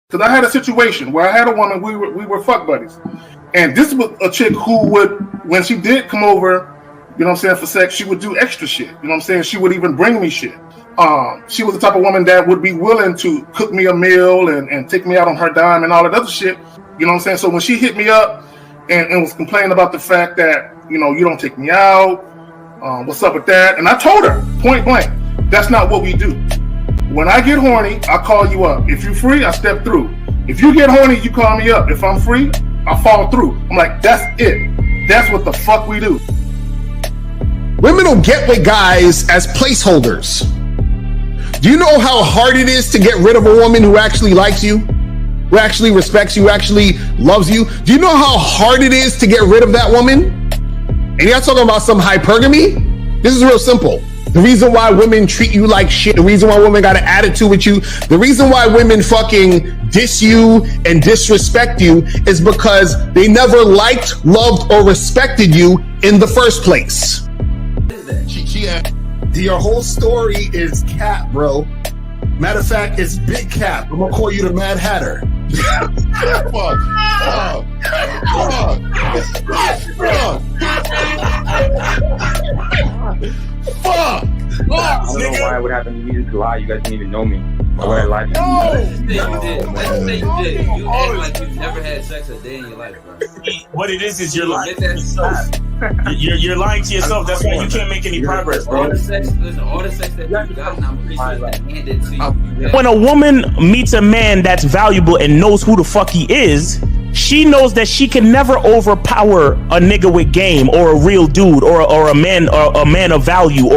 Because I had a situation where I had a woman, we were fuck buddies. And this was a chick who would, when she did come over, you know what I'm saying, for sex, she would do extra shit. You know what I'm saying? She would even bring me shit. She was the type of woman that would be willing to cook me a meal and take me out on her dime and all that other shit. You know what I'm saying? So when she hit me up and was complaining about the fact that, you know, you don't take me out, what's up with that? And I told her, point blank, that's not what we do. When I get horny, I call you up. If you're free, I step through. If you get horny, you call me up. If I'm free, I fall through. I'm like, that's it. That's what the fuck we do. Women will get with guys as placeholders. Do you know how hard it is to get rid of a woman who actually likes you, who actually respects you, who actually loves you? Do you know how hard it is to get rid of that woman? And you're not talking about some hypergamy? This is real simple. The reason why women treat you like shit, the reason why women got an attitude with you, the reason why women fucking diss you and disrespect you is because they never liked, loved, or respected you in the first place. Your whole story is cap, bro. Matter of fact, it's big cap. I'm gonna call you the Mad Hatter. Fuck! I don't know why it would happen to me to lie. You guys didn't even know me. Why would I lie to you? Let's say you did. You act like you've never had sex a day in your life, bro. What it is you're lying to yourself. You're lying to yourself. That's why you can't make any progress, bro. All the sex that you got, I'm pretty sure it's handed to you. When a woman meets a man that's valuable and knows who the fuck he is, she knows that she can never overpower a nigga with game or a real dude or a man of value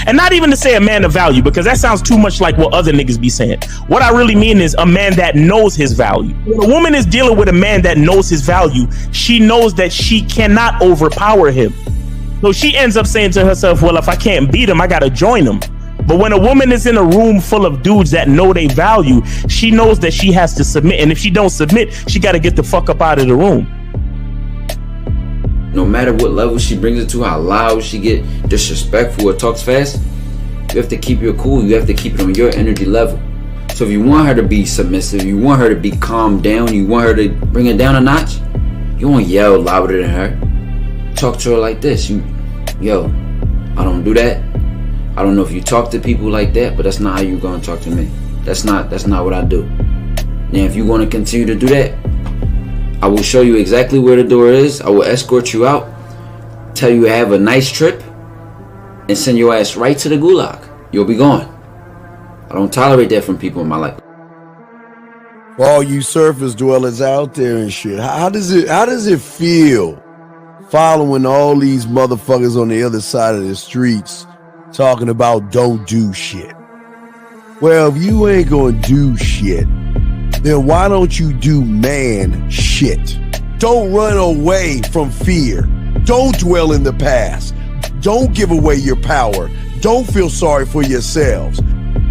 and not even to say a man of value, because that sounds too much like what other niggas be saying. What I really mean is a man that knows his value. When a woman is dealing with a man that knows his value, she knows that she cannot overpower him. So she ends up saying to herself, well, if I can't beat him, I gotta join him. But when a woman is in a room full of dudes that know they value, she knows that she has to submit. And if she don't submit, she got to get the fuck up out of the room. No matter what level she brings it to, how loud she get, disrespectful or talks fast, you have to keep your cool. You have to keep it on your energy level. So if you want her to be submissive, you want her to be calmed down, you want her to bring it down a notch, you won't yell louder than her. Talk to her like this. Yo, I don't do that. I don't know if you talk to people like that, but that's not how you're going to talk to me. That's not what I do. Now, if you want to continue to do that, I will show you exactly where the door is. I will escort you out, tell you have a nice trip, and send your ass right to the gulag. You'll be gone. I don't tolerate that from people in my life. For all you surface dwellers out there and shit, how does it feel following all these motherfuckers on the other side of the streets talking about don't do shit? Well, if you ain't gonna do shit, then why don't you do man shit? Don't run away from fear. Don't dwell in the past. Don't give away your power. Don't feel sorry for yourselves.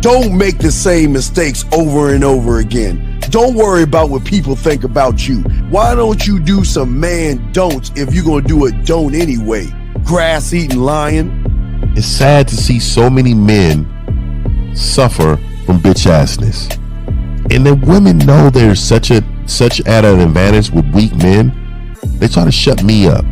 Don't make the same mistakes over and over again. Don't worry about what people think about you. Why don't you do some man don'ts if you're gonna do a don't anyway? Grass eating lion. It's sad to see so many men suffer from bitch assness, and then women know there's such at an advantage with weak men. They try to shut me up.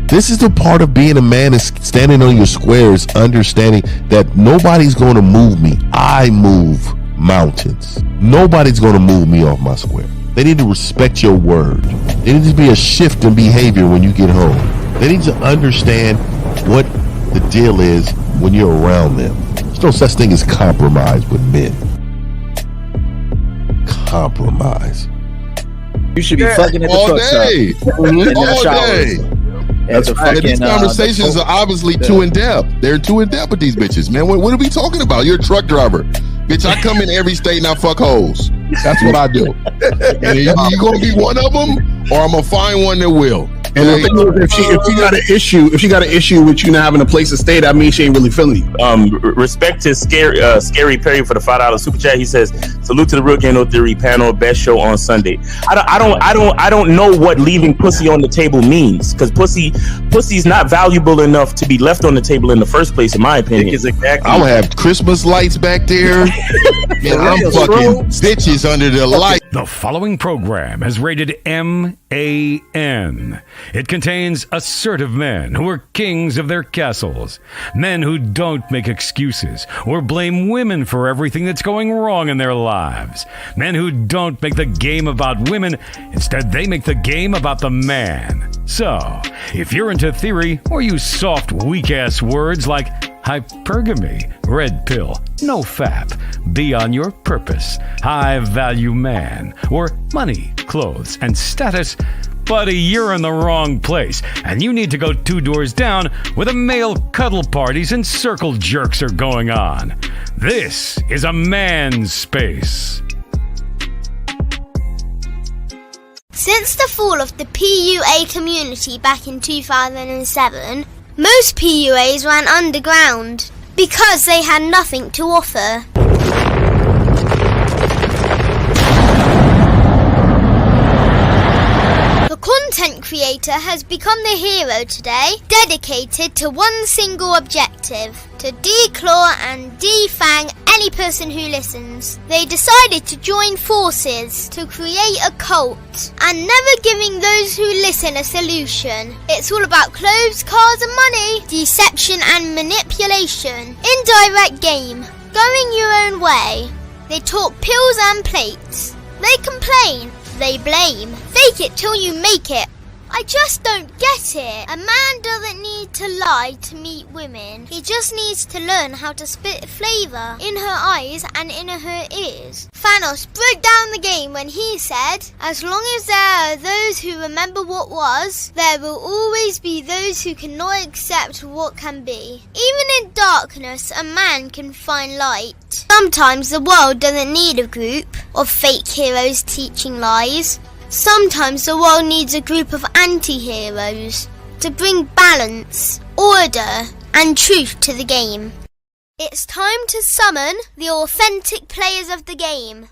This is the part of being a man, is standing on your squares, understanding that nobody's going to move me. I move mountains. Nobody's going to move me off my square. They need to respect your word. There needs to be a shift in behavior when you get home. They need to understand what the deal is when you're around them. There's no such thing as compromise with men. Compromise. You should be fucking at the truck stop. All day. That's right. These conversations are obviously too in depth. They're too in depth with these bitches, man. What are we talking about? You're a truck driver. Bitch, I come in every state and I fuck hoes. That's what I do. And you gonna be one of them, or I'm gonna find one that will. And the thing is, if she got an issue with you not having a place to stay, that means she ain't really feeling you. Respect to Scary Perry for the $5 super chat. He says, "Salute to the Real Game No Theory panel. Best show on Sunday." I don't know what leaving pussy on the table means, because pussy's not valuable enough to be left on the table in the first place, in my opinion. I'll have Christmas lights back there, and I'm fucking bitches boys under the light. The following program is rated MAN. It contains assertive men who are kings of their castles. Men who don't make excuses or blame women for everything that's going wrong in their lives. Men who don't make the game about women. Instead, they make the game about the man. So, if you're into theory or use soft, weak-ass words like hypergamy, red pill, no fap, be on your purpose, high value man, or money, clothes, and status, buddy, you're in the wrong place, and you need to go 2 doors down where the male cuddle parties and circle jerks are going on. This is a man's space. Since the fall of the PUA community back in 2007, most PUAs ran underground because they had nothing to offer. The content creator has become the hero today, dedicated to one single objective: to declaw and defang any person who listens. They decided to join forces to create a cult, and never giving those who listen a solution. It's all about clothes, cars and money, deception and manipulation, indirect game, going your own way. They talk pills and plates. They complain. They blame. Fake it till you make it. I just don't get it. A man doesn't need to lie to meet women. He just needs to learn how to spit flavour in her eyes and in her ears. Thanos broke down the game when he said, as long as there are those who remember what was, there will always be those who cannot accept what can be. Even in darkness, a man can find light. Sometimes the world doesn't need a group of fake heroes teaching lies. Sometimes the world needs a group of anti-heroes to bring balance, order, and truth to the game. It's time to summon the authentic players of the game.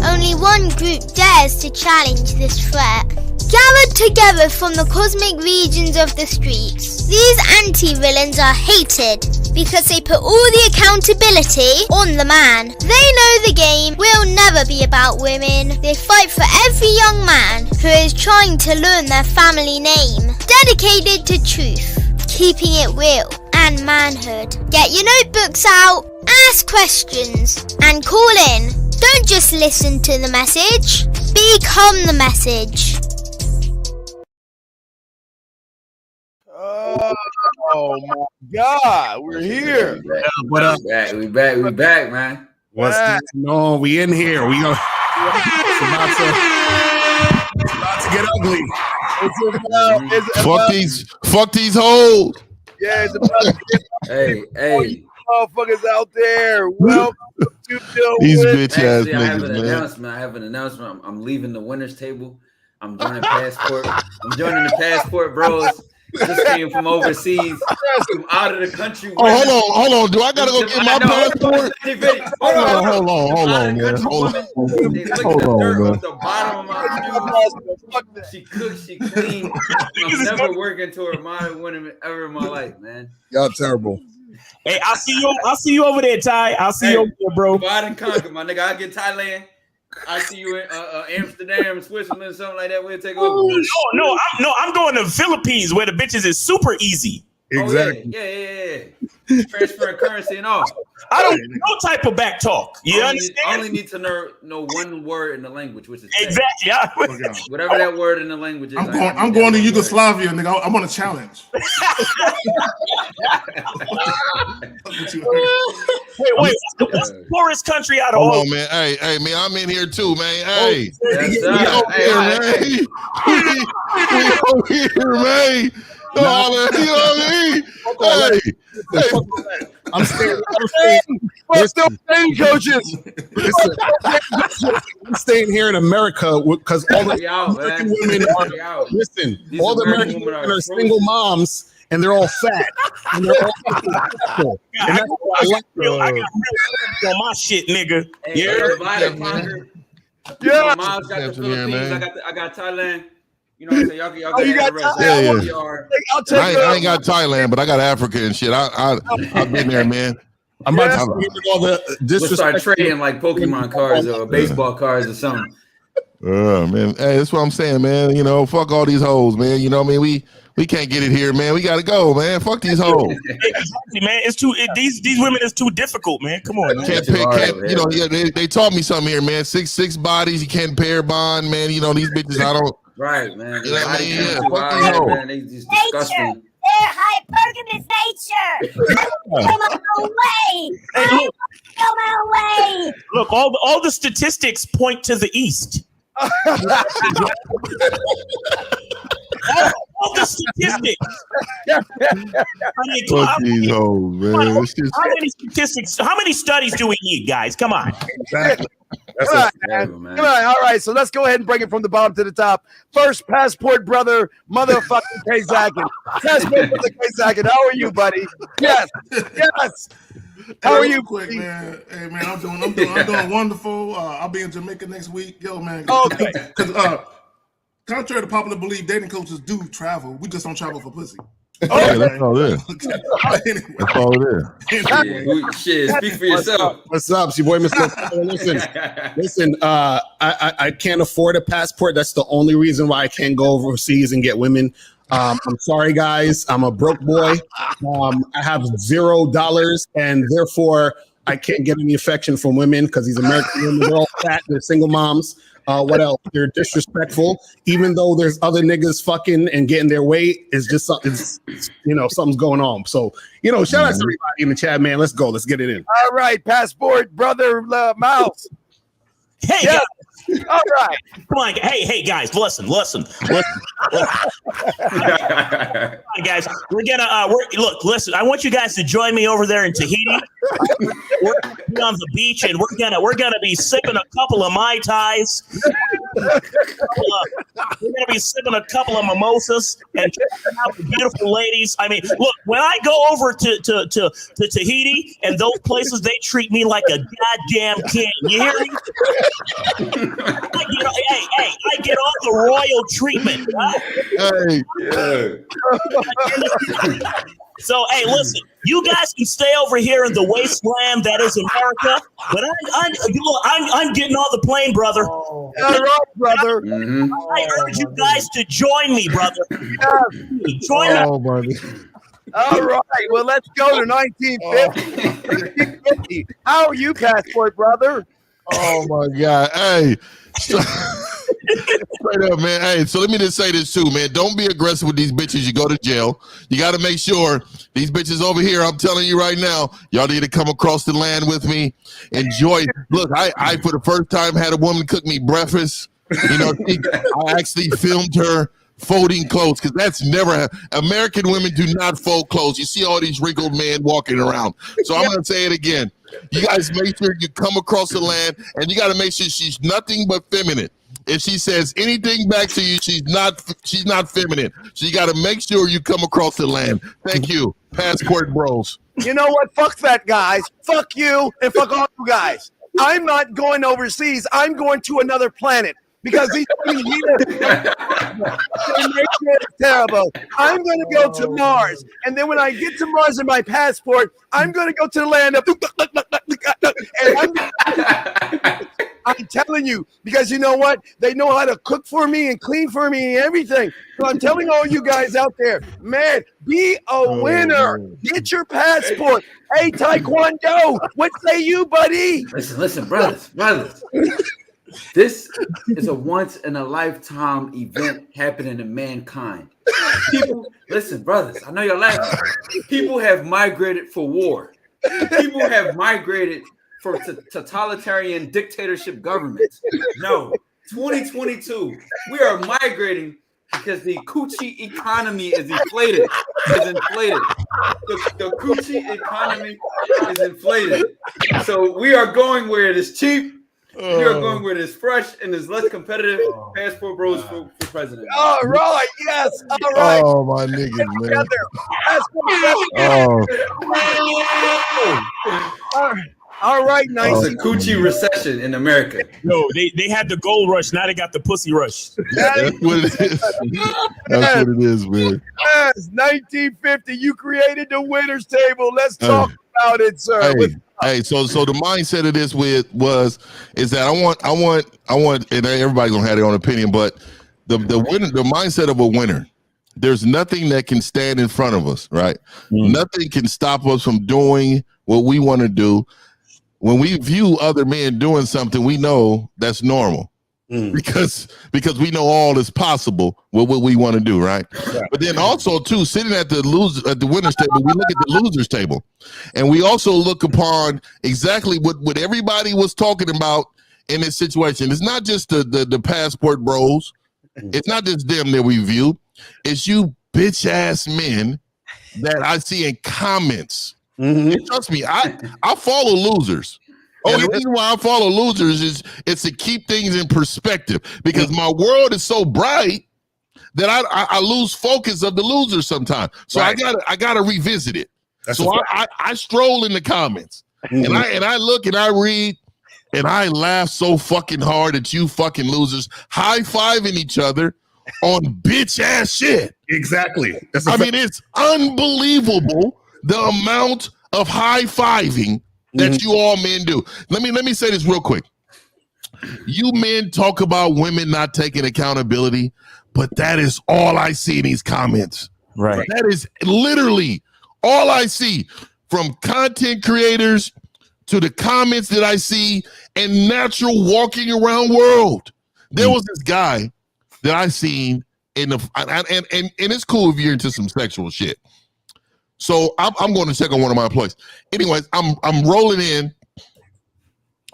Only one group dares to challenge this threat. Gathered together from the cosmic regions of the streets, these anti-villains are hated because they put all the accountability on the man. They know the game will never be about women. They fight for every young man who is trying to learn their family name. Dedicated to truth, keeping it real and manhood. Get your notebooks out, ask questions, and call in. Don't just listen to the message, become the message. Oh my God, we're here. What up? We back, man. What's going on? We in here. We go. It's about to get ugly. Fuck these hoes. Yeah, it's about to get Hey. motherfuckers out there. Welcome to These bitch ass Actually, I have niggas, man. I have an announcement. I'm leaving the winners table. I'm joining Passport. I'm joining the Passport Bros. Just came from overseas. I'm out of the country. Oh, hold on. Do I gotta go get my passport? Hold on, man. Hold on, man. The bottom of my shoes. She cooks, she clean. I'm never working to a modern woman ever in my life, man. Y'all terrible. Hey, I'll see you over there, Ty. I'll see you over there, bro. Divide and conquer, my nigga. I'll get Thailand. I see you in Amsterdam, Switzerland, something like that. We'll take over. No, I'm going to the Philippines where the bitches is super easy. Exactly. Yeah. Transferring currency and all. I don't no type of back talk. You understand? I only need to know one word in the language, which is exactly. Whatever that word in the language is. I'm going to Yugoslavia, nigga. I want a challenge. Wait, what's the poorest country out of all? Hold on, man. Hey, man, I'm in here too, man. Hey, we over here, man. You know what I mean? Hey. I'm staying. We're still playing, coaches. I'm staying here in America because all the American women are. Listen, all the American women are single moms, and they're all fat. And they're all successful. I got real on my shit, nigga. Divide and conquer. Yeah. Miles got the Philippines. Man. I got Thailand. You know what I'm saying? Y'all you got the rest. Thailand? Yeah. I'll take I ain't got Thailand, but I got Africa and shit. I've been there, man. I'm about to see all the We'll start disrespect. trading like Pokemon cards or baseball cards or something. Man. Hey, that's what I'm saying, man. You know, fuck all these hoes, man. You know what I mean? We can't get it here, man. We gotta go, man. Fuck these hoes. Exactly, man. It's too these women is too difficult, man. Come on. Can't you know, they taught me something here, man. Six bodies, you can't pair bond, man. You know, these bitches, I don't. Right, man. You know what I mean? Body Yeah, count fuck too these high, hoes. man. They just disgusting. They're hypergamous nature. Come away. Come away. Look, all the statistics point to the east. all the statistics. I mean, Fuck these hoes, man. It's just, how many statistics? How many studies do we need, guys? Come on. Come on, man. Come on. All right, so let's go ahead and bring it from the bottom to the top. First, passport brother, motherfucking K-Zakin. Passport brother K-Zakin. How are you, buddy? Yes. How are you, quick, man? Hey, man, I'm doing wonderful. I'll be in Jamaica next week, yo, man. Okay. Because contrary to popular belief, dating coaches do travel. We just don't travel for pussy. yeah, that's all it is. Anyway. That's all it is. Shit, speak for yourself. What's up? It's your boy, Mr. Listen. I can't afford a passport. That's the only reason why I can't go overseas and get women. I'm sorry, guys. I'm a broke boy. I have $0, and therefore I can't get any affection from women because these American women, they're all fat. They're single moms. What else? They're disrespectful. Even though there's other niggas fucking and getting their way, it's just something. Something's going on. So shout out to everybody in the chat, man. Let's go. Let's get it in. All right, passport brother Mouse. Hey, Yeah. All right. come on. Hey, guys, listen. Come on, guys. We're gonna listen. I want you guys to join me over there in Tahiti. We're gonna be on the beach, and we're gonna be sipping a couple of Mai Tais. We're gonna be sipping a couple of mimosas and checking out the beautiful ladies. I mean, look, when I go over to Tahiti and those places, they treat me like a goddamn king. You hear me? I get all the royal treatment. So, hey, listen, you guys can stay over here in the wasteland that is America, but I'm getting on the plane, brother. All right, brother. I urge you guys to join me, brother. Join me. All right, well, let's go to 1950. How are you, passport brother? Oh my God. Hey. Straight up, man. Hey, so let me just say this too, man. Don't be aggressive with these bitches. You go to jail. You got to make sure these bitches over here, I'm telling you right now, y'all need to come across the land with me. Enjoy. Look, I for the first time had a woman cook me breakfast. I actually filmed her folding clothes because that's never American women do not fold clothes. You see all these wrinkled men walking around. So I'm going to say it again. You guys make sure you come across the land, and you got to make sure she's nothing but feminine. If she says anything back to you, she's not feminine. So you got to make sure you come across the land. Thank you, passport bros. You know what? Fuck that, guys. Fuck you and fuck all you guys. I'm not going overseas. I'm going to another planet. Because these women here, it's terrible. I'm going to go to Mars. And then when I get to Mars in my passport, I'm going to go to the land of... And I'm telling you, because you know what? They know how to cook for me and clean for me and everything. So I'm telling all you guys out there, man, be a winner. Get your passport. Hey, Taekwondo, what say you, buddy? Listen, brothers. This is a once-in-a-lifetime event happening to mankind. People, listen, brothers, I know you're laughing. People have migrated for war. People have migrated for totalitarian dictatorship governments. No, 2022, we are migrating because the coochie economy is inflated. The coochie economy is inflated. So we are going where it is cheap. We are going where it is fresh and is less competitive. Passport bros for president. All right, yes. All right. Oh, my niggas, man. All right. All right, It's 19. a coochie recession in America. No, they had the gold rush. Now they got the pussy rush. That's what it is. That's what it is, man. Yes, 1950. You created the winners table. Let's talk about it, sir. Hey, so the mindset of this is that I want, and everybody's gonna have their own opinion, but the mindset of a winner. There's nothing that can stand in front of us, right? Nothing can stop us from doing what we want to do. When we view other men doing something, we know that's normal because we know all is possible with what we want to do, right? But then also too, sitting at the winners table, we look at the losers table, and we also look upon exactly what everybody was talking about in this situation. It's not just the passport bros. It's not just them that we view. It's you bitch ass men that I see in comments. And trust me, I follow losers. The reason why I follow losers is it's to keep things in perspective because my world is so bright that I lose focus of the losers sometimes. So I gotta revisit it. So I stroll in the comments and I look and I read and I laugh so fucking hard at you fucking losers high-fiving each other on bitch ass shit. Exactly. I mean, it's unbelievable the amount of high-fiving that you all men do. Let me say this real quick. You men talk about women not taking accountability, but that is all I see in these comments. Right. That is literally all I see from content creators to the comments that I see and natural walking around world. There was this guy that I seen in the and it's cool if you're into some sexual shit. So I'm going to check on one of my employees. Anyways, I'm rolling in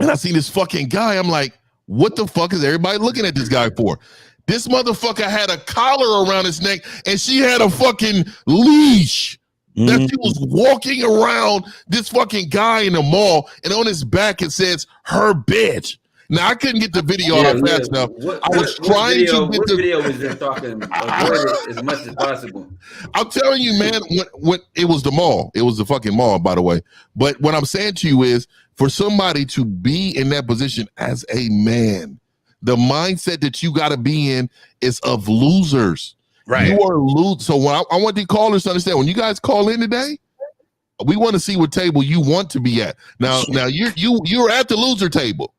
and I see this fucking guy. I'm like, what the fuck is everybody looking at this guy for? This motherfucker had a collar around his neck and she had a fucking leash that she was walking around this fucking guy in the mall, and on his back it says her bitch. Now I couldn't get the video out fast enough. I was trying to get the video was just talking avoid it as much as possible. I'm telling you, man, when it was the mall, it was the fucking mall, by the way. But what I'm saying to you is, for somebody to be in that position as a man, the mindset that you got to be in is of losers. Right. You are losers. So when I want the callers to understand, when you guys call in today, we want to see what table you want to be at. Now you're at the loser table.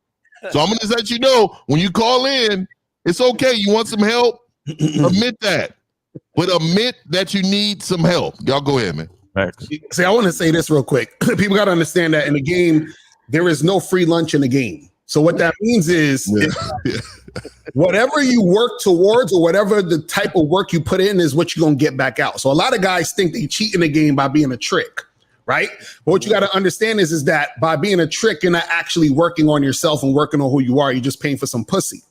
So I'm going to let you know when you call in, it's okay. You want some help? Admit that. But admit that you need some help. Y'all go ahead, man. See, I want to say this real quick. People got to understand that in the game, there is no free lunch in the game. So what that means is whatever you work towards or whatever the type of work you put in is what you're going to get back out. So a lot of guys think they cheat in the game by being a trick. Right. But what you got to understand is that by being a trick, you're not actually working on yourself and working on who you are. You're just paying for some pussy.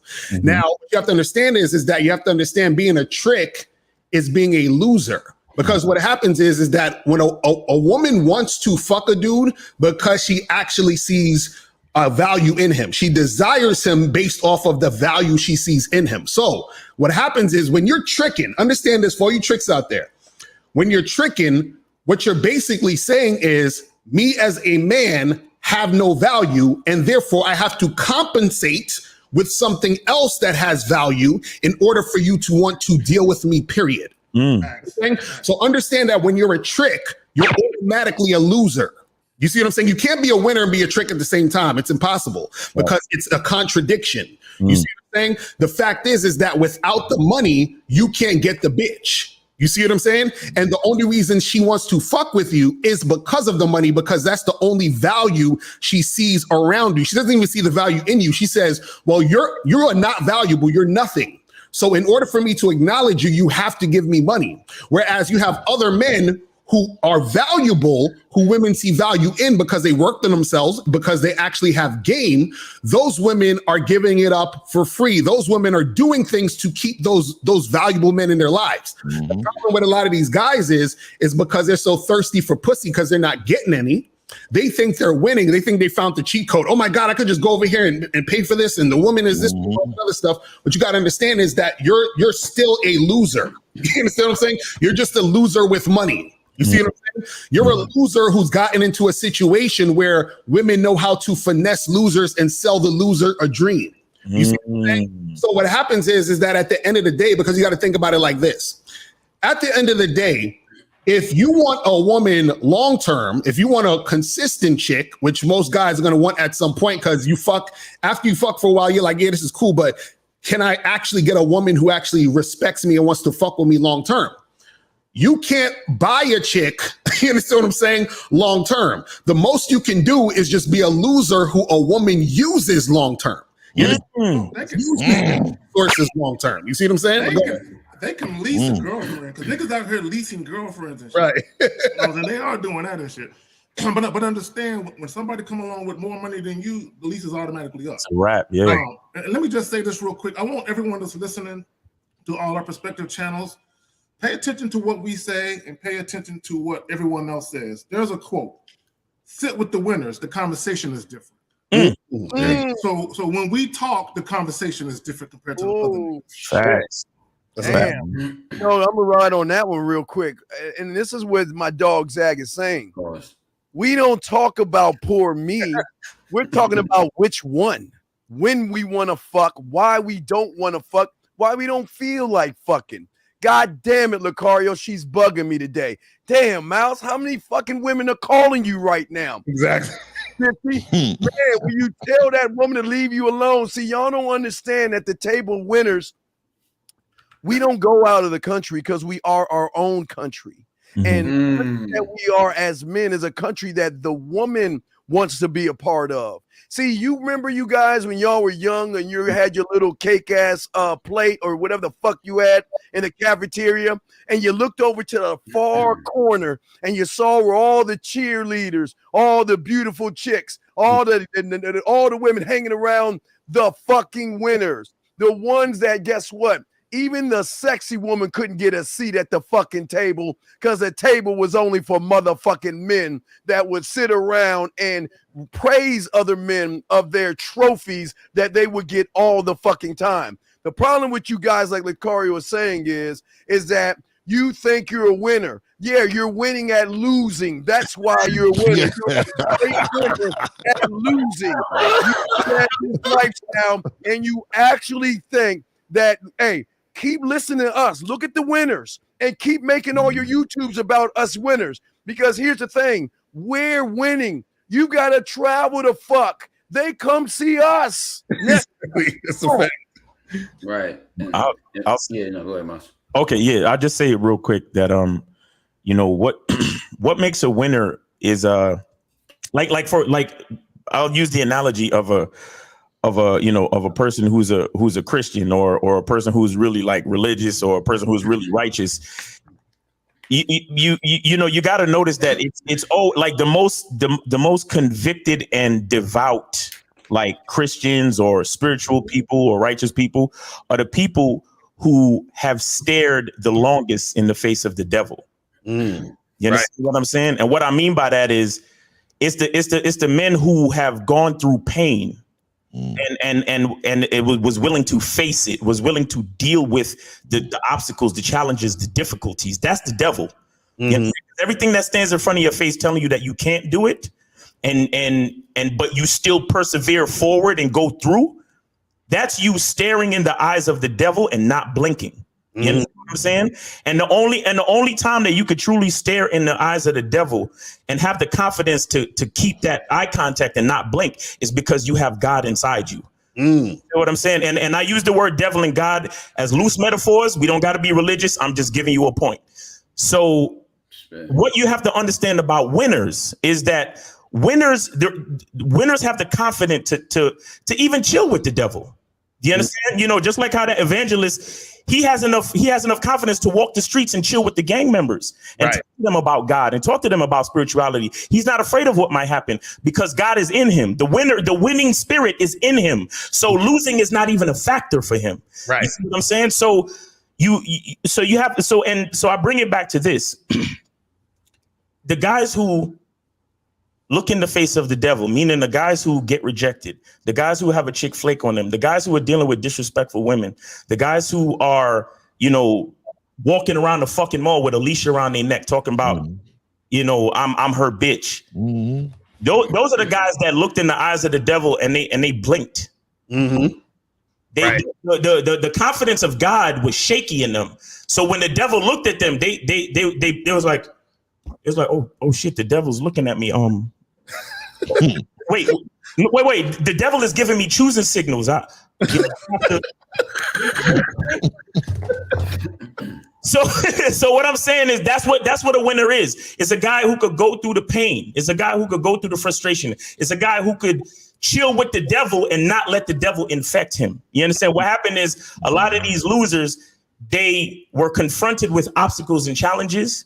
Now, what you have to understand is that you have to understand being a trick is being a loser. Because what happens is that when a woman wants to fuck a dude because she actually sees value in him, she desires him based off of the value she sees in him. So what happens is when you're tricking, understand this for all you tricks out there. When you're tricking, what you're basically saying is, me as a man have no value, and therefore I have to compensate with something else that has value in order for you to want to deal with me, period. So understand that when you're a trick, you're automatically a loser. You see what I'm saying? You can't be a winner and be a trick at the same time. It's impossible because it's a contradiction. You see what I'm saying? The fact is that without the money, you can't get the bitch. You see what I'm saying? And the only reason she wants to fuck with you is because of the money, because that's the only value she sees around you. She doesn't even see the value in you. She says, well, you're not valuable. You're nothing. So in order for me to acknowledge you, you have to give me money. Whereas you have other men who are valuable, who women see value in because they worked on themselves, because they actually have game. Those women are giving it up for free. Those women are doing things to keep those valuable men in their lives. The problem with a lot of these guys is because they're so thirsty for pussy because they're not getting any. They think they're winning. They think they found the cheat code. Oh my God, I could just go over here and pay for this. And the woman is this, all other stuff. What you got to understand is that you're still a loser. You understand what I'm saying? You're just a loser with money. You see what I'm saying? You're a loser who's gotten into a situation where women know how to finesse losers and sell the loser a dream. You see what I'm saying? So what happens is that at the end of the day, because you got to think about it like this. At the end of the day, if you want a woman long-term, if you want a consistent chick, which most guys are going to want at some point, because after you fuck for a while, you're like, yeah, this is cool, but can I actually get a woman who actually respects me and wants to fuck with me long-term? You can't buy a chick, you understand what I'm saying, long-term. The most you can do is just be a loser who a woman uses long-term. Sources long-term. You see what I'm saying? They can lease a girlfriend, because niggas out here leasing girlfriends and shit. Right. And they are doing that and shit. But understand, when somebody come along with more money than you, the lease is automatically up. It's a wrap, yeah. And let me just say this real quick. I want everyone that's listening to all our prospective channels, pay attention to what we say and pay attention to what everyone else says. There's a quote: "Sit with the winners. The conversation is different." So when we talk, the conversation is different compared to the other niggas. Facts. Damn. No, I'm gonna ride on that one real quick. And this is what my dog Zag is saying. We don't talk about poor me. We're talking about which one, when we want to fuck, why we don't want to fuck, why we don't feel like fucking. God damn it, Lucario, she's bugging me today. Damn, Mouse, how many fucking women are calling you right now? Exactly. 50? Man, when you tell that woman to leave you alone, see, y'all don't understand at the table winners, we don't go out of the country because we are our own country. And that we are as men is a country that the woman wants to be a part of. See, you remember you guys when y'all were young and you had your little cake ass plate or whatever the fuck you had in the cafeteria, and you looked over to the far corner and you saw where all the cheerleaders, all the beautiful chicks, all the women hanging around the fucking winners, the ones that, guess what? Even the sexy woman couldn't get a seat at the fucking table because the table was only for motherfucking men that would sit around and praise other men of their trophies that they would get all the fucking time. The problem with you guys, like Lucario was saying, is that you think you're a winner. Yeah, you're winning at losing. That's why you're a winner. You're a great winner at losing. You get this lifestyle and you actually think that, hey, keep listening to us. Look at the winners and keep making all your YouTubes about us winners. Because here's the thing. We're winning. You got to travel to fuck. They come see us. That's a fact. Right. I'll yeah, no, go ahead, Mouse. Okay, yeah. I'll just say it real quick that you know what what makes a winner is like I'll use the analogy of a person who's a Christian or a person who's really like religious or a person who's really righteous. You know, you got to notice that it's like the most convicted and devout like Christians or spiritual people or righteous people are the people who have stared the longest in the face of the devil. You understand what I'm saying? And what I mean by that is it's the men who have gone through pain. And it was willing to face it, was willing to deal with the obstacles, the challenges, the difficulties. That's the devil. You know, everything that stands in front of your face telling you that you can't do it, but you still persevere forward and go through. That's you staring in the eyes of the devil and not blinking. You know what I'm saying? And the only time that you could truly stare in the eyes of the devil and have the confidence to keep that eye contact and not blink is because you have God inside you. You know what I'm saying? And I use the word devil and God as loose metaphors. We don't got to be religious. I'm just giving you a point. So what you have to understand about winners is that winners have the confidence to even chill with the devil. Do you understand? You know, just like how that evangelist, he has enough confidence to walk the streets and chill with the gang members and talk to them about God and talk to them about spirituality. He's not afraid of what might happen because God is in him. The winning spirit is in him. So losing is not even a factor for him. Right. You see what I'm saying? So I bring it back to this. The guys who look in the face of the devil, meaning the guys who get rejected, the guys who have a chick flake on them, the guys who are dealing with disrespectful women, the guys who are, you know, walking around the fucking mall with a leash around their neck talking about I'm her bitch. Mm-hmm. Those are the guys that looked in the eyes of the devil and they blinked. Mm-hmm. The confidence of God was shaky in them. So when the devil looked at them, they was like, oh shit, the devil's looking at me. Wait, the devil is giving me choosing signals. So what I'm saying is that's what a winner is. It's a guy who could go through the pain. It's a guy who could go through the frustration. It's a guy who could chill with the devil and not let the devil infect him. You understand? What happened is a lot of these losers, they were confronted with obstacles and challenges,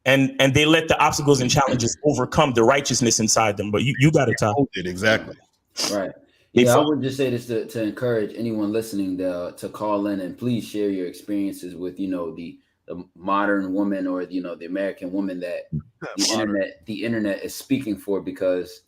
and they let the obstacles and challenges overcome the righteousness inside them. But you got to talk. Exactly. Right. Yeah, I would just say this to encourage anyone listening to call in and please share your experiences with, the modern woman or, the American woman that the internet is speaking for, because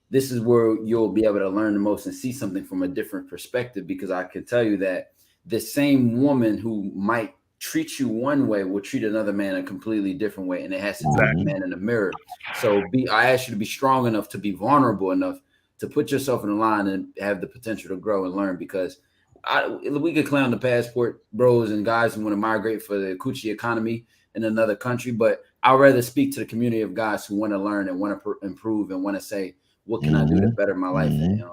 this is where you'll be able to learn the most and see something from a different perspective. Because I can tell you that the same woman who might treat you one way will treat another man a completely different way. And it has to do with the man in the mirror. So I ask you to be strong enough to be vulnerable enough to put yourself in the line and have the potential to grow and learn, because we could clown the passport bros and guys who want to migrate for the coochie economy in another country, but I'd rather speak to the community of guys who want to learn and want to improve and want to say, what can I do to better my life and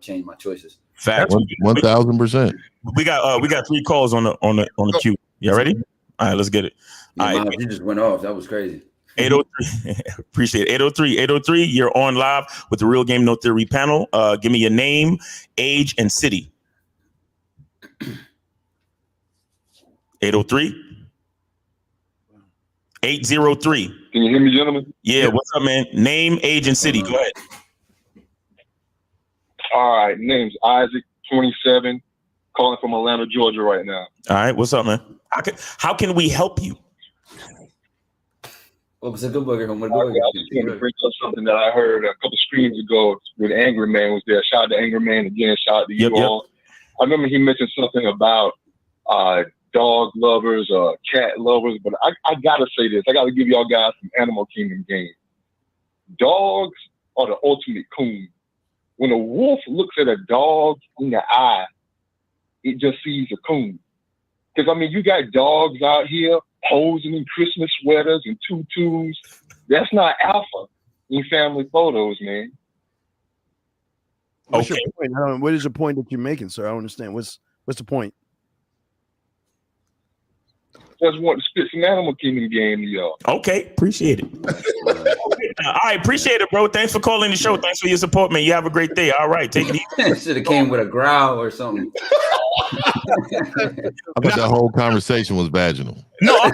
change my choices? Fact. 1,000%. We got 3 calls on the queue. You ready? All right, let's get it. Yeah, all right, you just went off. That was crazy. 803. Appreciate it. 803. You're on live with the Real Game No Theory panel. Give me your name, age, and city. 803. 803. Can you hear me, gentlemen? Yeah. What's up, man? Name, age, and city. Go ahead. All right. Name's Isaac, 27, calling from Atlanta, Georgia right now. All right. What's up, man? How can we help you? I just want to bring up something that I heard a couple streams ago when Angry Man was there. Shout out to Angry Man again. Shout out to you all. I remember he mentioned something about dog lovers or cat lovers, but I gotta say this. I gotta give y'all guys some Animal Kingdom game. Dogs are the ultimate coon. When a wolf looks at a dog in the eye, it just sees a coon. Because you got dogs out here posing in Christmas sweaters and tutus. That's not alpha in family photos, man. What's your point? What is the point that you're making, sir? I don't understand. What's the point? Just want to spit some Animal Kingdom game to y'all. Okay, appreciate it. All right, appreciate it, bro. Thanks for calling the show. Thanks for your support, man. You have a great day. All right, take it easy. Should have came with a growl or something. I thought that whole conversation was vaginal. No, I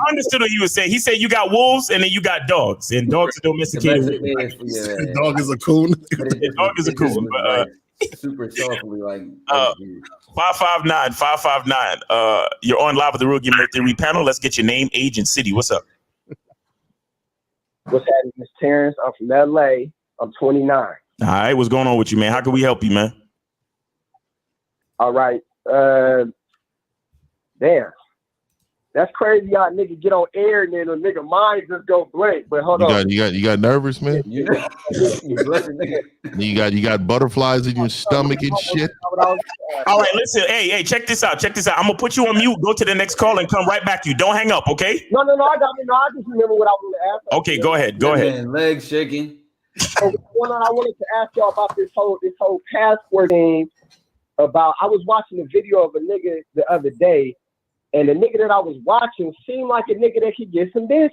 understood what he was saying. He said you got wolves and then you got dogs, and dogs are domesticated. The dog is a coon. The dog is a coon. Super softly, like 559. You're on live with the Real Game No Theory panel. Let's get your name, age, and city. What's up? What's happening, Miss Terrence? I'm from LA. I'm 29. All right, what's going on with you, man? How can we help you, man? All right. Damn. That's crazy. Y'all nigga get on air and then a nigga mind just go blank. But hold on. You got nervous, man? You got butterflies in your stomach and shit. All right, listen. Hey, check this out. I'm gonna put you on mute. Go to the next call and come right back to you. Don't hang up, okay? No. I just remember what I wanted to ask. Okay, go ahead. Man, legs shaking. So I wanted to ask y'all about this whole passport thing. I was watching a video of a nigga the other day, and the nigga that I was watching seemed like a nigga that could get some bitches.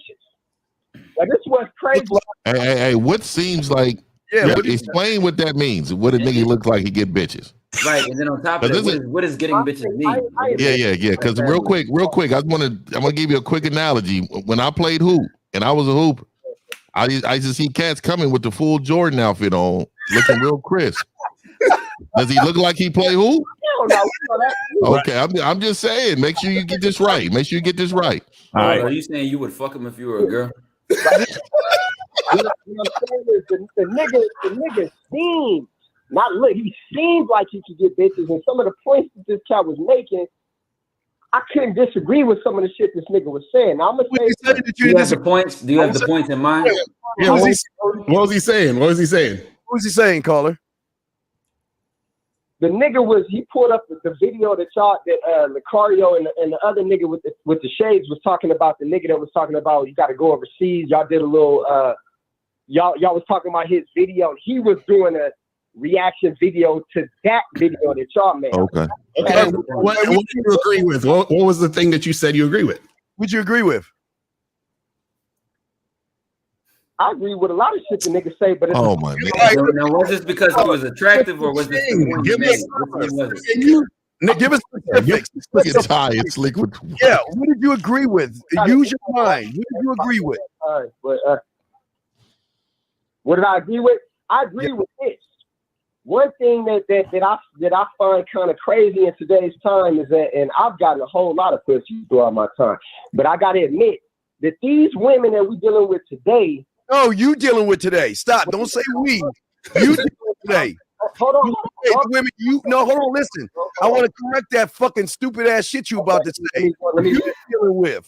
Like, this was crazy. Hey, what seems like? Yeah, explain what that means. What a nigga looks like he get bitches. Right, and then on top of that, what does getting bitches mean? Yeah. Because real quick, I'm gonna give you a quick analogy. When I played hoop and I was a hooper, I used to see cats coming with the full Jordan outfit on, looking real crisp. Does he look like he play hoop? Okay, I'm just saying. Make sure you get this right. All right. Are you saying you would fuck him if you were a girl? What I'm saying is the nigga seems, not look, he seems like he could get bitches, and some of the points that this cat was making, I couldn't disagree with some of the shit this nigga was saying. Now, I'm gonna say Do you have the points? Do you have the points in mind? Yeah, what was he saying? What was he saying? What was he saying, caller? The nigga he pulled up the video that Lucario and the other nigga with the shades was talking about. The nigga that was talking about you got to go overseas. Y'all did a little y'all was talking about his video. He was doing a reaction video to that video that y'all made. Okay. What did you agree with? What was the thing that you said you agree with? What'd you agree with? I agree with a lot of shit the niggas say, but it's my god! Now, was this because he was attractive, or was this? Give us specifics. Look at Ty. It's liquid. Yeah. What did you agree with? Use your mind. What did you agree with? All right, but what did I agree with? I agree with this. One thing that I find kind of crazy in today's time is that, and I've gotten a whole lot of pussy throughout my time, but I got to admit that these women that we're dealing with today. Oh, you dealing with today? Stop! Don't say we. You dealing with today? Hold on. Women, hold on. Listen, I want to correct that fucking stupid ass shit you about to say. You dealing with?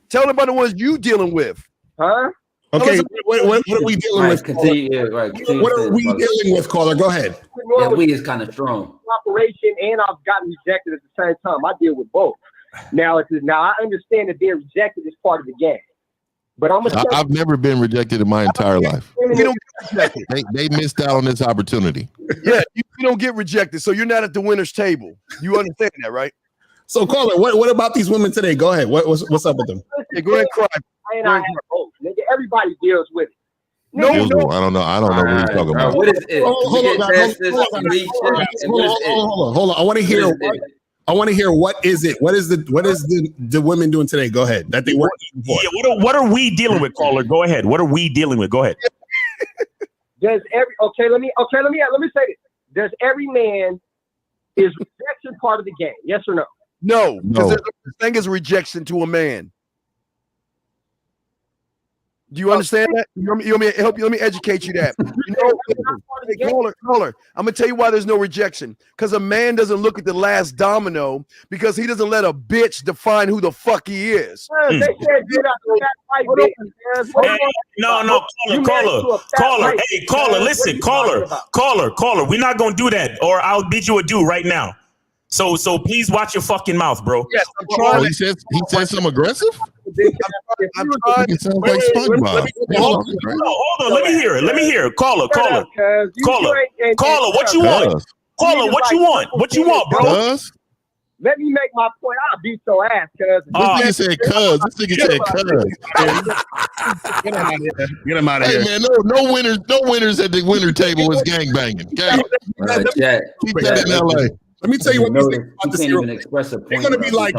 Tell them about the ones you dealing with. Huh? Okay, what are we dealing with? Continue, what are we dealing with, caller? Go ahead. Yeah, we is kind of strong. Operation, and I've gotten rejected at the same time. I deal with both. Now I understand that being rejected is part of the game. But I've never been rejected in my entire life. You don't get rejected. They missed out on this opportunity. Yeah, you don't get rejected, so you're not at the winner's table. You understand that, right? So, caller, what about these women today? Go ahead. What's up with them? Hey, go ahead, cry. I have both. Nigga, everybody deals with it. No. I don't know. I don't know what he's talking about. What is it? Hold on. I want to hear. What is it? What is the women doing today? Go ahead. That they weren't doing before. Yeah, what are we dealing with, caller? Go ahead. What are we dealing with? Go ahead. Let me say this. Does every man is rejection part of the game? Yes or no? No, because the thing is rejection to a man. Do you understand that? You want me to help you? Let me educate you that. Caller, I'm gonna tell you why there's no rejection. Because a man doesn't look at the last domino because he doesn't let a bitch define who the fuck he is. No, caller. Hey, caller, listen, caller. We're not gonna do that, or I'll bid you adieu right now. So please watch your fucking mouth, bro. Yes, I'm trying. He said something aggressive. I'm trying. It sounds like SpongeBob. Hold on. Let me hear it. Caller. What you want? Caller, what you want? What you want, bro? Let me make my point. I'll beat your ass, cuz. This nigga said cuz. Get him out of here. Hey man, no winners at the winner table is gangbanging. Keep that in LA. Let me tell you what these things about this hero. They're gonna be like,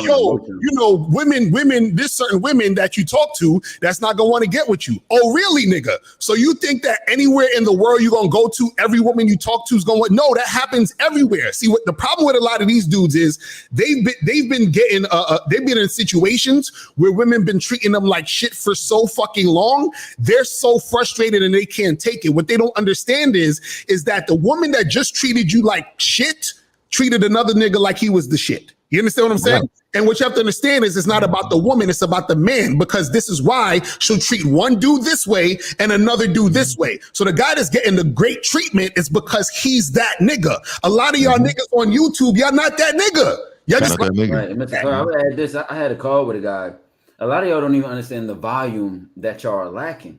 women, there's certain women that you talk to that's not gonna want to get with you. Oh, really, nigga? So you think that anywhere in the world you're gonna go to, every woman you talk to is gonna want? No, that happens everywhere. See, what the problem with a lot of these dudes is they've been in situations where women been treating them like shit for so fucking long. They're so frustrated and they can't take it. What they don't understand is that the woman that just treated you like shit treated another nigga like he was the shit. You understand what I'm saying? Right. And what you have to understand is it's not about the woman, it's about the man, because this is why she'll treat one dude this way and another dude this way. So the guy that's getting the great treatment is because he's that nigga. A lot of y'all niggas on YouTube, y'all not that nigga. Y'all just that nigga. Right. I would add this. I had a call with a guy. A lot of y'all don't even understand the volume that y'all are lacking.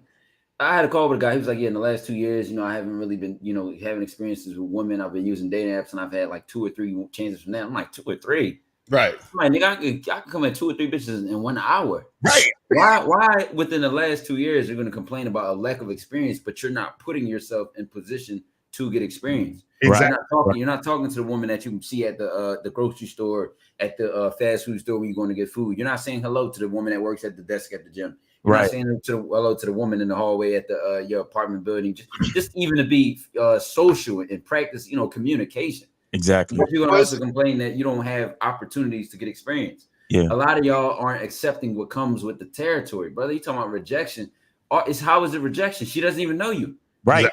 I had a call with a guy. He was like, yeah, in the last 2 years, I haven't really been, having experiences with women. I've been using dating apps and I've had like 2 or 3 chances from that. I'm like, 2 or 3? Right. I'm like, nigga, I can come at 2 or 3 bitches in 1 hour. Right. Why within the last 2 years, you're going to complain about a lack of experience, but you're not putting yourself in position to get experience. Exactly. You're not talking to the woman that you see at the grocery store, at the fast food store when you're going to get food. You're not saying hello to the woman that works at the desk at the gym. You're not saying hello to the woman in the hallway at the your apartment building. Just even to be social and practice, communication. Exactly. But you're going to also complain that you don't have opportunities to get experience. Yeah. A lot of y'all aren't accepting what comes with the territory, brother. You talking about rejection? How is it rejection? She doesn't even know you. Right.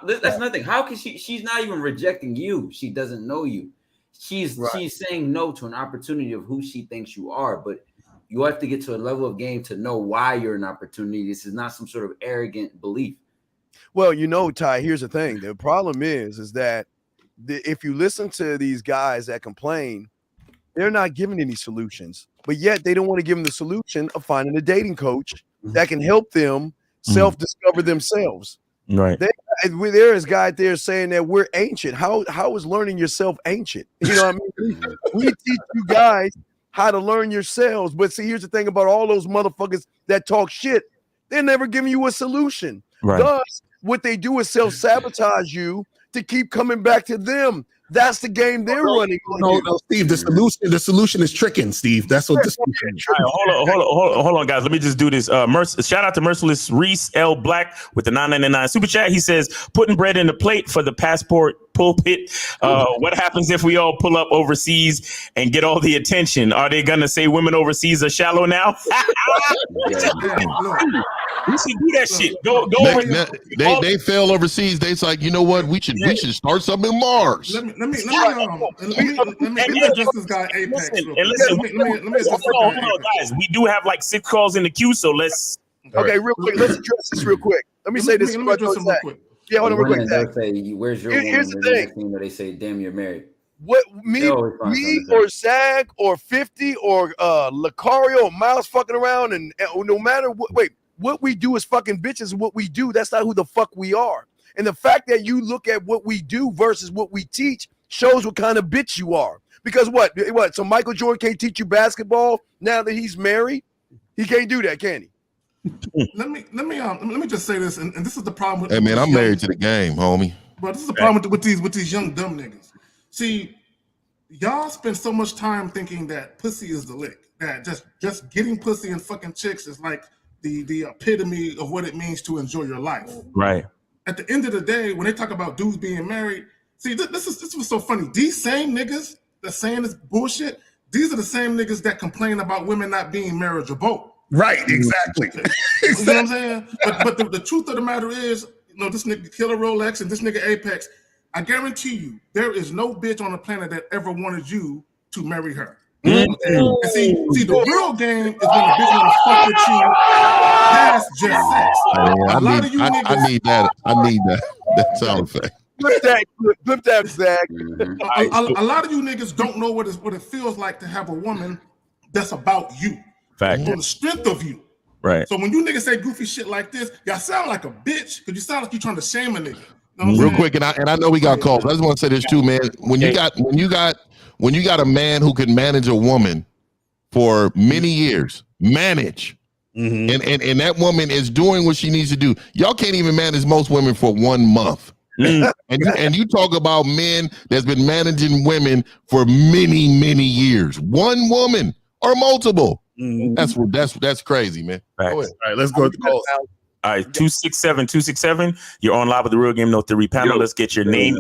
That's nothing. How can she's not even rejecting you? She doesn't know you. She's saying no to an opportunity of who she thinks you are, but you have to get to a level of game to know why you're an opportunity. This is not some sort of arrogant belief. Well, you know, Ty, here's the thing. The problem is that if you listen to these guys that complain, they're not giving any solutions, but yet they don't want to give them the solution of finding a dating coach that can help them self-discover themselves. Right. There is a guy there saying that we're ancient. How is learning yourself ancient? You know what I mean? We teach you guys how to learn yourselves. But see, here's the thing about all those motherfuckers that talk shit. They're never giving you a solution. Right. Thus, what they do is self-sabotage you to keep coming back to them. That's the game they're running. No, Steve. The solution is tricking, Steve. That's what the solution is. All right, hold on, guys. Let me just do this. Shout out to Merciless Reese L. Black with the $9.99 super chat. He says, "Putting bread in the plate for the passport pulpit. What happens if we all pull up overseas and get all the attention? Are they gonna say women overseas are shallow now?" We should do that shit. They fail overseas. They's like, you know what? We should start something in Mars. Let me address this guy Apex. Hold on, guys. We do have like 6 calls in the queue, so let's. Okay, real quick. Let's address this real quick. Let me say this. Let me address him real quick. Yeah, hold on, real quick. Say, where's your Here's woman? the thing. You know, they say, damn, you're married. What me or Zag or 50 or Lucario or Miles fucking around and no matter what we do is fucking bitches. What we do, that's not who the fuck we are. And the fact that you look at what we do versus what we teach shows what kind of bitch you are. Because what? So Michael Jordan can't teach you basketball now that he's married? He can't do that, can he? Let me just say this, and this is the problem with. Hey man, I'm married to the game, homie. But this is the problem with these young dumb niggas. See, y'all spend so much time thinking that pussy is the lick. That just getting pussy and fucking chicks is like the epitome of what it means to enjoy your life. Right. At the end of the day, when they talk about dudes being married, see, this was so funny. These same niggas that saying this bullshit, these are the same niggas that complain about women not being marriageable. Right, exactly. You know what I'm saying? But the truth of the matter is, you know, this nigga Killer Rolex and this nigga Apex, I guarantee you, there is no bitch on the planet that ever wanted you to marry her. And see, the real game is when a bitch want to fuck with you past just sex. A lot of you niggas. I need that. That sound effect. Flip that, Zach. A lot of you niggas don't know what it feels like to have a woman that's about you. Fact. On the strength of you. Right. So when you niggas say goofy shit like this, y'all sound like a bitch because you sound like you're trying to shame a nigga. You know Real quick, and I know we got calls. I just want to say this too, man. When you got a man who can manage a woman for many years, and that woman is doing what she needs to do. Y'all can't even manage most women for 1 month. And you talk about men that's been managing women for many years. One woman or multiple. That's crazy, man. All right, let's go to the calls. All right, 267. You're on live with the Real Game No Theory panel. Let's get your name,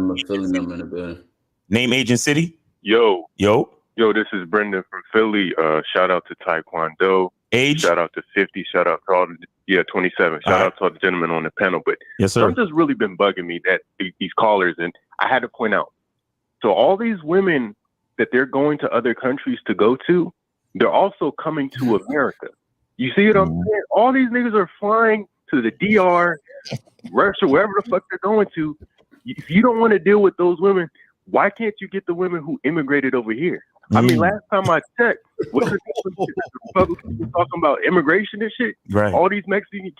age, and city. Yo, this is Brendan from Philly. Shout out to Taekwondo. Age? Shout out to 50. Shout out to all 27. Shout out to all the gentlemen on the panel. But yes, sir. Something's really been bugging me that these callers, and I had to point out. So all these women that they're going to other countries to go to, they're also coming to America. You see what I'm saying? All these niggas are flying to the DR, Russia, wherever the fuck they're going to. If you don't want to deal with those women, why can't you get the women who immigrated over here? I mean, last time I checked, what the Republicans were talking about immigration and shit. Right. All these Mexican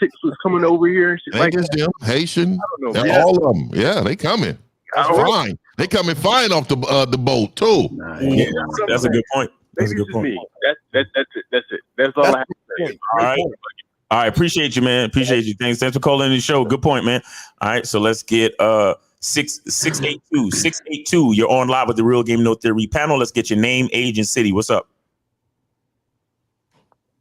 chicks was coming over here and shit. Ain't just them, Haitian, all of them. Yeah, they coming. Fine. They coming fine off the boat too. That's a good point. That's a good point. That's it. That's all I have to say. All right. Appreciate you, man. Appreciate you. Thanks for calling in the show. Good point, man. All right. So let's get 682. 682. You're on live with the Real Game No Theory panel. Let's get your name, age, and city. What's up?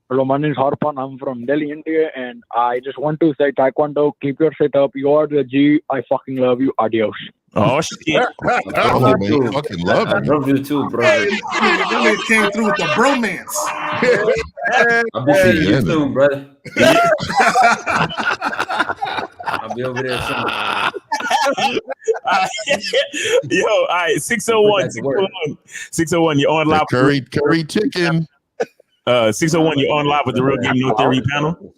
Hello, my name is Harpan. I'm from Delhi, India, and I just want to say, Taekwondo, keep your shit up. You are the G. I fucking love you. Adios. Oh shit! I fucking love it. I love you too, bro. They came through with the bromance. I'll be seeing you soon, brother. I'll be over there soon. Yo, all right, 601, 601, you're on live. Curry chicken. 601, you're on live with the Real Game No Theory panel.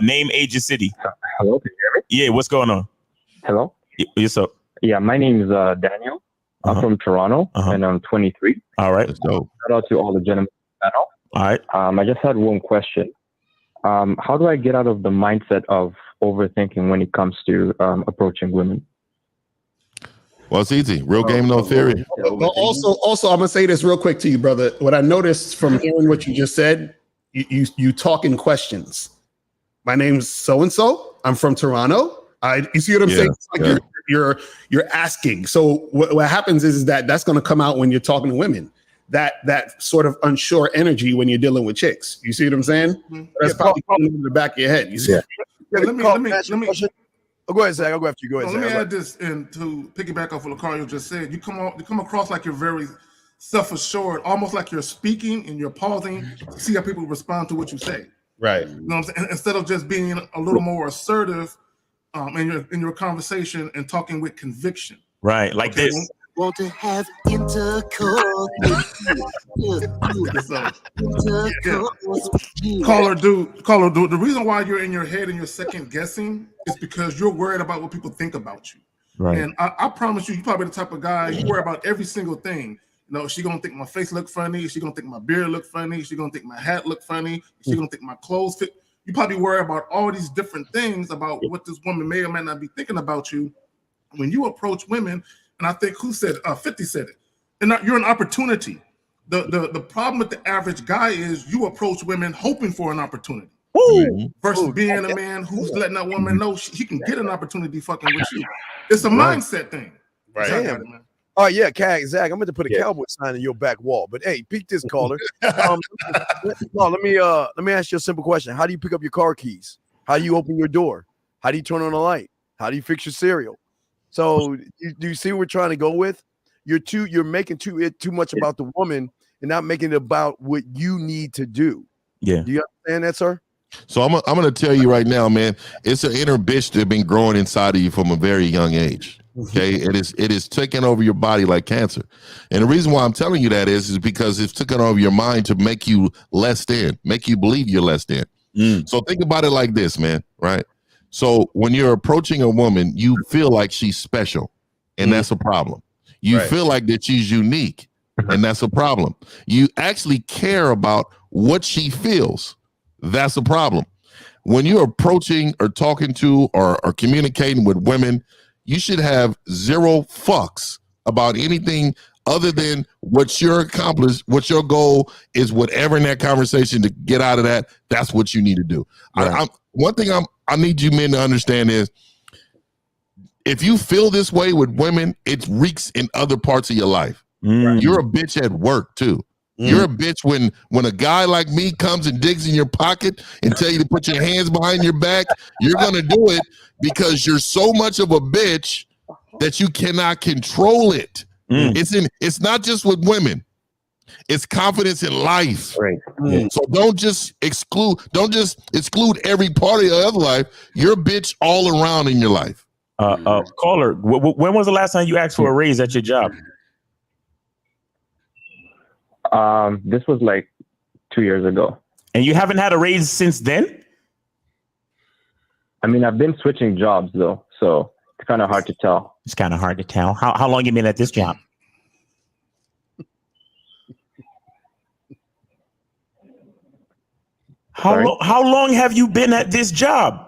Name, age, and city. Hello, can you hear me? Yeah, what's going on? Hello? What's up? Yeah, my name is Daniel. I'm from Toronto, and I'm 23. All right. Let's go. Shout out to all the gentlemen on the panel. All right. I just had one question. How do I get out of the mindset of overthinking when it comes to approaching women? Well, it's easy. Real game, no theory. Also, I'm gonna say this real quick to you, brother. What I noticed from hearing what you just said, you talk in questions. My name's so and so. I'm from Toronto. You see what I'm saying? It's like you're asking. So what happens is that that's gonna come out when you're talking to women. That sort of unsure energy when you're dealing with chicks. You see what I'm saying? Mm-hmm. That's probably coming in the back of your head. You see? Yeah, let me. Oh, go ahead, Zach. I'll go after you. Go ahead, Let Zach. me add this, and to piggyback off what Lucario just said, you come across like you're very self-assured, almost like you're speaking and you're pausing to see how people respond to what you say. Right. You know what I'm saying? Instead of just being a little more assertive in your conversation and talking with conviction. Right, like this. Want to have intercourse. Caller, the reason why you're in your head and you're second guessing is because you're worried about what people think about you. Right. And I promise you're probably the type of guy you worry about every single thing. You know, she gonna think my face look funny. She gonna think my beard look funny. She gonna think my hat look funny. She gonna think my clothes fit. You probably worry about all these different things about what this woman may or may not be thinking about you. When you approach women, and I think 50 said it, and you're an opportunity. The problem with the average guy is you approach women hoping for an opportunity. Versus being a man who's letting that woman know he can get an opportunity fucking with you. It's a mindset thing. Right. Damn. Oh yeah, Zach, I'm going to put a cowboy sign in your back wall. But hey, peek this caller. Let me ask you a simple question. How do you pick up your car keys? How do you open your door? How do you turn on a light? How do you fix your cereal? So do you see what we're trying to go with? You're making too much about the woman and not making it about what you need to do. Yeah. Do you understand that, sir? So I'm going to tell you right now, man, it's an inner bitch that's been growing inside of you from a very young age. Okay. It is taking over your body like cancer. And the reason why I'm telling you that is because it's taking over your mind to make you less than, make you believe you're less than. So think about it like this, man. Right. So when you're approaching a woman, you feel like she's special, and that's a problem. You feel like that she's unique, and that's a problem. You actually care about what she feels. That's a problem. When you're approaching or talking to or communicating with women, you should have zero fucks about anything other than what you're accomplished, what your goal is, whatever in that conversation to get out of that, that's what you need to do. Right. One thing I need you men to understand is if you feel this way with women, it reeks in other parts of your life. You're a bitch at work too. You're a bitch when a guy like me comes and digs in your pocket and tell you to put your hands behind your back, you're going to do it because you're so much of a bitch that you cannot control it. It's not just with women. It's confidence in life. Right. So don't just exclude every part of your other life. You're a bitch all around in your life. Caller, when was the last time you asked for a raise at your job? This was like 2 years ago. And you haven't had a raise since then? I mean, I've been switching jobs though, so it's kind of hard to tell. It's kind of hard to tell. How long you been at this job? How long have you been at this job?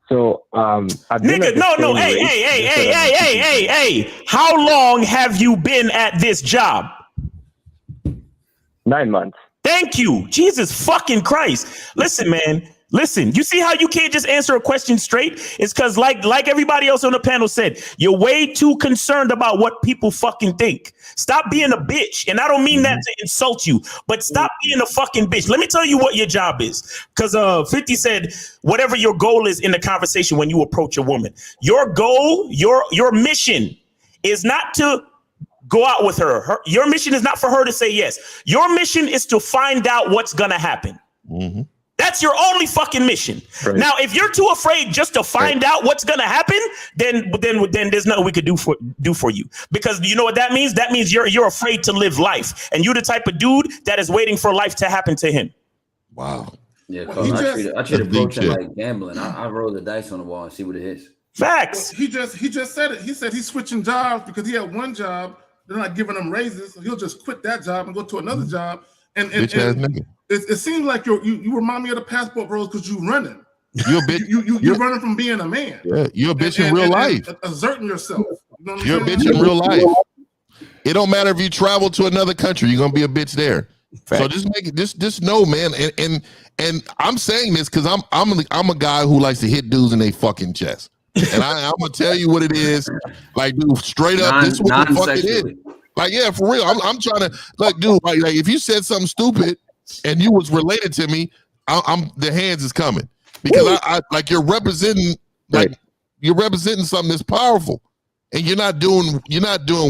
So, nigga, no, hey. How long have you been at this job? 9 months. Thank you. Jesus fucking Christ. Listen, man. Listen, you see how you can't just answer a question straight? It's because like everybody else on the panel said, you're way too concerned about what people fucking think. Stop being a bitch. And I don't mean that to insult you, but stop being a fucking bitch. Let me tell you what your job is. Because 50 said, whatever your goal is in the conversation when you approach a woman, your goal, your mission is not to go out with her. Your mission is not for her to say yes. Your mission is to find out what's going to happen. That's your only fucking mission. Right. Now, if you're too afraid just to find out what's gonna happen, then there's nothing we could do for you. Because you know what that means? That means you're afraid to live life, and you're the type of dude that is waiting for life to happen to him. Wow. Yeah, Well, I treat approaching like gambling. I roll the dice on the wall and see what it hits. Facts. Well, he just said it. He said he's switching jobs because he had one job. They're not giving him raises, so he'll just quit that job and go to another job. And it seems like you remind me of the Passport Bros because you running. You're a bitch. You're running from being a man. Yeah, you're a bitch in real life. Asserting yourself. You know You're a bitch in real life. It don't matter if you travel to another country, you're gonna be a bitch there. Fact. So just make it just know, man. And I'm saying this because I'm a guy who likes to hit dudes in their fucking chest. And I'm gonna tell you what it is. Like, dude, straight up, this is what the fuck it is. Like, yeah, for real. I'm trying to, like, dude, like if you said something stupid and you was related to me, I'm the hands is coming because I like you're representing something that's powerful, and you're not doing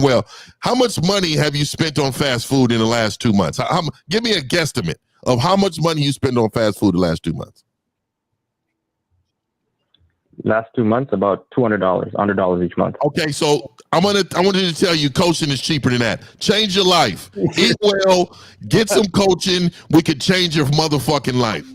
well. How much money have you spent on fast food in the last 2 months? Give me a guesstimate of how much money you spent on fast food the last 2 months. Last 2 months, about $200, $100 each month. Okay, so I want to tell you, coaching is cheaper than that. Change your life. Eat well. Get some coaching. We could change your motherfucking life.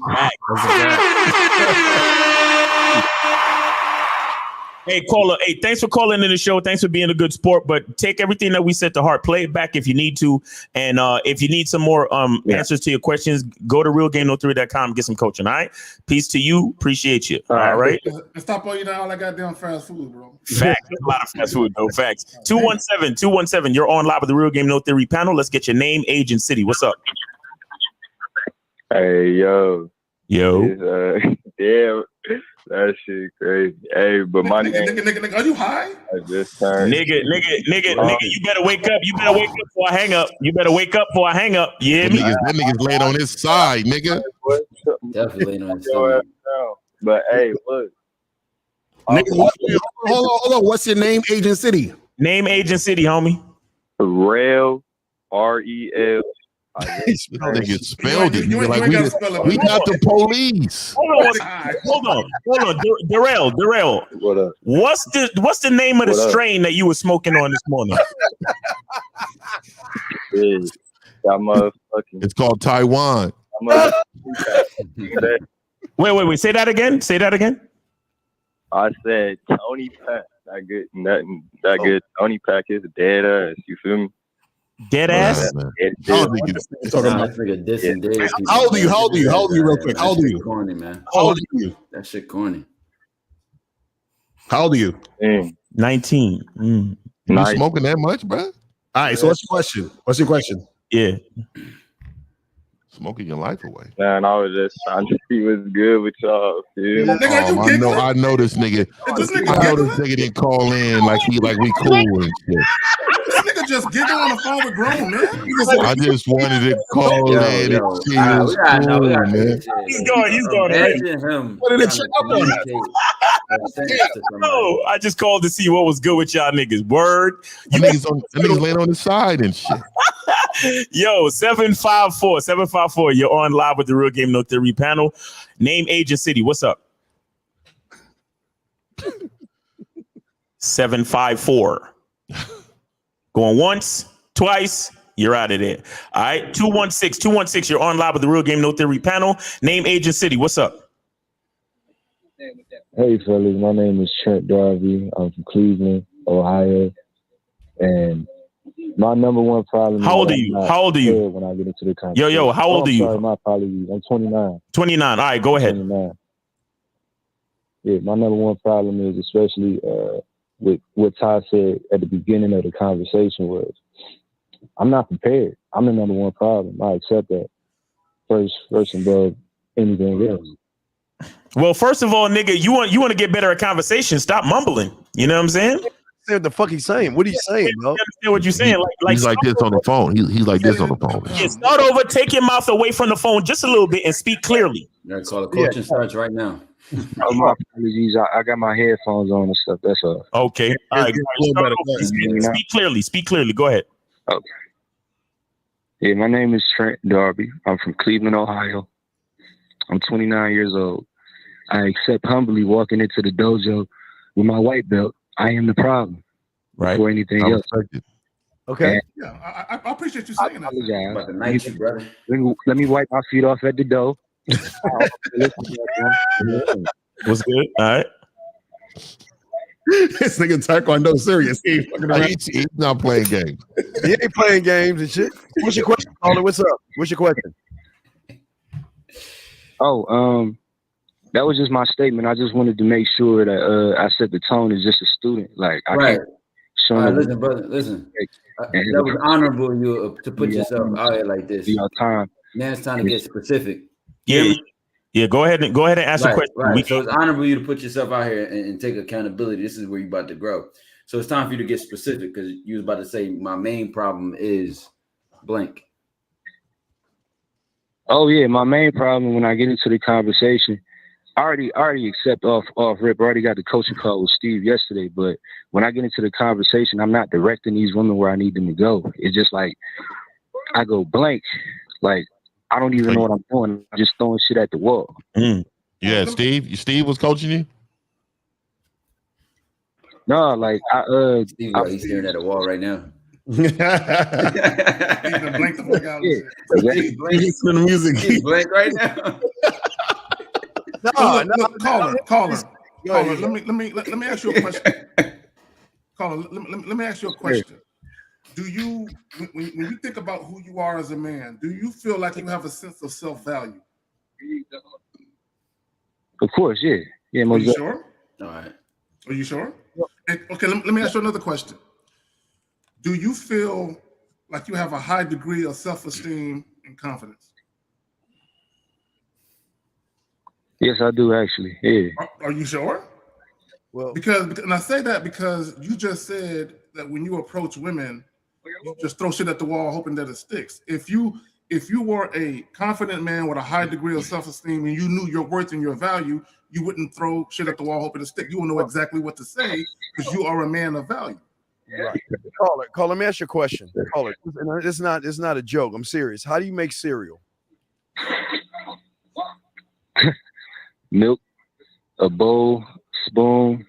Hey, caller. Hey, thanks for calling in the show. Thanks for being a good sport. But take everything that we said to heart. Play it back if you need to. And if you need some more answers to your questions, go to realgame03.com and get some coaching. All right. Peace to you. Appreciate you. All right. And stop all that goddamn fast food, bro. Facts. A lot of fast food, though. Facts. 217. You're on live with the Real Game No Theory panel. Let's get your name, age, and city. What's up? Hey, yo. Yo. Damn. That shit crazy. Hey, but my name. Nigga, are you high? I just turned. Nigga, you better wake up. You better wake up before I hang up. Yeah, that nigga's laying on his side, nigga. Definitely laying on his side. But hey, look. Nigga, hold on. What's your name, age, and city? Name, age, and city, homie. Rel, REL. Nigga spelled it. We got the police. Hold on. Darrell. What up? What's the name of the strain that you were smoking on this morning? It's called Taiwan. Wait. Say that again. I said Tony Pack. That good Tony Pack is dead ass. You feel me? Dead ass. How old are you, real quick? How old are you? Corny, man. How old are you? That shit corny. How old are you? 19. You smoking that much, bro? All right. So what's your question? Yeah. Smoking your life away. Man, I was just trying to see what's good with y'all. I know this nigga. I know this nigga didn't call in like we cool and shit. This nigga just giggle on the phone with grown man. I just wanted to call in and see what's cool, man. He's going. Imagine him. What did it check up on? No, I just called to see what was good with y'all niggas. Word. Niggas laying on the side and shit. Yo, 754. You're on live with the Real Game No Theory panel. Name, age, and city. What's up? 754. Going once, twice. You're out of there. All right. 216. You're on live with the Real Game No Theory panel. Name, age, and city. What's up? Hey, fellas. My name is Trey Darby. I'm from Cleveland, Ohio. And my number one problem. How old are you? When I get into the conversation. Yo, how old are you? Sorry, my apologies. I'm 29. 29. All right, go ahead. 29. Yeah, my number one problem is especially with what Ty said at the beginning of the conversation was I'm not prepared. I'm the number one problem. I accept that first above anything else. Well, first of all, nigga, you want to get better at conversation. Stop mumbling. You know what I'm saying? What the fuck he's saying? What are you saying, bro? I understand what you're saying. He's like this on the phone. He's like this on the phone. Yeah, start over. Take your mouth away from the phone just a little bit and speak clearly. That's called a coaching starts right now. Oh, my apologies. I got my headphones on and stuff. That's all. Okay. All right. Speak clearly. Go ahead. Okay. Yeah, my name is Trey Darby. I'm from Cleveland, Ohio. I'm 29 years old. I accept humbly walking into the dojo with my white belt. I am the problem. Right. Before anything else. Okay. And Yeah, I appreciate you saying that. apologize. About to knife you, brother. Let me wipe my feet off at the door. What's good? All right. This nigga Taekwondo serious. He ain't fucking around. He's not playing games. He ain't playing games and shit. What's your question, caller? What's up? What's your question? Oh, that was just my statement. I just wanted to make sure that I set the tone as just a student. Like, I Right. can't show Listen, brother, listen. That was honorable of you to put yourself out here like this. Time. Now it's time to get specific. Yeah, go ahead and ask the question. Right. So it's honorable of you to put yourself out here and take accountability. This is where you're about to grow. So it's time for you to get specific because you was about to say my main problem is blank. Oh yeah, my main problem when I get into the conversation, I already accept off rip. I already got the coaching call with Steve yesterday, but when I get into the conversation, I'm not directing these women where I need them to go. It's just like I go blank, like I don't even know what I'm doing. I'm just throwing shit at the wall. Yeah, Steve was coaching you. No, like Steve, he's staring at a wall right now. He's the music. He's blank right now. Caller. Let me ask you a question. Caller, let me ask you a question. Do you, when you think about who you are as a man, do you feel like you have a sense of self-value? Of course, yeah. Yeah, Are you sure? All right. Are you sure? Okay, let me ask you another question. Do you feel like you have a high degree of self-esteem and confidence? Yes, I do actually. Yeah. Are you sure? Well, because and I say that because you just said that when you approach women, you just throw shit at the wall hoping that it sticks. If you were a confident man with a high degree of self-esteem and you knew your worth and your value, you wouldn't throw shit at the wall hoping to stick. You will know exactly what to say because you are a man of value. Right. Caller, let me ask you a question. Caller, it's not a joke. I'm serious. How do you make cereal? Milk, a bowl, spoon,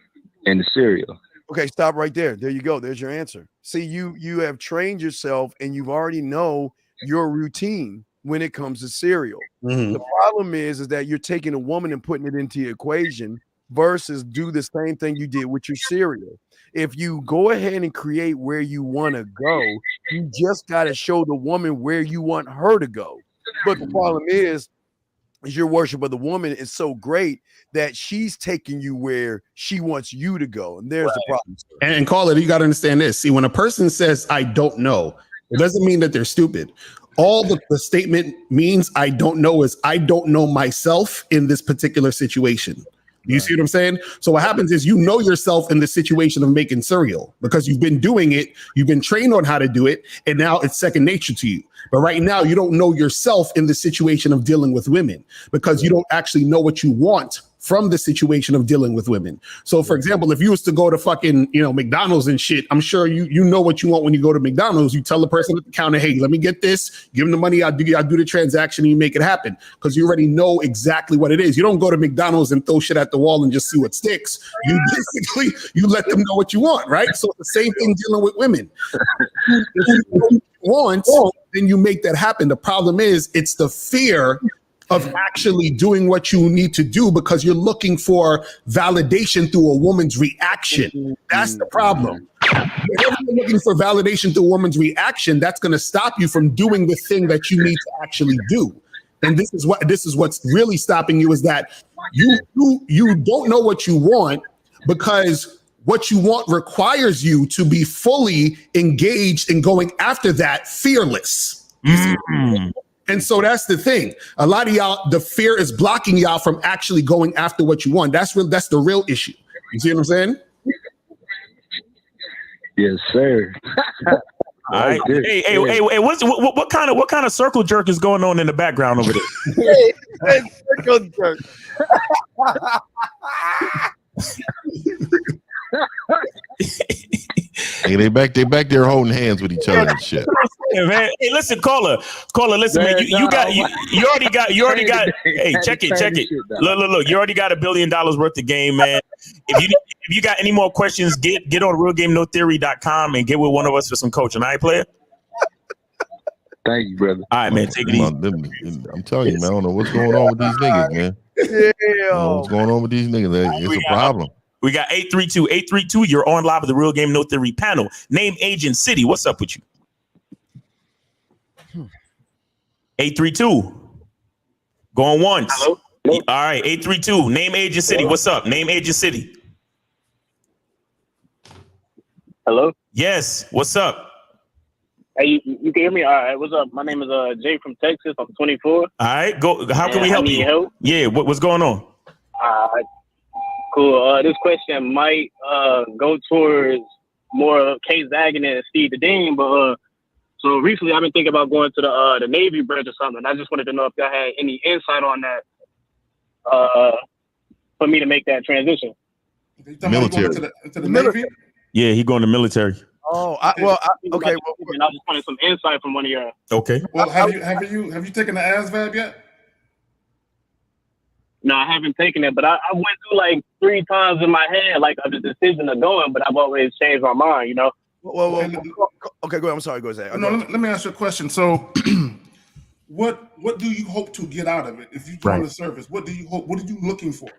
and the cereal. Okay, stop right there. There you go. There's your answer. See, you have trained yourself and you've already know your routine when it comes to cereal. Mm-hmm. The problem is that you're taking a woman and putting it into the equation versus do the same thing you did with your cereal. If you go ahead and create where you want to go, you just got to show the woman where you want her to go. But the problem is your worship of the woman is so great that she's taking you where she wants you to go. And there's the problem. And call it, you got to understand this. See, when a person says, I don't know, it doesn't mean that they're stupid. All the statement means I don't know is I don't know myself in this particular situation. You see what I'm saying? So what happens is you know yourself in the situation of making cereal because you've been doing it, you've been trained on how to do it, and now it's second nature to you. But right now you don't know yourself in the situation of dealing with women because you don't actually know what you want from the situation of dealing with women. So for example, if you was to go to fucking, McDonald's and shit, I'm sure you know what you want when you go to McDonald's. You tell the person at the counter, hey, let me get this, give them the money, I'll do the transaction and you make it happen because you already know exactly what it is. You don't go to McDonald's and throw shit at the wall and just see what sticks. You basically, you let them know what you want, right? So it's the same thing dealing with women. If you know what you want, then you make that happen. The problem is it's the fear of actually doing what you need to do because you're looking for validation through a woman's reaction. That's the problem. If you're looking for validation through a woman's reaction, that's going to stop you from doing the thing that you need to actually do. And this is what's really stopping you is that you don't know what you want because what you want requires you to be fully engaged in going after that fearless. And so that's the thing. A lot of y'all, the fear is blocking y'all from actually going after what you want. That's the real issue. You see what I'm saying? Yes, sir. All right. Hey, what kind of circle jerk is going on in the background over there? Hey, circle jerk. Hey, they back there holding hands with each other and shit. Yeah, man. Hey, listen, caller, listen, man. You already got. Hey, check it. Look. You already got $1 billion worth of game, man. If you got any more questions, get on realgamenotheory.com and get with one of us for some coaching. All right, player. Thank you, brother. All right, man. Take it easy. I'm telling you, man. I don't know what's going on with these niggas, man. I don't know what's going on with these niggas? It's a problem. We got 832. You're on live with the Real Game No Theory panel. Name, age, and city. What's up with you? 832. Going once. Hello? All right, 832. Name, age, and city. What's up? Name, age, and city. Hello? Yes. What's up? Hey, you can hear me? All right. What's up? My name is Jay from Texas. I'm 24. All right. Go. How can we help you? Help. Yeah. What's going on? Cool. This question might go towards more Kay Zaggin and Steve the Dean, but so recently I've been thinking about going to the Navy branch or something. I just wanted to know if y'all had any insight on that for me to make that transition. Military. Into the Navy? Yeah, he going to military. Oh, okay. Well, I just wanted some insight from one of y'all. Okay. Well, have you taken the ASVAB yet? No, I haven't taken it, but I went through like 3 times in my head, like of the decision of going, but I've always changed my mind, you know. Well, okay, go ahead. I'm sorry, go ahead. No, let me ask you a question. So, what do you hope to get out of it if you join the service? What do you hope? What are you looking for?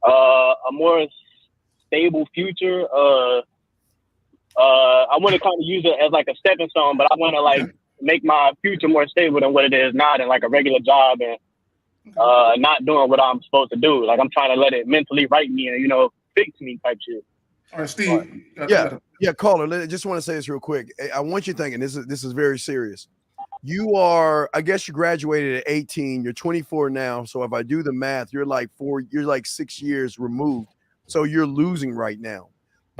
A more stable future. I want to kind of use it as like a stepping stone, but I want to like make my future more stable than what it is now, than like a regular job and not doing what I'm supposed to do. Like I'm trying to let it mentally write me and fix me type shit. All right, Steve. Yeah, caller. Just want to say this real quick. I want you thinking this is very serious. You are, I guess you graduated at 18. You're 24 now. So if I do the math, you're like 6 years removed. So you're losing right now.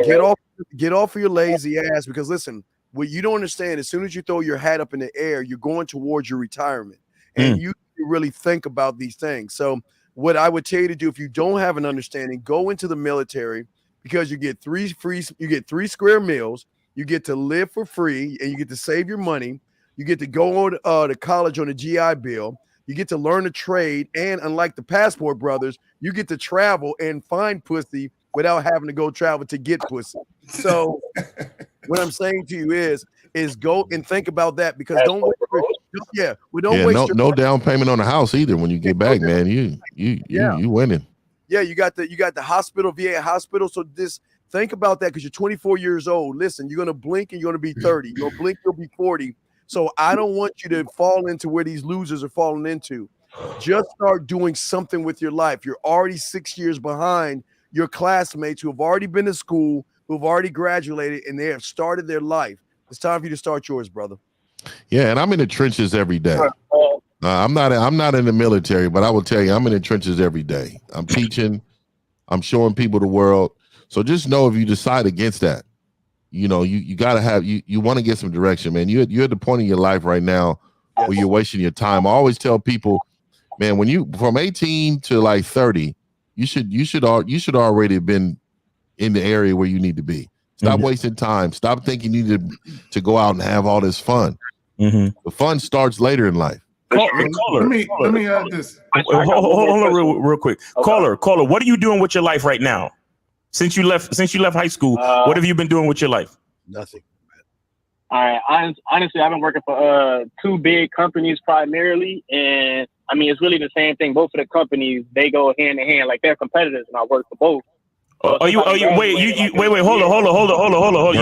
Get off of your lazy ass, because listen, what you don't understand, as soon as you throw your hat up in the air, you're going towards your retirement, and you really think about these things. So what I would tell you to do, if you don't have an understanding, go into the military, because you get 3 square meals, you get to live for free, and you get to save your money. You get to go on to college on a GI Bill. You get to learn a trade, and unlike the Passport Brothers, you get to travel and find pussy without having to go travel to get pussy. So what I'm saying to you is go and think about that, because don't waste no down payment on the house either. When you get back, man, you winning. Yeah, you got the hospital, VA hospital. So just think about that, because you're 24 years old. Listen, you're gonna blink and you're gonna be 30. You'll blink, you'll be 40. So I don't want you to fall into where these losers are falling into. Just start doing something with your life. You're already 6 years behind your classmates who have already been to school, who have already graduated, and they have started their life. It's time for you to start yours, brother. Yeah, and I'm in the trenches every day. I'm not in the military, but I will tell you, I'm in the trenches every day. I'm teaching, I'm showing people the world. So just know, if you decide against that, you gotta have you want to get some direction, man. You're at the point in your life right now where you're wasting your time. I always tell people, man, when you from 18 to like 30, you should already have been in the area where you need to be. Stop wasting time. Stop thinking you need to go out and have all this fun. The fun starts later in life. Caller, let me add this. Hold on real quick. Okay. Caller, what are you doing with your life right now? Since you left high school, what have you been doing with your life? Nothing. All right. Honestly, I've been working for 2 big companies primarily, and I mean it's really the same thing. Both of the companies, they go hand in hand, like they're competitors, and I work for both. So wait, hold on.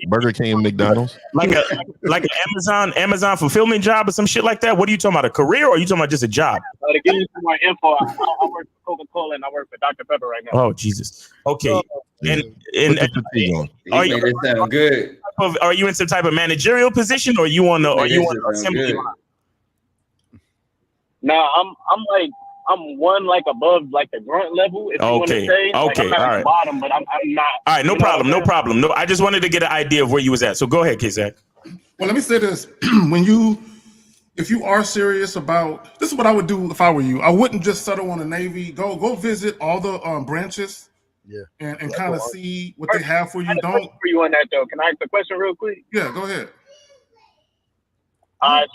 Burger King, McDonald's, like an Amazon fulfillment job or some shit like that. What are you talking about? A career, or are you talking about just a job? To give you some more info, I work for Coca-Cola and I work for Dr. Pepper right now. Oh Jesus. Okay. And are you sound good? Are you in some type of managerial position, or you on the assembly line? No, I'm one like above like the grunt level. If you want to say. Like, I'm not at the bottom, but I'm not. All right, no problem. No, I just wanted to get an idea of where you was at. So go ahead, K-Zach. Well, let me say this: if you are serious about this, is what I would do if I were you. I wouldn't just settle on the Navy. Go visit all the branches and kind of see what they have for you. Don't for you on that though. Can I ask a question real quick? Yeah, go ahead. All right,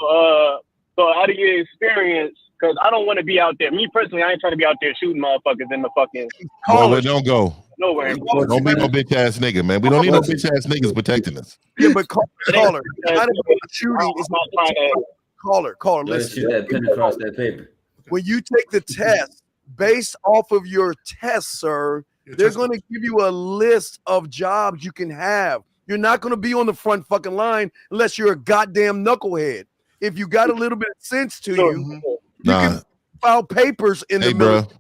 so out of your experience, because I don't want to be out there. Me personally, I ain't trying to be out there shooting motherfuckers in the fucking Well, don't go. nowhere. Don't be no bitch ass nigga, man. We don't need no bitch ass niggas protecting us. Yeah, but caller, it's not about shooting. It's not caller. Listen. Shoot that pen across that paper. When you take the test, based off of your test, sir, they're going to give you a list of jobs you can have. You're not going to be on the front fucking line unless you're a goddamn knucklehead. If you got a little bit of sense to you, you can file papers in the middle. Bro,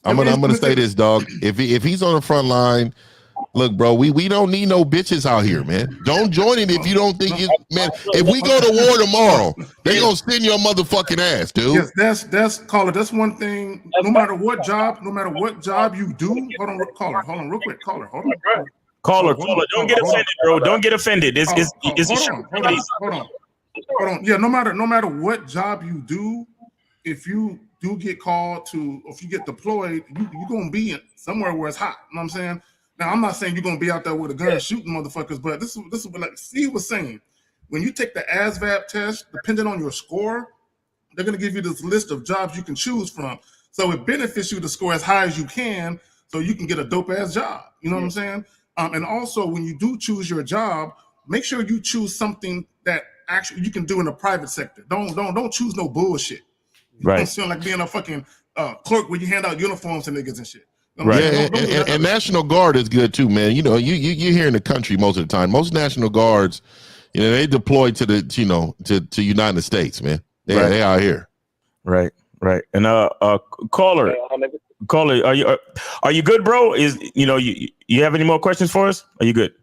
I'm gonna say this, dog. If he's on the front line, look, bro, we don't need no bitches out here, man. Don't join it if you don't think you, man. If we go to war tomorrow, they gonna send your motherfucking ass, dude. Yes, that's caller. That's one thing. No matter what job you do, hold on, real quick, caller, hold on. Caller, don't get offended, bro. Don't get offended. Hold on. Yeah, no matter what job you do, if you do get called to, if you get deployed, you're gonna be somewhere where it's hot. You know what I'm saying? Now, I'm not saying you're gonna be out there with a gun shooting motherfuckers, but this is what, like Steve was saying. When you take the ASVAB test, depending on your score, they're gonna give you this list of jobs you can choose from. So it benefits you to score as high as you can, so you can get a dope ass job. You know what I'm saying? And also, when you do choose your job, make sure you choose something that actually you can do in the private sector. Don't choose no bullshit. Right. Don't sound like being a fucking clerk where you hand out uniforms to niggas and shit. Right, and National Guard is good too, man. You know, you here in the country most of the time. Most National Guards, you know, they deploy to the, you know, to United States, man. They out here. Right. And caller, are you good, bro? You have any more questions for us? Are you good?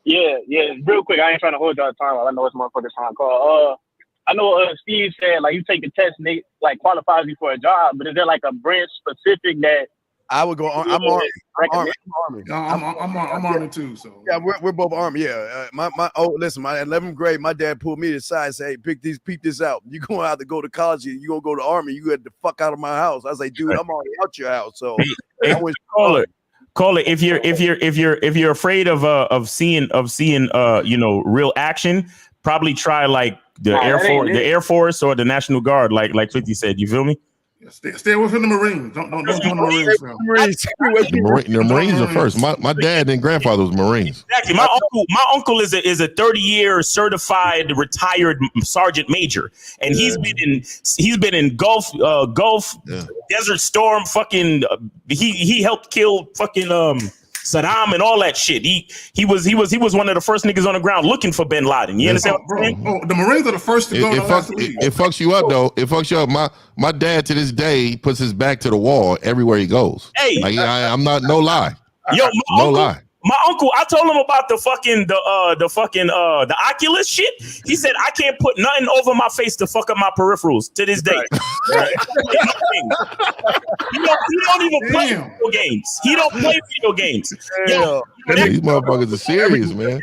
Yeah. Real quick, I ain't trying to hold y'all time. I know it's motherfuckers trying to call. I know Steve said like you take the test and they like qualifies you for a job, but is there like a branch specific that I would go? I'm Army. I'm Army too. So yeah, we're both Army. Yeah, my 11th grade, my dad pulled me to the side and said, "Hey, peep this out. You gonna have to go to college. You gonna go to Army. You get the fuck out of my house." I was like, "Dude, I'm already out your house." So I was Call it. If you're afraid of seeing real action, probably try like the Air Force or the National Guard, like 50 said. You feel me? Stay away from the Marines. Don't join the Marines. The Marines are first. My dad and grandfather was Marines. Exactly. My uncle is a 30-year certified retired sergeant major, and he's been in Gulf Desert Storm. Fucking he helped kill fucking Saddam and all that shit. He was one of the first niggas on the ground looking for bin Laden. You understand what I'm saying? The Marines are the first to go. It fucks you up though. It fucks you up. My dad to this day puts his back to the wall everywhere he goes. Hey, I'm not no lie. Yo, lie. My uncle, I told him about the Oculus shit. He said I can't put nothing over my face to fuck up my peripherals to this day. He don't even play video games. He don't play video games. Yo, these motherfuckers are serious, man.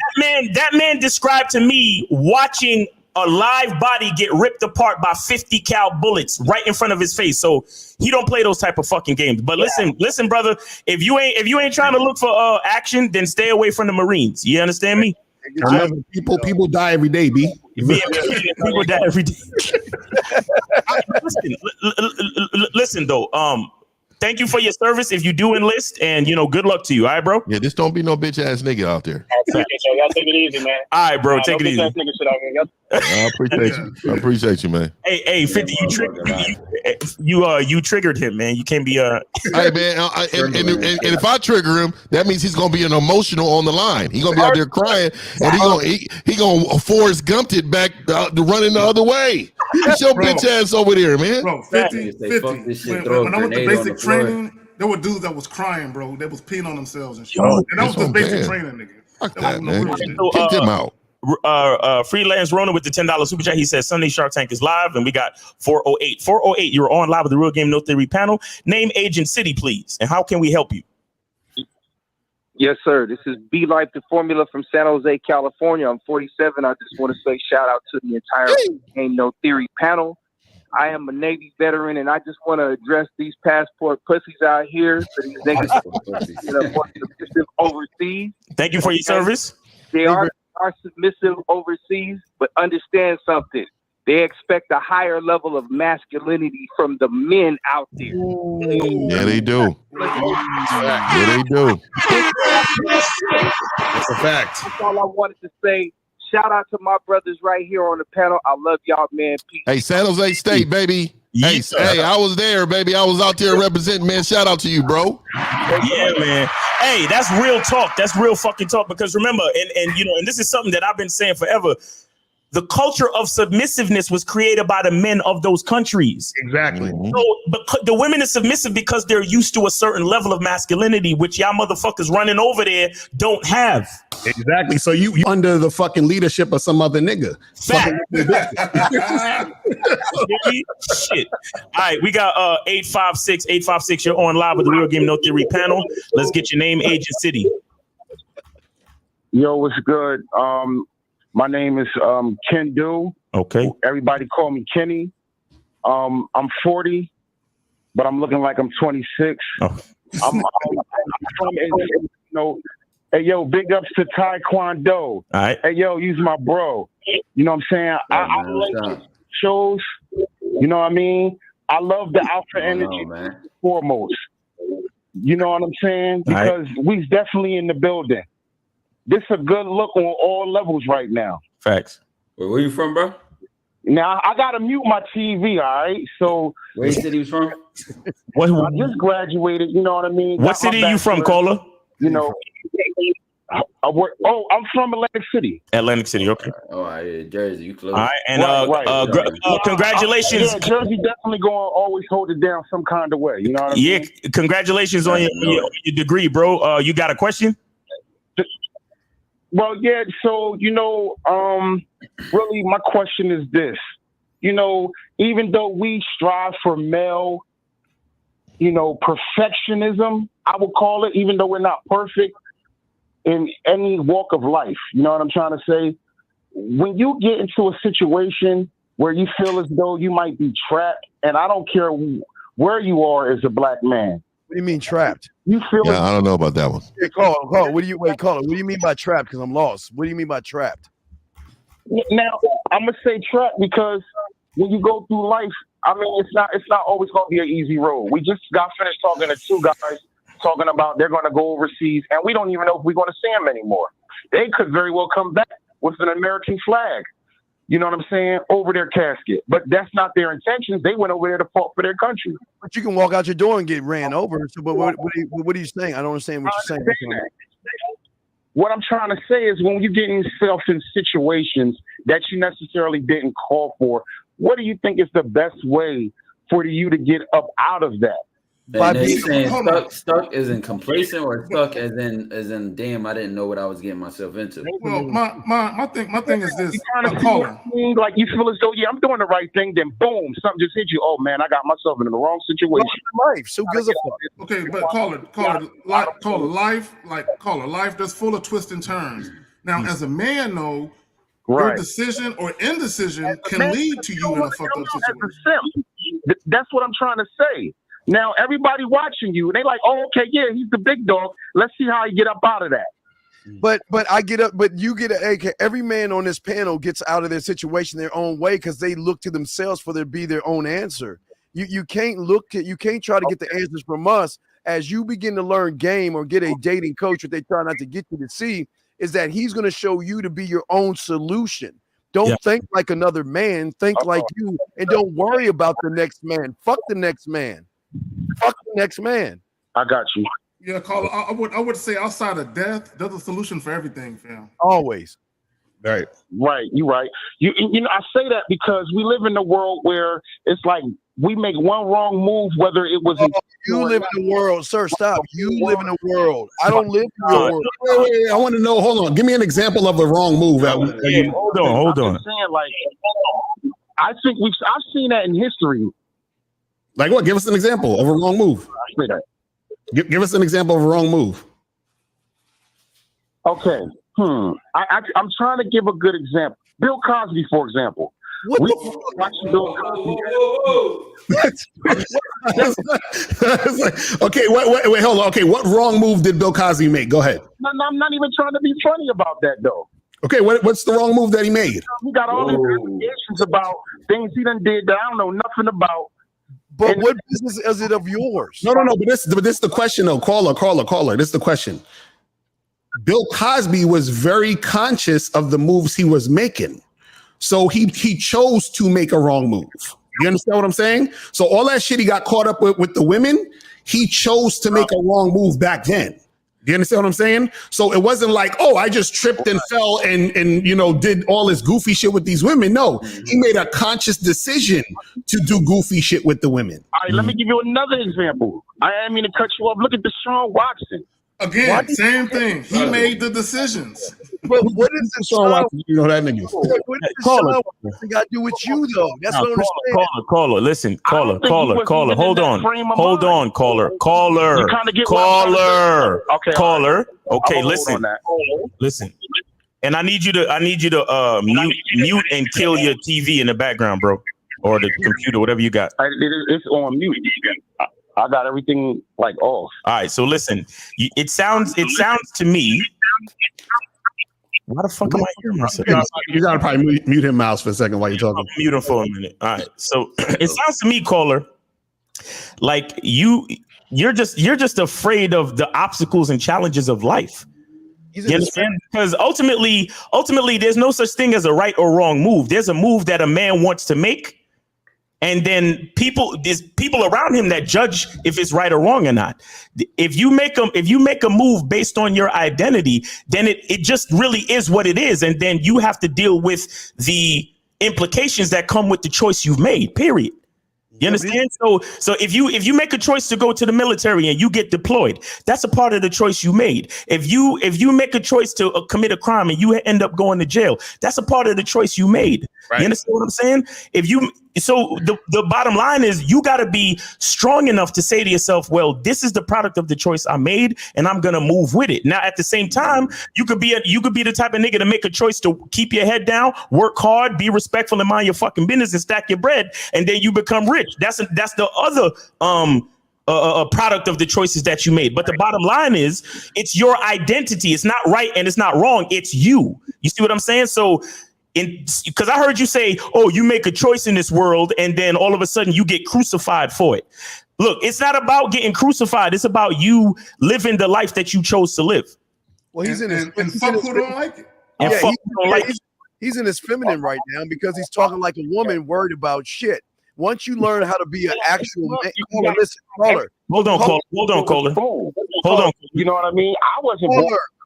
That man described to me watching a live body get ripped apart by 50 cal bullets right in front of his face. So he don't play those type of fucking games. But listen, brother, if you ain't trying to look for action, then stay away from the Marines. You understand me? People die every day, B. People die every day. Listen though, thank you for your service if you do enlist, and good luck to you. All right, bro? Yeah, just don't be no bitch ass nigga out there. Y'all take it easy, man. All right, bro, take it easy. I appreciate you, man. Hey, 50, you triggered him, man. You can't be Hey, man, and if I trigger him, that means he's gonna be an emotional on the line. He's gonna be out there crying, and he gonna Forrest Gump it back running the other way. Get your bitch ass over there, man. Bro, 50. When I went to basic training, there were dudes that was crying, bro. They was peeing on themselves and shit. And that was just basic training, nigga. Fuck that, man. Kick them out. Freelance Rona with the $10 super chat. He says Sunday Shark Tank is live, and we got 408. You're on live with the Real Game No Theory panel. Name, age, and city, please. And how can we help you? Yes, sir. This is B Life, the formula from San Jose, California. I'm 47. I just want to say shout out to the entire Game No Theory panel. I am a Navy veteran, and I just want to address these passport pussies out here. For these niggas that are more submissive overseas. Thank you for your service. They are submissive overseas, but understand something. They expect a higher level of masculinity from the men out there. Yeah, they do. Yeah, they do. That's a fact. That's all I wanted to say. Shout out to my brothers right here on the panel. I love y'all, man. Peace. Hey, San Jose State, baby. Hey, I was there, baby. I was out there representing, man. Shout out to you, bro. Yeah, man. Hey, that's real talk. That's real fucking talk. Because remember, and you know, and this is something that I've been saying forever. The culture of submissiveness was created by the men of those countries. Exactly. So, but the women are submissive because they're used to a certain level of masculinity, which y'all motherfuckers running over there don't have. Exactly. So you under the fucking leadership of some other nigga. Fact. Shit. All right, we got 856. You're on live with the Real Game No Theory panel. Let's get your name, age, and city. Yo, what's good? My name is Ken Do. Okay. Everybody call me Kenny. I'm 40, but I'm looking like I'm 26. Oh. I'm from, you know, hey, yo, big ups to Taekwondo. All right. Hey, yo, use my bro. You know what I'm saying? I like shows. You know what I mean? I love the alpha energy foremost. You know what I'm saying? Because we's definitely in the building. This a good look on all levels right now. Facts. Where you from, bro? Now I gotta mute my TV, all right? So where you said he was from? I just graduated, you know what I mean? What city you from, Cola? You know, I'm from Atlantic City. Atlantic City, okay. Oh, yeah, Jersey, you close. All right, and congratulations. Yeah, Jersey definitely going to always hold it down some kind of way. You know what I mean? Yeah, congratulations on your degree, bro. You got a question? Well, yeah. So, you know, really, my question is this. You know, even though we strive for male, you know, perfectionism, I would call it, even though we're not perfect in any walk of life, you know what I'm trying to say? When you get into a situation where you feel as though you might be trapped, and I don't care where you are as a black man. What do you mean trapped? You feel I don't know about that one. Hey, call. What do you mean by trapped? Because I'm lost. What do you mean by trapped? Now, I'm gonna say trapped because when you go through life, I mean, it's not always gonna be an easy road. We just got finished talking to two guys talking about they're gonna go overseas, and we don't even know if we're gonna see them anymore. They could very well come back with an American flag. You know what I'm saying? Over their casket. But that's not their intentions. They went over there to fight for their country. But you can walk out your door and get ran over. So, but what are you saying? I don't understand what you're saying. What I'm trying to say is when you get yourself in situations that you necessarily didn't call for, what do you think is the best way for you to get up out of that? And they saying stuck as in complacent or stuck as in damn, I didn't know what I was getting myself into. Well, my thing is this. Like you feel as though, yeah, I'm doing the right thing, then boom, something just hit you. Oh man, I got myself in the wrong situation. Life, so gives a fuck. Okay, but life that's full of twists and turns. Now, as a man, though, your decision or indecision can lead to you in a fucked up situation. That's what I'm trying to say. Now everybody watching you, they like, oh, okay, yeah, he's the big dog. Let's see how he get up out of that. But I get up, but you get every man on this panel gets out of their situation their own way because they look to themselves for there be their own answer. You can't try to get the answers from us. As you begin to learn game or get a dating coach, what they try not to get you to see is that he's going to show you to be your own solution. Don't think like another man, think like you, and don't worry about the next man. Fuck the next man. Fuck the next man. I got you. Yeah, Carl. I would say outside of death, there's a solution for everything, fam. Always. Right. You're right. You know, I say that because we live in a world where it's like we make one wrong move, whether it was. You live in the world, sir. Stop. You live in the world. I don't live in the world. Wait, I want to know. Hold on. Give me an example of a wrong move. Hold on. I'm saying, like, I think I've seen that in history. Like what? Give us an example of a wrong move. Give us an example of a wrong move. Okay. I'm trying to give a good example. Bill Cosby, for example. What we the watching Bill Cosby. Okay, wait, hold on. Okay, what wrong move did Bill Cosby make? Go ahead. No, I'm not even trying to be funny about that though. Okay, what's the wrong move that he made? He got all these allegations about things he done did that I don't know nothing about. But what business is it of yours? No. But this is the question though. Caller. This is the question. Bill Cosby was very conscious of the moves he was making. So he chose to make a wrong move. You understand what I'm saying? So all that shit he got caught up with the women, he chose to make a wrong move back then. Do you understand what I'm saying? So it wasn't like, oh, I just tripped and fell and did all this goofy shit with these women. No, he made a conscious decision to do goofy shit with the women. All right, let me give you another example. I didn't mean to cut you off. Look at Deshaun Watson. Again, same thing. He made the decisions. But what is Deshaun Watson? You know that nigga. What does Deshaun Watson got to do with you, though? That's what I'm saying. Caller, listen, caller. Hold on, caller. Okay, listen. And I need you to mute and kill your TV in the background, bro, or the computer, whatever you got. It's on mute. I got everything like off. All right, so listen. It sounds to me. Why the fuck am I hearing myself? You gotta probably mute him, Mouse, for a second while you're talking. Mute him for a minute. All right. So it sounds to me, caller, like you're just afraid of the obstacles and challenges of life. You understand? Because ultimately, there's no such thing as a right or wrong move. There's a move that a man wants to make. And then there's people around him that judge if it's right or wrong or not. If you make a move based on your identity, then it just really is what it is. And then you have to deal with the implications that come with the choice you've made, period. You understand? So if you make a choice to go to the military and you get deployed, that's a part of the choice you made. If you make a choice to commit a crime and you end up going to jail, that's a part of the choice you made. Right. You understand what I'm saying? So the bottom line is you got to be strong enough to say to yourself, well, this is the product of the choice I made and I'm going to move with it. Now, at the same time, you could be the type of nigga to make a choice to keep your head down, work hard, be respectful and mind your fucking business and stack your bread. And then you become rich. That's the other a product of the choices that you made. But the bottom line is it's your identity. It's not right and it's not wrong. It's you. You see what I'm saying? So because I heard you say, oh, you make a choice in this world and then all of a sudden you get crucified for it. Look, it's not about getting crucified. It's about you living the life that you chose to live. Well, he's in his who don't like it. He's in his feminine right now because he's talking like a woman worried about shit. Once you learn how to be an actual man, caller. Hold on, caller. Hold on. You know what I mean? I wasn't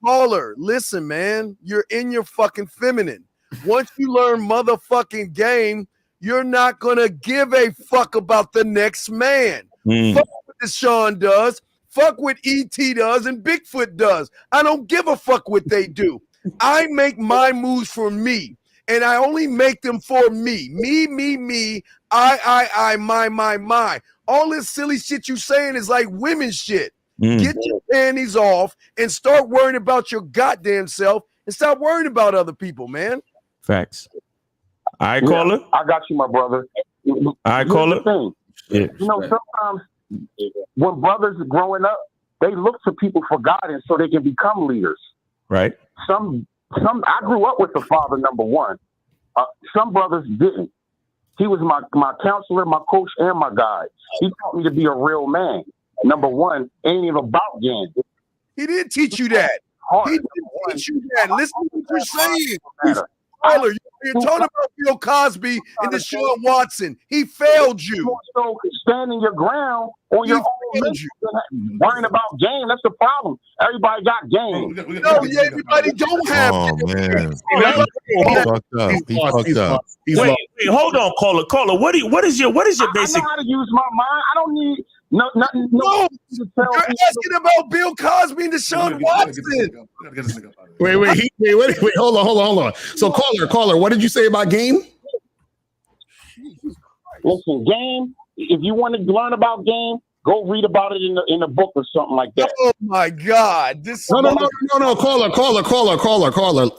caller. Listen, man, you're in your fucking feminine. Once you learn motherfucking game, you're not gonna give a fuck about the next man. Fuck what Deshaun does. Fuck what E.T. does and Bigfoot does. I don't give a fuck what they do. I make my moves for me, and I only make them for me. Me. I. My. All this silly shit you saying is like women shit. Get your panties off and start worrying about your goddamn self and stop worrying about other people, man. Facts. All right, caller. I got you, my brother. All right, caller. Yeah. You know, sometimes when brothers are growing up, they look to people for guidance so they can become leaders. Right. Some. I grew up with the father, number one. Some brothers didn't. He was my counselor, my coach, and my guide. He taught me to be a real man. Number one, ain't even about game. He did teach you that. He did teach you that. Listen to what you're saying. Caller, you're talking about Bill Cosby and Deshaun Watson. He failed you. So standing your ground on your own mission, worrying about game, that's the problem. Everybody got game. No, everybody don't have game. Man. He fucked up. Wait, hold on, caller. What is your basic? I know how to use my mind. I don't need nothing. No, you're asking about Bill Cosby and Deshaun Watson. Wait. Hold on. So caller, what did you say about game? Listen, game. If you want to learn about game, Go read about it in the book or something like that. Oh my God! This No, caller.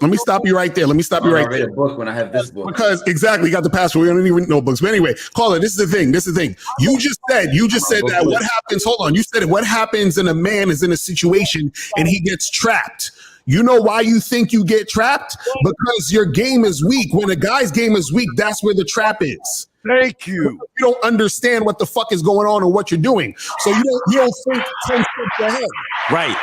Let me stop you right there. I read a book when I have this book. Because exactly, you got the password. We don't even know books. But anyway, caller, this is the thing. You just said that what happens, hold on. You said what happens when a man is in a situation and he gets trapped. You know why you think you get trapped? Because your game is weak. When a guy's game is weak, that's where the trap is. Thank you. You don't understand what the fuck is going on and what you're doing. So you don't think 10 steps ahead. Right.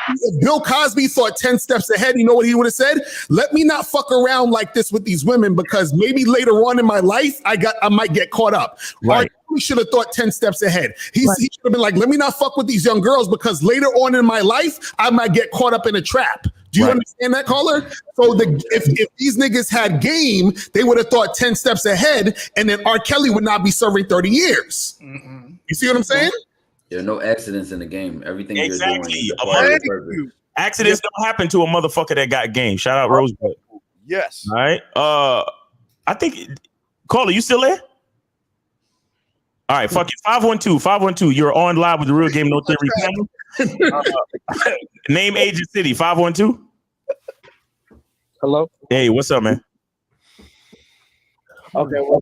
If Bill Cosby thought 10 steps ahead, you know what he would have said? Let me not fuck around like this with these women because maybe later on in my life, I might get caught up. Right. We should have thought 10 steps ahead. He should have been like, let me not fuck with these young girls because later on in my life, I might get caught up in a trap. Do you understand that, caller? So if these niggas had game, they would have thought 10 steps ahead, and then R. Kelly would not be serving 30 years. Mm-hmm. You see what I'm saying? There are no accidents in the game. Everything Exactly. you're doing is a part of the purpose. Accidents don't happen to a motherfucker that got game. Shout out Rosebud. Yes. All right. I think caller, you still there? All right, fuck it. 512. You're on live with the Real Game No Theory panel. Name, age, and city. 512. Hello. Hey, what's up, man? Okay, well,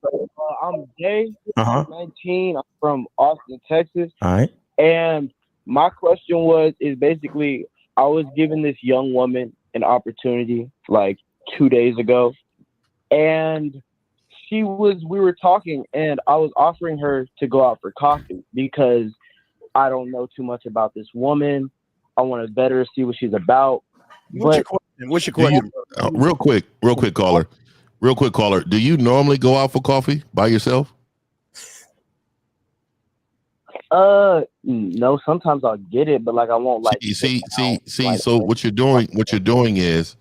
I'm Jay. 19. I'm from Austin, Texas. All right. And my question is basically, I was giving this young woman an opportunity like 2 days ago, and we were talking, and I was offering her to go out for coffee because I don't know too much about this woman. I want to better see what she's about. What's your question? Real quick, caller. Do you normally go out for coffee by yourself? No, sometimes I'll get it, but like I won't like see. So what you're doing is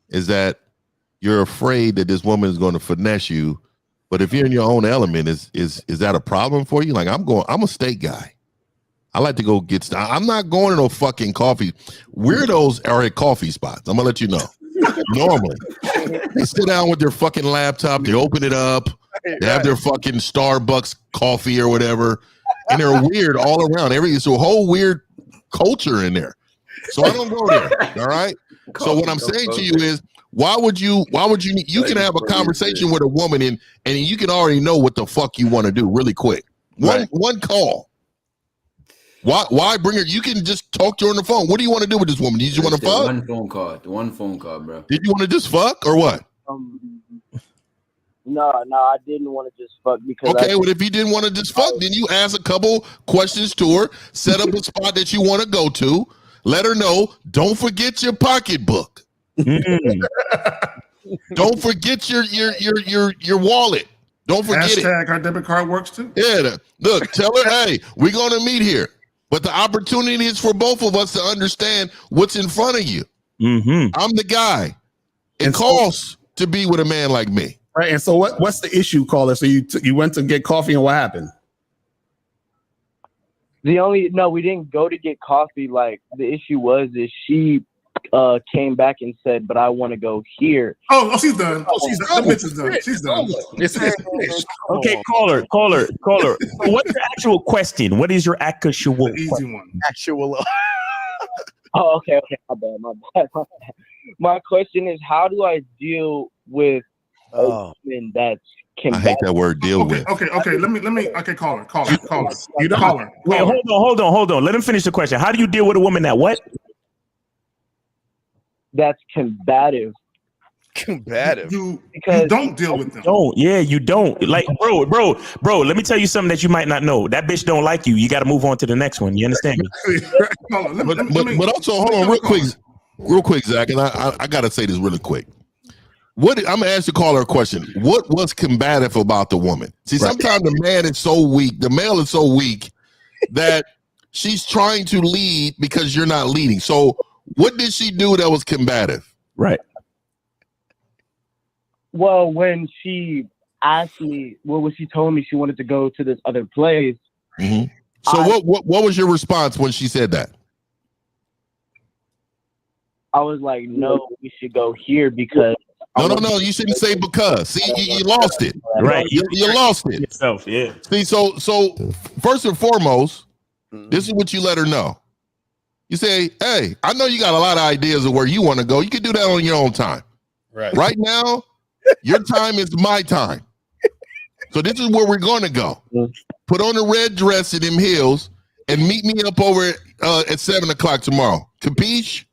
that you're afraid that this woman is going to finesse you. But if you're in your own element, is that a problem for you? Like I'm a steak guy. I like to go get. I'm not going to no fucking coffee. Weirdos are at coffee spots. I'm gonna let you know. Normally, they sit down with their fucking laptop. They open it up. They have their fucking Starbucks coffee or whatever, and they're weird all around. It's a whole weird culture in there. So I don't go there. All right. So what I'm saying to you is, why would you can have a conversation with a woman and you can already know what the fuck you want to do really quick. One call. Why bring her? You can just talk to her on the phone. What do you want to do with this woman? Do you just want to fuck? The one phone call, bro. Did you want to just fuck or what? No, I didn't want to just fuck because. Okay, well, if you didn't want to just fuck, then you ask a couple questions to her, set up a spot that you want to go to, let her know. Don't forget your pocketbook. Don't forget your wallet. Don't forget it. Our debit card works too. Yeah, look, tell her, hey, we're gonna meet here. But the opportunity is for both of us to understand what's in front of you. Mm-hmm. I'm the guy. It costs to be with a man like me. Right. And so what's the issue, caller? So you went to get coffee and what happened? We didn't go to get coffee. Like the issue is she came back and said, but I want to go here. Oh, she's done. She's done. The bitch is done. She's done. Okay, caller. What's the actual question? What is your actual easy one? Actual. Oh, okay. My bad. My question is, how do I deal with a woman that's I hate that word. Deal with. Okay. Let me. Okay, caller. You don't. Caller. Wait, hold on. Let him finish the question. How do you deal with a woman that what? That's combative. You don't deal with them. You don't. Like, bro, let me tell you something that you might not know. That bitch don't like you. You got to move on to the next one. You understand me? But also, hold on real quick, Zach, and I got to say this really quick. I'm going to ask the caller a question. What was combative about the woman? See, sometimes the male is so weak that she's trying to lead because you're not leading. So what did she do that was combative? Right. Well, when she asked me, when she told me she wanted to go to this other place. Mm-hmm. So what was your response when she said that? I was like, no, we should go here because. No. You shouldn't say because. See, you lost it. Right. You lost it. Yourself, yeah. See, so first and foremost, This is what you let her know. You say, hey, I know you got a lot of ideas of where you want to go. You can do that on your own time. Right now, your time is my time. So this is where we're going to go. Put on a red dress and them heels and meet me up over at 7 o'clock tomorrow. Capiche?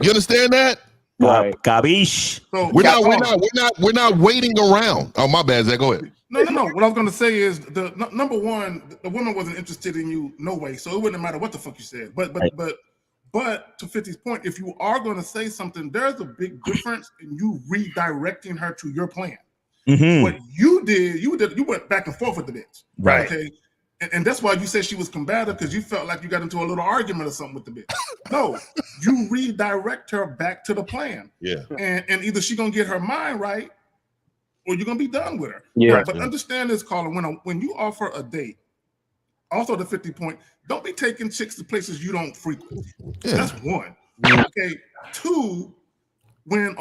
You understand that? Right. Capiche. So we're not waiting around. Oh, my bad, Zach. Go ahead. No. What I was going to say is number one, the woman wasn't interested in you, no way. So it wouldn't matter what the fuck you said. But to 50's point, if you are going to say something, there's a big difference in you redirecting her to your plan. What you did, you went back and forth with the bitch. Right. Okay. And that's why you said she was combative, because you felt like you got into a little argument or something with the bitch. No, you redirect her back to the plan. Yeah. And either she gonna get her mind right, or you're gonna be done with her. Yeah. But understand this, Colin. When you offer a date, also the 50 point, don't be taking chicks to places you don't frequent. Yeah. That's one. Okay. Two, when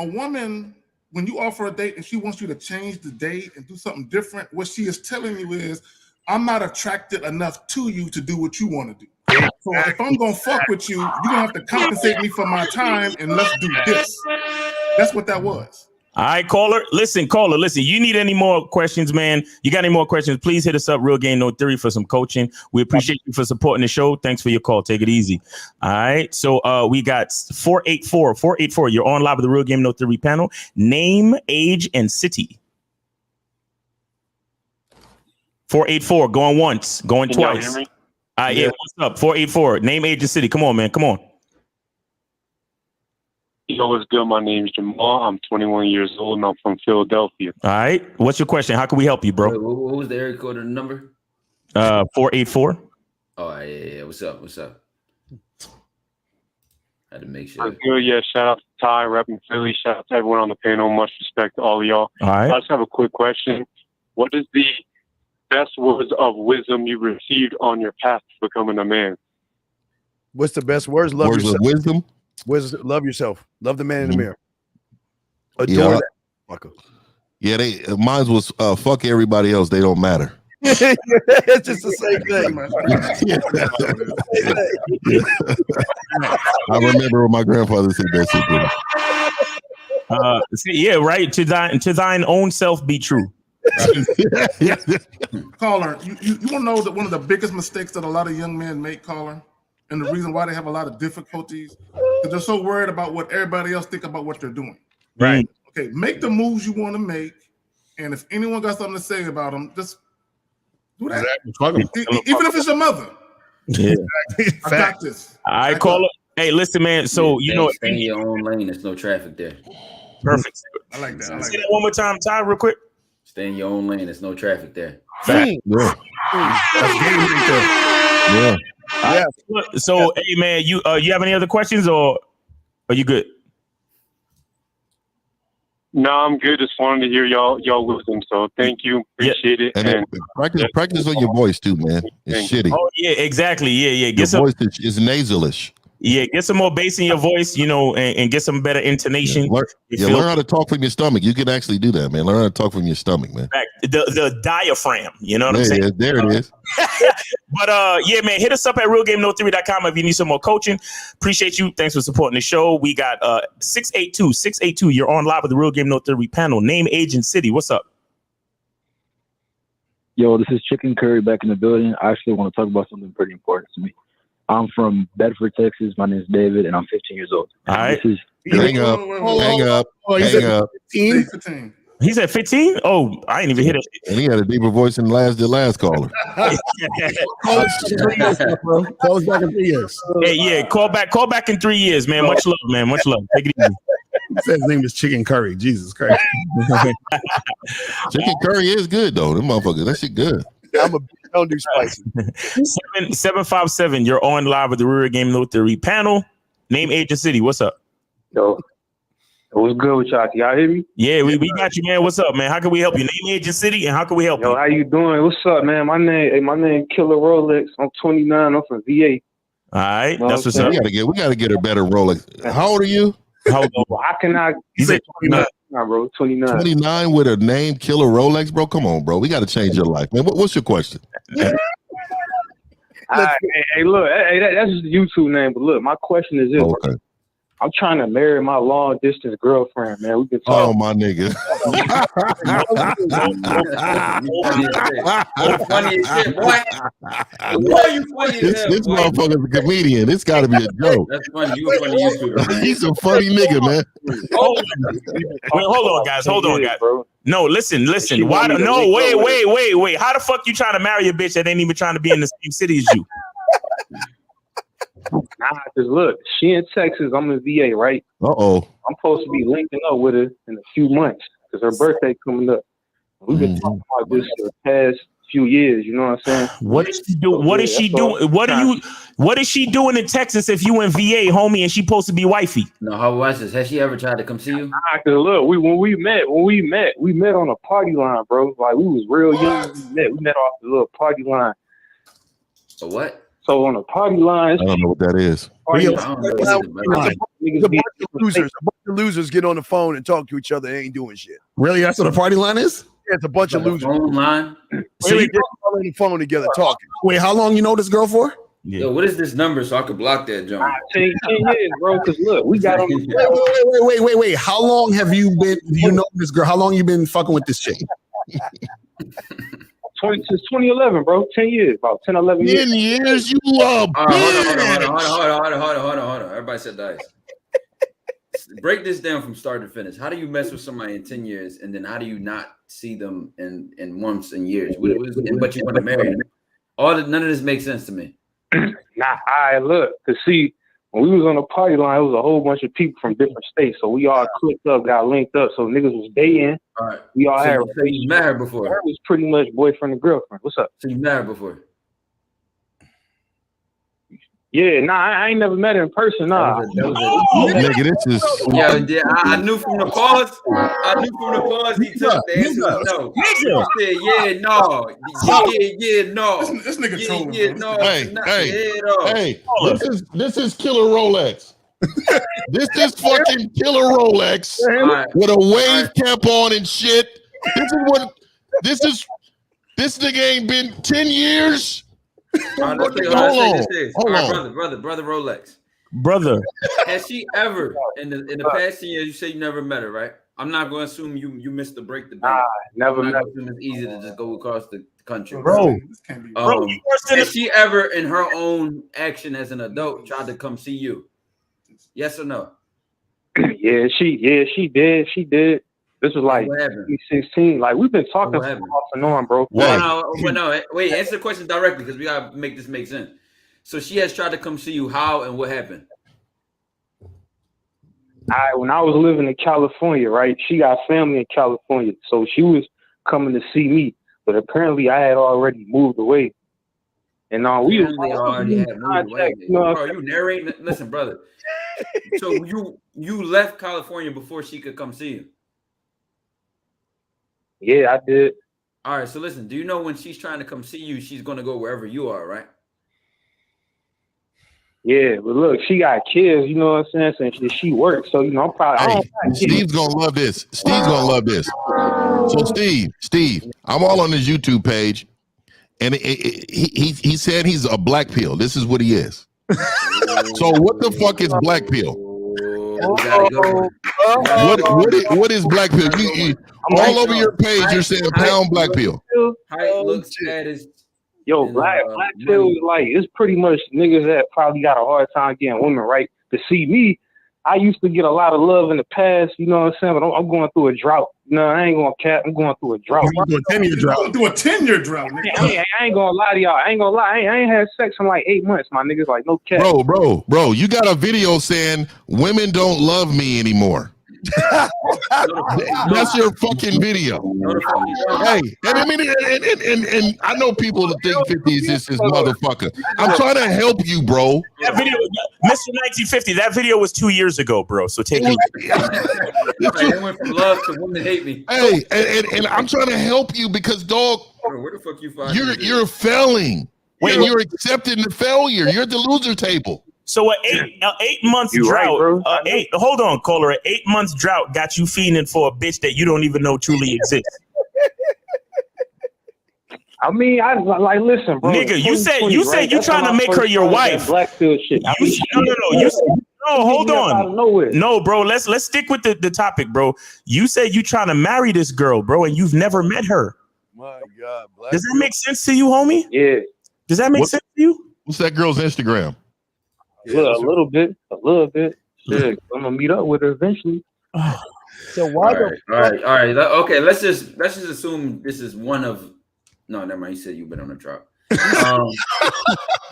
you offer a date and she wants you to change the date and do something different, what she is telling you is, I'm not attracted enough to you to do what you want to do. So if I'm gonna fuck with you, you're gonna have to compensate me for my time, and let's do this. That's what that was. All right, caller. Listen. You need any more questions, man? You got any more questions? Please hit us up, Real Game No Theory, for some coaching. We appreciate you for supporting the show. Thanks for your call. Take it easy. All right. So we got 484. You're on live with the Real Game No Theory panel. Name, age, and city. 484. Going once. Going twice. Yeah. What's up? 484. Name, age, and city. Come on, man. Come on. Yo, what's good? My name's Jamal. I'm 21 years old and I'm from Philadelphia. All right. What's your question? How can we help you, bro? What was the area code of the number? 484. Oh, yeah. What's up? Had to make sure. I'm good. Yeah, shout out to Ty, repping Philly. Shout out to everyone on the panel. Much respect to all of y'all. All right. I just have a quick question. What is the best words of wisdom you received on your path to becoming a man? What's the best words? Love Words yourself. of wisdom? Love yourself. Love the man in the mirror. Yeah. Adore that fucker. Yeah, mine was fuck everybody else. They don't matter. It's just the same thing. I remember when my grandfather said that shit. Yeah, right. To thine own self be true. Caller, you want to know that one of the biggest mistakes that a lot of young men make, caller, and the reason why they have a lot of difficulties, because they're so worried about what everybody else think about what they're doing. Right. Okay, make the moves you want to make, and if anyone got something to say about them, just do that. Even if it's your mother. Yeah. I got this. I call it. Hey, listen, man. So stay in your own lane. There's no traffic there. Perfect. I like that. Say that one more time, Ty, real quick. Stay in your own lane. There's no traffic there. Fact. Yeah. Yeah. So, hey, man, you have any other questions, or are you good? No, I'm good. Just wanted to hear y'all wisdom. So thank you. Appreciate it. And practice on your voice too, man. It's shitty. Oh yeah, exactly. Yeah. Your voice is nasalish. Yeah, get some more bass in your voice, and get some better intonation. Learn how to talk from your stomach. You can actually do that, man. Learn how to talk from your stomach, man. The diaphragm, you know what I'm saying? There it is. But yeah, man, hit us up at realgamenotheory.com if you need some more coaching. Appreciate you. Thanks for supporting the show. We got 682. You're on live with the Real Game No Theory panel. Name, age, and city. What's up? Yo, this is Chicken Curry back in the building. I actually want to talk about something pretty important to me. I'm from Bedford, Texas. My name is David, and I'm 15 years old. All right. Hang up. He said 15? Oh, I ain't even hit it. And he had a deeper voice than the last caller. Call us back in 3 years. Hey, yeah, call back in 3 years, man. Much love, man. Much love. Take it easy. He said his name is Chicken Curry. Jesus Christ. Chicken curry is good though. Them motherfuckers, that shit good. Don't do spicy. 757. You're on live with the Real Game No Theory panel. Name, age, and city. What's up? Yo, what's good with y'all? Y'all hear me? Yeah, we got you, man. What's up, man? How can we help you? Name, age, and city, and how can we help you? Yo, how you doing? What's up, man? My name Killer Rolex. I'm 29. I'm from VA. All right, that's what's up. We gotta get a better Rolex. How old are you? How can I? He said 29. Bro, 29. 29 with a name Killer Rolex, bro. Come on, bro. We got to change your life, man. What's your question? Hey, look, that's just the YouTube name. But look, my question is this. Okay. I'm trying to marry my long distance girlfriend, man. We've been talking. Oh, my nigga. Funny as shit, boy. Boy, you funny as hell, This boy. motherfucker's a comedian. It's got to be a joke. That's funny. You a funny YouTuber. He's a funny nigga, man. Hold on, guys. Hold on, guys. No, listen. Why? No, wait. How the fuck you trying to marry a bitch that ain't even trying to be in the same city as you? Nah, because look, she in Texas, I'm in VA, right? Uh-oh. I'm supposed to be linking up with her in a few months because her birthday coming up. We've been talking about this for the past few years, you know what I'm saying? What is she doing? What is she doing? What is she doing in Texas if you in VA, homie, and she supposed to be wifey? No, how was this? Has she ever tried to come see you? Nah, cause look, when we met on a party line, bro. Like we was real young. We met off the little party line. So what? So on a party line, I don't know what that is. A bunch of losers get on the phone and talk to each other. They ain't doing shit. Really? That's what a party line is? Yeah, it's a bunch of losers. Phone line. So you on the phone together talking. Wait, how long you know this girl for? Yeah. Yo, what is this number so I could block that, John? 10 years, bro. Because look, we got on. Wait. How long have you been? You know this girl? How long you been fucking with this chick? Since 2011, bro. 10 years, about 10, 11 years. 10 years, you love. Hold on. Everybody said dice. Break this down from start to finish. How do you mess with somebody in 10 years, and then how do you not see them in months and years? But you want to marry them? None of this makes sense to me. Nah, look, to see when we was on the party line, it was a whole bunch of people from different states. So we all clicked up, got linked up. So niggas was dating. All right. We all had. So you met her before? Her was pretty much boyfriend and girlfriend. What's up? So you met her before? Yeah, nah, I ain't never met her in person. Nah. Nigga, this is. Yeah, I knew from the pause. He took the answer. No. He said, yeah, no. This nigga trolling. Yeah, no. Hey. This is Killer Rolex. This is fucking Killer Rolex with a wave cap on and shit. This nigga ain't been 10 years. Hold on. Brother Rolex. Brother. Has she ever in the past 10 years? You say you never met her, right? I'm not going to assume you missed the break the bank. Never met her. It's easy to just go across the country, bro. Has she ever, in her own action as an adult, tried to come see you? Yes or no? Yeah, she did. She did. This was like 2016. Like we've been talking off and on, bro. Wait. Answer the question directly because we gotta make this make sense. So she has tried to come see you. How and what happened? When I was living in California, right? She got family in California, so she was coming to see me. But apparently, I had already moved away, and we already had moved away. Bro, you narrating? Listen, brother. So you left California before she could come see you. Yeah, I did. All right, so listen, do you know when she's trying to come see you, she's going to go wherever you are, right? Yeah, but look, she got kids, you know what I'm saying? So she works, so, I'm probably... Steve's going to love this. So, Steve, I'm all on his YouTube page, and he said he's a black pill. This is what he is. So what the fuck is black pill? What is black pill? All over your page, you're saying pound black pill. Height, looks, status. Yo, black pill is like, it's pretty much niggas that probably got a hard time getting women, right? To see me, I used to get a lot of love in the past, you know what I'm saying? But I'm going through a drought. No, I ain't gonna cap. I'm going through a drought. You're doing a 10-year drought. Through a 10-year drought. I ain't gonna lie to y'all. I ain't had sex in like 8 months, my niggas. Like no cap. Bro, you got a video saying women don't love me anymore. That's your fucking video. Hey, and I know people that think 50 is this motherfucker. I'm trying to help you, bro. That video, Mr. 1950, that video was 2 years ago, bro. So take it. It went from love to women hate me. Hey, and I'm trying to help you because, dog, where the fuck you find you're failing. And you're accepting the failure. You're at the loser table. So an 8 months drought. Right, hold on, caller. An 8 months drought got you feeding for a bitch that you don't even know truly exists. I mean, I like listen, bro. Nigga, you said right? you That's trying when to I make her first your started that wife. Blackfield shit. You said no, hold Out of on. nowhere. No, bro, let's stick with the topic, bro. You said you trying to marry this girl, bro, and you've never met her. My God, Does that make sense to you, homie? Yeah. Does that make sense to you? What's that girl's Instagram? Yeah, a little bit. Shit, I'm gonna meet up with her eventually. So All why right. Okay, let's just assume this is one of. No, never mind. You said you've been on a drop. All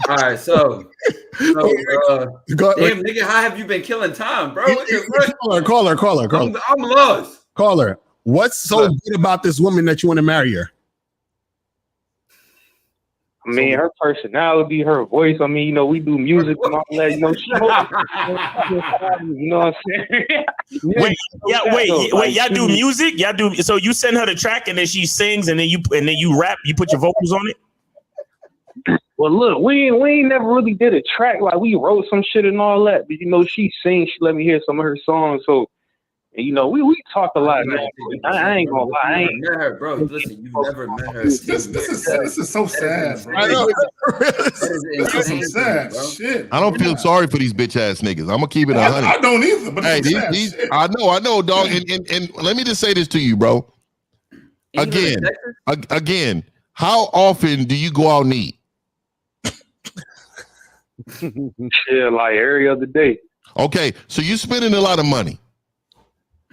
right, so damn, nigga, how have you been killing time, bro? Caller. I'm lost. Caller, what's so good about this woman that you want to marry her? I mean, her personality, her voice. I mean, we do music and all that. You know what I'm saying? Wait, y'all do music? Y'all do so you send her the track and then she sings and then you rap, you put your vocals on it? Well, look, we ain't never really did a track. Like, we wrote some shit and all that. But, she sings. She let me hear some of her songs. So, we talk a lot, man. I ain't gonna lie. I ain't met her, bro. Listen, you've never met her. This is so sad, bro. I know. This is some sad shit. I don't feel sorry for these bitch ass niggas. I'm gonna keep it 100. I don't either. But hey, these I know, dog. And let me just say this to you, bro. Again, how often do you go out and eat? Shit, like every other day. Okay, so you're spending a lot of money.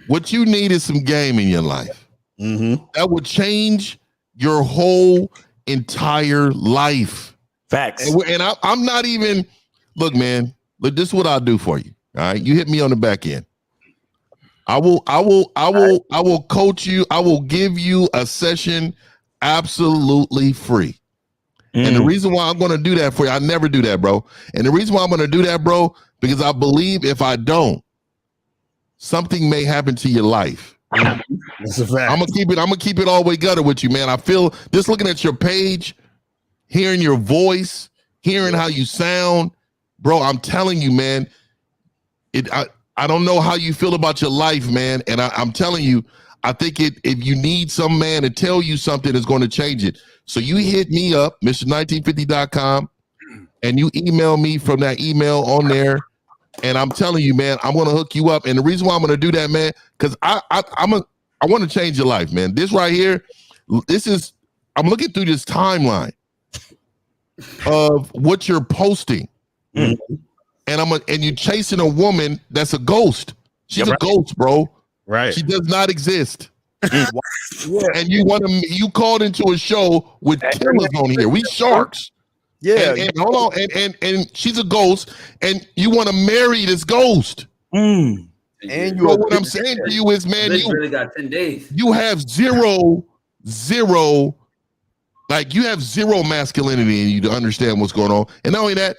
What you need is some game in your life. That would change your whole entire life. Facts. And I'm not even. Look, man. Look, this is what I'll do for you. All right, you hit me on the back end. I will coach you. I will give you a session absolutely free. And the reason why I'm going to do that for you, I never do that, bro. And the reason why I'm going to do that, bro, because I believe if I don't, something may happen to your life. That's a fact. I'm gonna keep it all the way gutter with you, man. I feel just looking at your page, hearing your voice, hearing how you sound, bro. I'm telling you, man. I don't know how you feel about your life, man. And I'm telling you, I think if you need some man to tell you something, it's going to change it. So you hit me up, Mr1950.com, and you email me from that email on there. And I'm telling you, man, I'm going to hook you up. And the reason why I'm going to do that, man, because I want to change your life, man. This right here, I'm looking through this timeline of what you're posting. And you're chasing a woman that's a ghost. She's a ghost, bro. Right. She does not exist. And you called into a show with killers on here. We sharks. Yeah. And hold on. And she's a ghost, and you want to marry this ghost. And what I'm saying to you is, man, you really got 10 days. You have zero, like you have zero masculinity in you to understand what's going on. And not only that,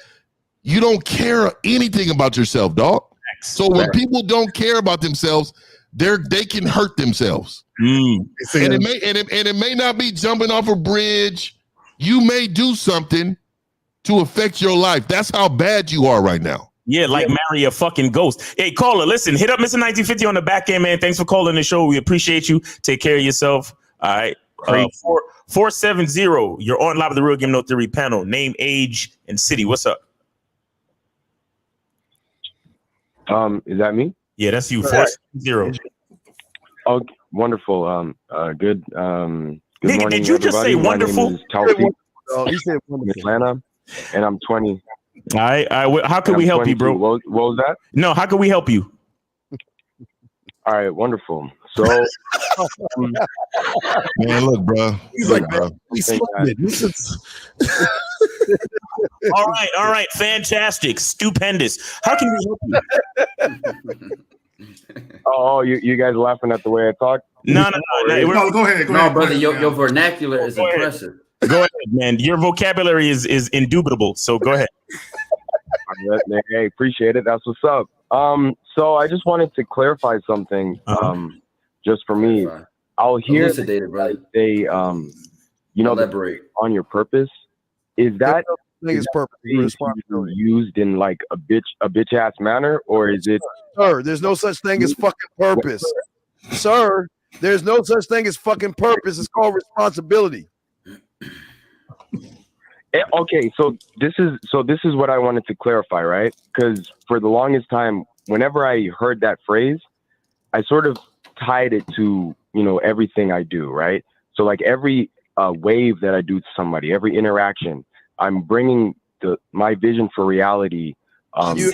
you don't care anything about yourself, dog. So when people don't care about themselves, they can hurt themselves. And it may not be jumping off a bridge. You may do something to affect your life. That's how bad you are right now. Yeah, like marry a fucking ghost. Hey, caller, listen, hit up Mr. 1950 on the back end, man. Thanks for calling the show. We appreciate you. Take care of yourself. All right. 470. You're on live with the Real Game No Theory panel. Name, age, and city. What's up? Is that me? Yeah, that's you. 470. Oh, wonderful. Good. Good Nigga, morning, did you just say wonderful? My name is Taufi. He said wonderful. Atlanta, and I'm 20. All right. How can we help you, bro? What was that? No, how can we help you? All right, wonderful. So, man, look, bro. He's like, bro, All right, fantastic, stupendous. How can we help you? Oh, you guys laughing at the way I talk? No. Go ahead. No, brother, your vernacular is impressive. Go ahead, man. Your vocabulary is indubitable. So go ahead. Hey, appreciate it. That's what's up. So I just wanted to clarify something. Just for me, I'll hear they elaborate on your purpose. Is that purpose used in like a bitch ass manner, or is it? Sir, there's no such thing as fucking purpose. Sir, there's no such thing as fucking purpose. It's called responsibility. Okay, so this is what I wanted to clarify, right? Because for the longest time, whenever I heard that phrase, I sort of tied it to, you know, everything I do, right? So like every wave that I do to somebody, every interaction, I'm bringing my vision for reality. You're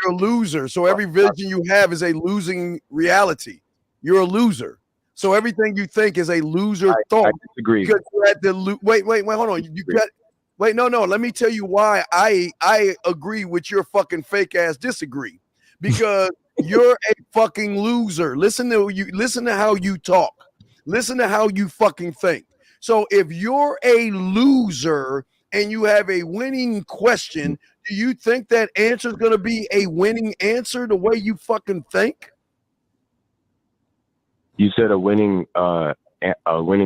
a loser. So every vision you have is a losing reality. You're a loser. So everything you think is a loser thought. I disagree. Because you're at the wait, hold on. You got no. Let me tell you why I agree with your fucking fake ass disagree. Because you're a fucking loser. Listen to how you talk. Listen to how you fucking think. So if you're a loser and you have a winning question, do you think that answer is going to be a winning answer the way you fucking think? You said a winning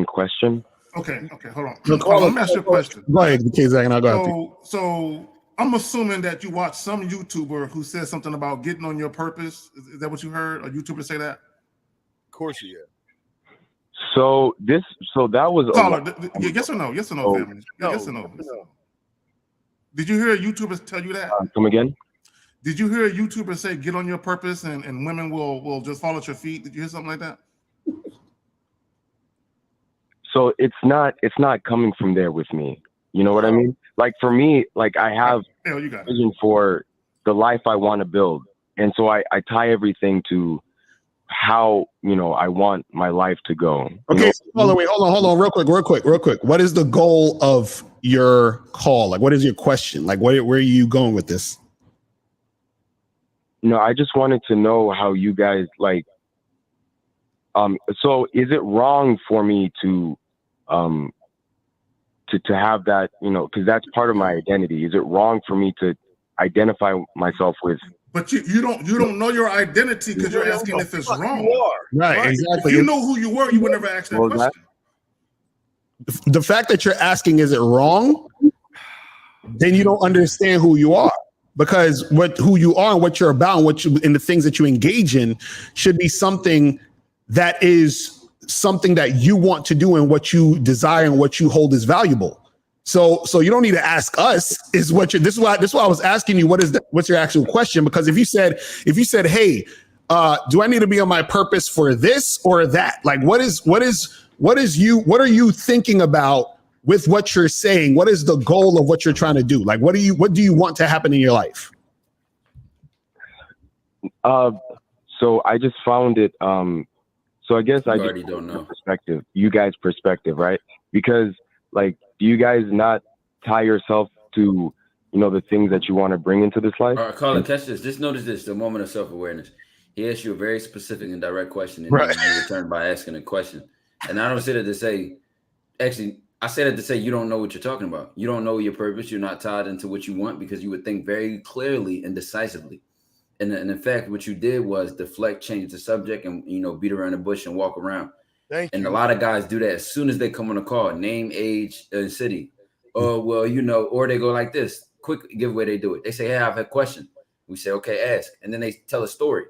question. Okay, hold on. Let me ask you a question. Go ahead, K-Zach, and I'll go ahead. So I'm assuming that you watched some YouTuber who said something about getting on your purpose. Is that what you heard? A YouTuber say that? Of course you have. So that was caller. Yes or no? Yes or no, family? Yes or no? Did you hear a YouTuber tell you that? Come again? Did you hear a YouTuber say get on your purpose and women will just fall at your feet? Did you hear something like that? So it's not coming from there with me. You know what I mean? Like for me, like I have vision for the life I want to build. And so I tie everything to how, you know, I want my life to go. Okay, hold on, real quick. What is the goal of your call? Like, what is your question? Like, where are you going with this? No, I just wanted to know how you guys like. So is it wrong for me to have that, you know, because that's part of my identity. Is it wrong for me to identify myself with? But you don't know your identity because you're asking if it's wrong. Right, exactly. If you know who you were, you would never ask that question. The fact that you're asking, is it wrong? Then you don't understand who you are. Because who you are and what you're about and the things that you engage in should be something that is something that you want to do and what you desire and what you hold is valuable. So you don't need to ask us. This is why I was asking you what's your actual question? Because if you said, hey, do I need to be on my purpose for this or that? Like what are you thinking about with what you're saying? What is the goal of what you're trying to do? Like what do you want to happen in your life? So I just found it so I guess I already don't know you guys' perspective, right? Because like, do you guys not tie yourself to, you know, the things that you want to bring into this life? All right, Colin, catch this. Just notice this, the moment of self-awareness. He asked you a very specific and direct question, and then you returned by asking a question. And I don't say that to say, actually, I say that to say you don't know what you're talking about. You don't know your purpose. You're not tied into what you want because you would think very clearly and decisively. And in fact, what you did was deflect, change the subject, and, you know, beat around the bush and walk around. And a lot of guys do that as soon as they come on a call, name, age, and city. Oh, well, you know, or they go like this, quick giveaway, they do it. They say, hey, I have a question. We say, okay, ask. And then they tell a story.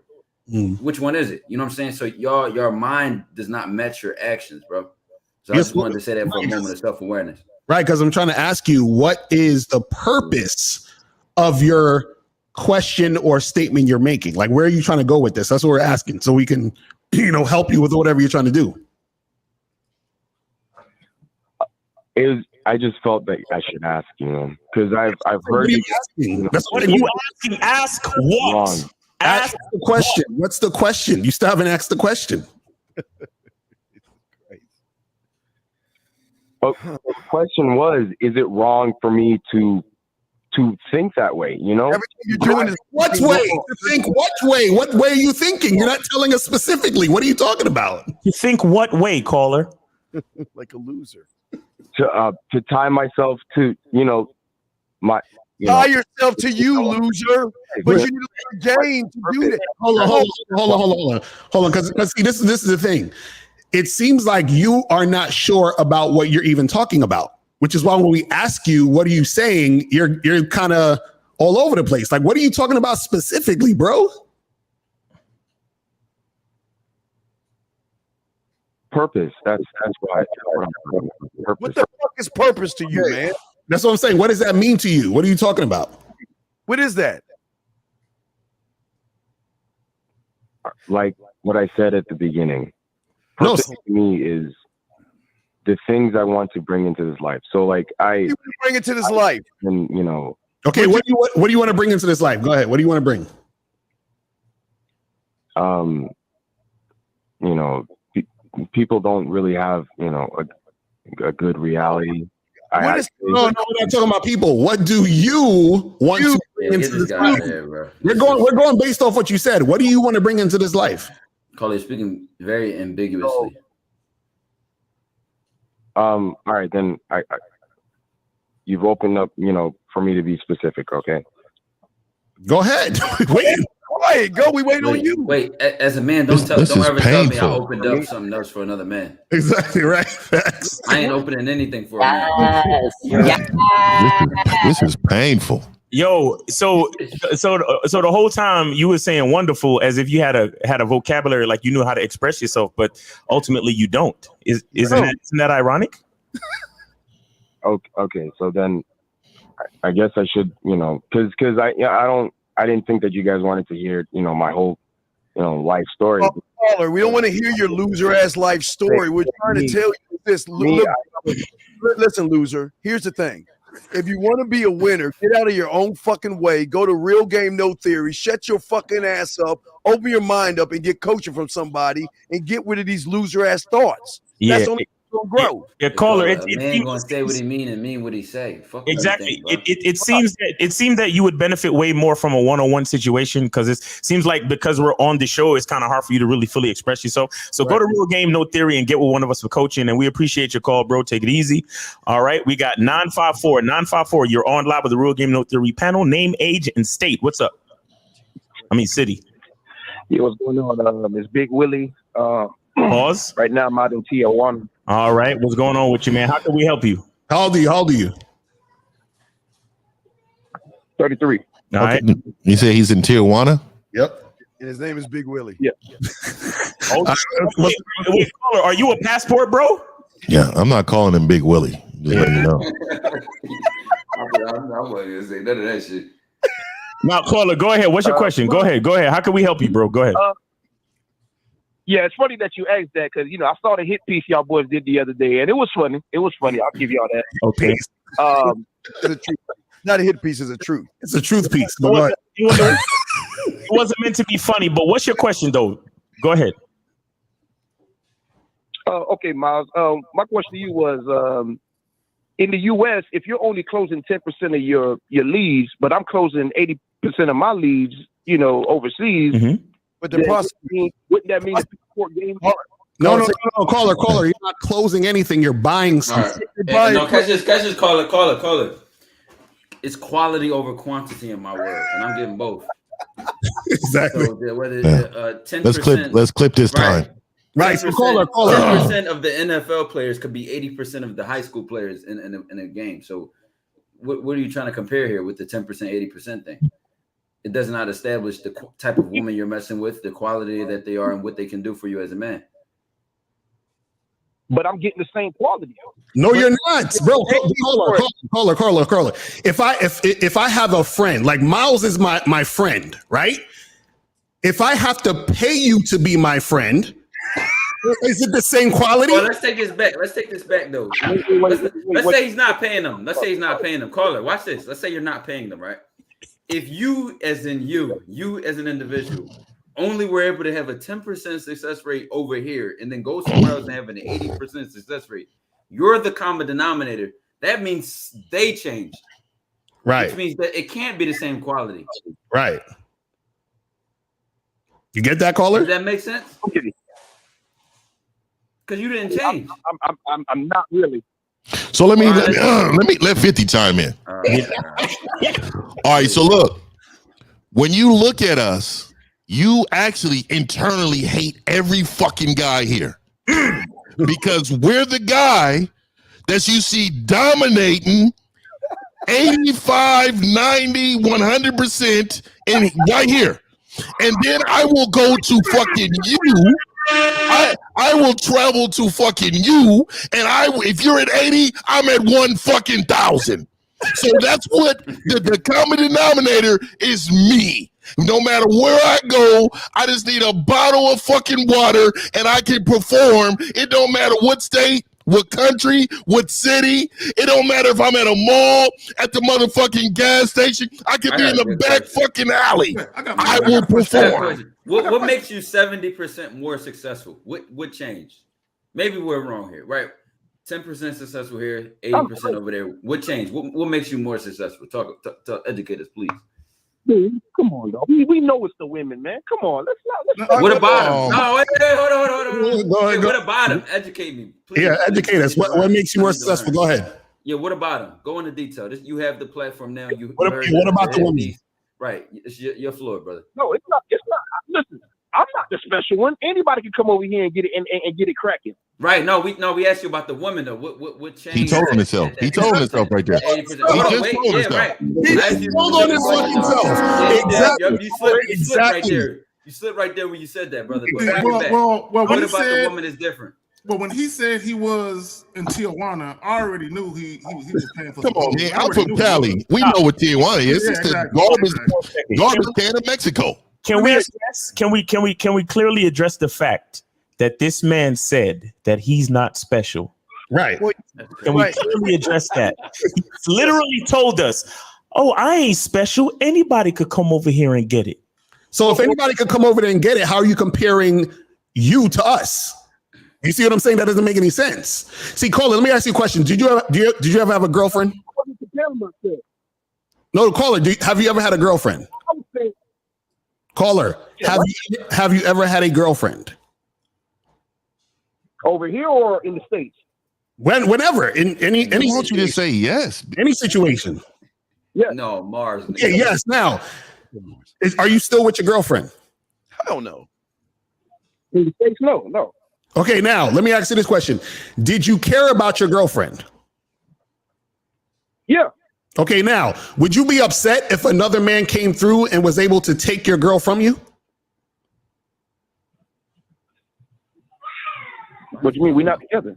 Which one is it? You know what I'm saying? So your mind does not match your actions, bro. So I just wanted to say that for a moment of self-awareness. Right, because I'm trying to ask you, what is the purpose of your question or statement you're making? Like, where are you trying to go with this? That's what we're asking, so we can, you know, help you with whatever you're trying to do. I just felt that I should ask, you know, because I've heard. What are you asking? That's what you asking. Ask what? Wrong. Ask the question. What's the question? You still haven't asked the question. Oh, the question was, is it wrong for me to think that way? You know, everything you're doing is what way? To think what way? What way are you thinking? You're not telling us specifically. What are you talking about? You think what way, caller? Like a loser. To tie myself to, you know, tie yourself to you, loser. But you need to gain to do that. Hold on. Because see, this is the thing. It seems like you are not sure about what you're even talking about, which is why when we ask you, what are you saying? You're kind of all over the place. Like, what are you talking about specifically, bro? Purpose. That's why. What the fuck is purpose to you, man? That's what I'm saying. What does that mean to you? What are you talking about? What is that? Like what I said at the beginning. Purpose to me is the things I want to bring into this life. So like you bring into this life, and you know. Okay, what do you want to bring into this life? Go ahead. What do you want to bring? You know, people don't really have, you know, a good reality. No, we're not talking about people. What do you want to bring into this life? We're going based off what you said. What do you want to bring into this life? Carly, speaking very ambiguously. All right, then I you've opened up, you know, for me to be specific. Okay. Go ahead. Wait, go. We wait on you. Wait, as a man, don't ever tell me I opened up something else for another man. Exactly right. I ain't opening anything for a man. This is painful. Yo, so the whole time you were saying wonderful as if you had a vocabulary, like you knew how to express yourself, but ultimately you don't. Isn't that ironic? Okay, so then I guess I should, you know, because I didn't think that you guys wanted to hear, you know, my whole, you know, life story. Caller, we don't want to hear your loser ass life story. We're trying to tell you this. Listen, loser. Here's the thing. If you want to be a winner, get out of your own fucking way. Go to Real Game No Theory. Shut your fucking ass up. Open your mind up and get coaching from somebody and get rid of these loser ass thoughts. Yeah. That's only gonna grow. Yeah, caller. A man gonna say what he mean and mean what he say. Fuck exactly. It seems that you would benefit way more from a one-on-one situation because it seems like because we're on the show, it's kind of hard for you to really fully express yourself. So go to Real Game No Theory and get with one of us for coaching. And we appreciate your call, bro. Take it easy. All right, we got 954. You're on live with the Real Game No Theory panel. Name, age, and state. What's up? I mean, city. Yeah, what's going on? It's Big Willie. Pause. Right now, I'm out in Tijuana. All right, what's going on with you, man? How can we help you? How old are you? 33. All right. You say he's in Tijuana? Yep. And his name is Big Willie. Yeah. Wait, caller, are you a passport, bro? Yeah, I'm not calling him Big Willie. Just letting you know. I wasn't gonna say none of that shit. Now, caller, go ahead. What's your question? Go ahead. How can we help you, bro? Go ahead. Yeah, it's funny that you asked that because, you know, I saw the hit piece y'all boys did the other day, and it was funny. I'll give y'all that. Okay. Not a hit piece, it's a truth. It's a truth piece. It wasn't meant to be funny, but what's your question, though? Go ahead. Okay, Miles. My question to you was, in the U.S., if you're only closing 10% of your leads, but I'm closing 80% of my leads, you know, overseas. Mm-hmm. But the process, wouldn't that mean support game? No, caller. You're not closing anything. You're buying something. Right. No, catch this, caller. It's quality over quantity in my world, and I'm getting both. Exactly. So whether 10%, let's clip this time. Right. So caller. 10% of the NFL players could be 80% of the high school players in a game. So what are you trying to compare here with the 10%, 80% thing? It does not establish the type of woman you're messing with, the quality that they are, and what they can do for you as a man. But I'm getting the same quality. No, you're not, bro. Caller. If I have a friend, like Miles is my friend, right? If I have to pay you to be my friend, is it the same quality? Well, let's take this back though. Let's say he's not paying them. Caller, watch this. Let's say you're not paying them, right? If you as an individual only were able to have a 10% success rate over here and then go somewhere else and have an 80% success rate, you're the common denominator. That means they changed. Right. Which means that it can't be the same quality. Right. You get that, caller? Does that make sense? Because you didn't change. I'm not really. So let 50 chime in. All right, so look, when you look at us, you actually internally hate every fucking guy here because we're the guy that you see dominating 85, 90, 100% in right here. And then I will go to fucking you. I will travel to fucking you, and if you're at 80, I'm at 1,000. So that's what the common denominator is me. No matter where I go, I just need a bottle of fucking water and I can perform. It don't matter what state, what country, what city. It don't matter if I'm at a mall, at the motherfucking gas station. I could be in the back fucking alley. I will perform. What makes you 70% more successful? What changed? Maybe we're wrong here, right? 10% successful here, 80% over there. What changed? What makes you more successful? Talk educate us, please. Dude, come on, though. We know it's the women, man. Come on, let's not. What about him? No, wait, hold on. Go ahead, What about him? Educate me, please. Yeah, educate us. What makes you more successful? Go ahead. Yeah, what about him? Go into detail. You have the platform now. What about the women? Right, it's your floor, brother. No, it's not. Listen, I'm not the special one. Anybody can come over here and get it and get it cracking. Right. No, we asked you about the woman though. What changed? He told him himself. He told him himself right there. He just told himself. He told on his fucking self. Exactly. You slipped right there. You slipped right there when you said that, brother. Well, what about the woman is different? Well, when he said he was in Tijuana, I already knew he was paying for. Come on, man. I'm from Cali. We know what Tijuana is. It's the garbage can of Mexico. Can we clearly address the fact that this man said that he's not special? Right. Can we clearly address that? He literally told us, "Oh, I ain't special. Anybody could come over here and get it." So if anybody could come over there and get it, how are you comparing you to us? You see what I'm saying? That doesn't make any sense. See, Caller, let me ask you a question. Did you ever have a girlfriend? No, Caller, have you ever had a girlfriend? Caller, have you ever had a girlfriend? Over here or in the States? Whenever, in any Why don't you just say yes? Any situation. Yeah. No, Mars. Yeah, yes. Now, are you still with your girlfriend? Hell no. In the States, no. Okay, now let me ask you this question. Did you care about your girlfriend? Yeah. Okay, now, would you be upset if another man came through and was able to take your girl from you? What do you mean? We're not together.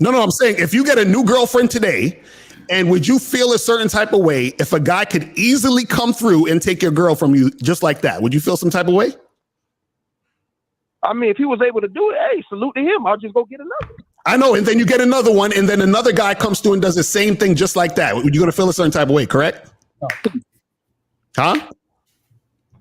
No, I'm saying if you get a new girlfriend today, and would you feel a certain type of way if a guy could easily come through and take your girl from you just like that? Would you feel some type of way? I mean, if he was able to do it, hey, salute to him. I'll just go get another. I know, and then you get another one, and then another guy comes through and does the same ththing just like that. You're going to feel a certain type of way, correct? Huh?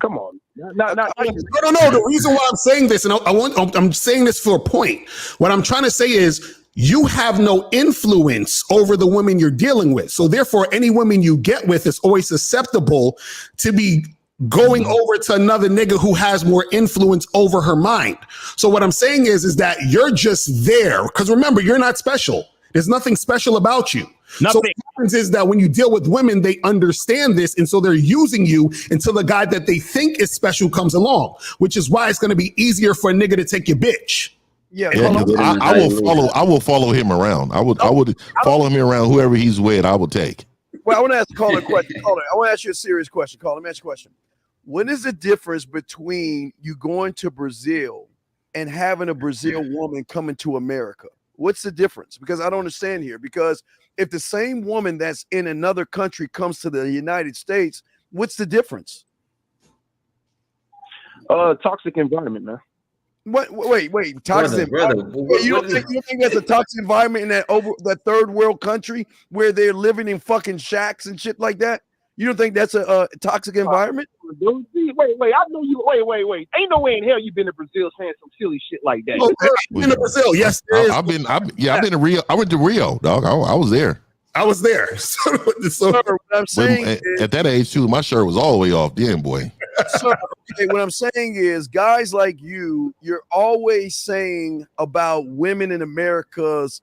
Come on. No. The reason why I'm saying this, and I'm saying this for a point. What I'm trying to say is you have no influence over the women you're dealing with. So therefore, any woman you get with is always susceptible to be going over to another nigga who has more influence over her mind. So what I'm saying is that you're just there. Because remember, you're not special. There's nothing special about you. Nothing. So what happens is that when you deal with women, they understand this. And so they're using you until the guy that they think is special comes along, which is why it's going to be easier for a nigga to take your bitch. Yeah, I will follow him around. I would follow him around. Whoever he's with, I will take. Well, I want to ask the caller a question. Caller, I want to ask you a serious question. Caller, let me ask you a question. What is the difference between you going to Brazil and having a Brazil woman coming to America? What's the difference? Because I don't understand here. Because if the same woman that's in another country comes to the United States, what's the difference? Toxic environment, man. Wait, toxic environment. You don't think there's a toxic environment in that third world country where they're living in fucking shacks and shit like that? You don't think that's a toxic environment? Wait, I know you. Wait. Ain't no way in hell you've been to Brazil saying some silly shit like that. I've been to Brazil, yes. I've been to Rio. I went to Rio, dog. I was there. So what I'm saying at that age too, my shirt was all the way off then, boy. What I'm saying is, guys like you're always saying about women in America's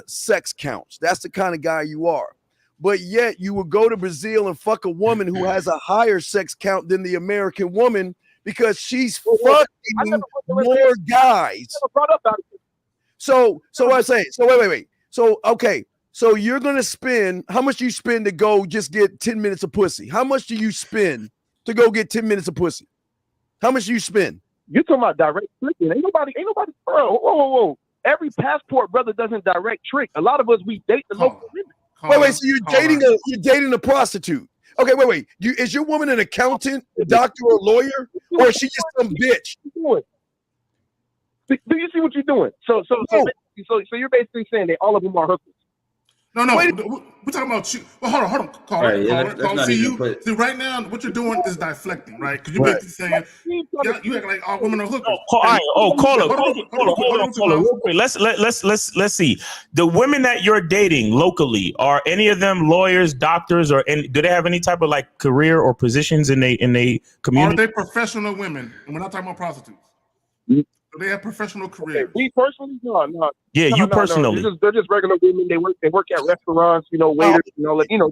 sex counts. That's the kind of guy you are. But yet you will go to Brazil and fuck a woman who has a higher sex count than the American woman because she's fucking more guys. So I say, wait. So, okay. So you're going to spend, how much do you spend to go just get 10 minutes of pussy? How much do you spend to go get 10 minutes of pussy? How much do you spend? You're talking about direct clicking. Ain't nobody, bro. Whoa. Every passport brother doesn't direct trick. A lot of us, we date the local women. Wait. So you're dating a prostitute? Okay, wait. Is your woman an accountant, a doctor, or a lawyer, or is she just some bitch? Do you see what you're doing? So you're basically saying that all of them are hookers. No. We're talking about you. Well, hold on. Call Right, it. yeah, Call it. let's not even put- See, right now, what you're doing is deflecting, right? Because you're basically saying, you act like all women are hookers. Caller, real quick. Let's see. The women that you're dating locally, are any of them lawyers, doctors, or do they have any type of like career or positions in a community? Are they professional women? And we're not talking about prostitutes. Do they have professional careers? We personally, no. Yeah, you personally. They're just regular women. They work at restaurants, waiters,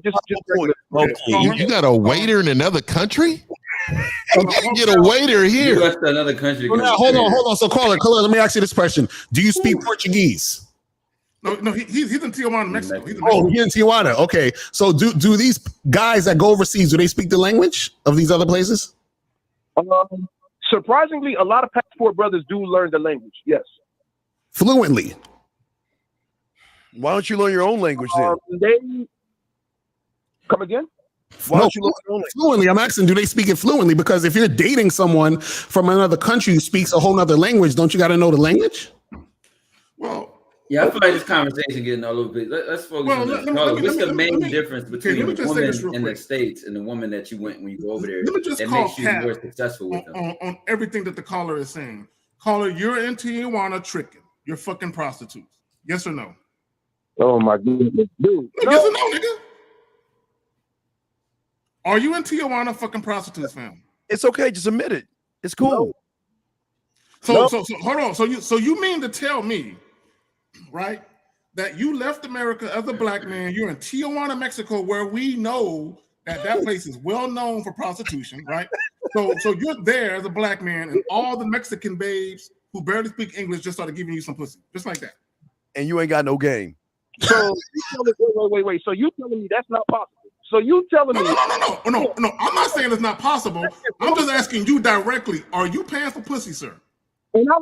just regular. Okay, you got a waiter in another country? You can't get a waiter here. You left another country. Hold on. So caller, let me ask you this question: do you speak Portuguese? No, he's in Tijuana, Mexico. He's Surprisingly, a lot of passport brothers do learn the language. Yes, fluently. Why don't you learn your own language then? They come again. Why don't you learn your own language? Fluently? I'm asking, do they speak it fluently? Because if you're dating someone from another country who speaks a whole other language, don't you got to know the language? Well, yeah, I feel like this conversation getting a little bit. Let's focus on this. What's the main difference between the woman in the States and the woman that you went when you go over there that makes you more successful with them? On everything that the caller is saying. Caller, you're in Tijuana tricking. You're fucking prostitutes. Yes or no? Oh my goodness, dude. Yes or no, nigga? Are you in Tijuana fucking prostitutes, fam? It's okay, just admit it. It's cool. So hold on. So you mean to tell me, right, that you left America as a black man, you're in Tijuana, Mexico, where we know that place is well known for prostitution, right? So you're there as a black man, and all the Mexican babes who barely speak English just started giving you some pussy, just like that. And you ain't got no game. So wait. So you telling me that's not possible? So you telling me? No. I'm not saying it's not possible. I'm just asking you directly. Are you paying for pussy, sir? And I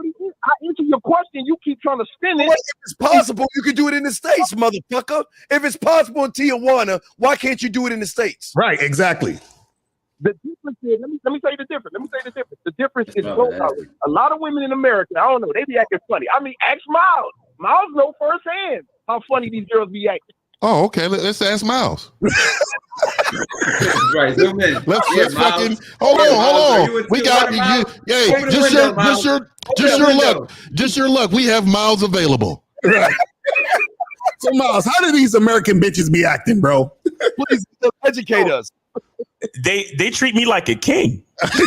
answer your question. You keep trying to spin it. Well, if it's possible, you can do it in the States, motherfucker. If it's possible in Tijuana, why can't you do it in the States? Right, exactly. The difference is, let me tell you the difference. The difference is a lot of women in America, I don't know, they be acting funny. I mean, ask Miles. Miles know firsthand how funny these girls be acting. Oh, okay. Let's ask Miles. Right, zoom in. Let's fucking hold on. We got you. Hey, just your luck. We have Miles available. Right. So Miles, how do these American bitches be acting, bro? Please educate us. They treat me like a king. That's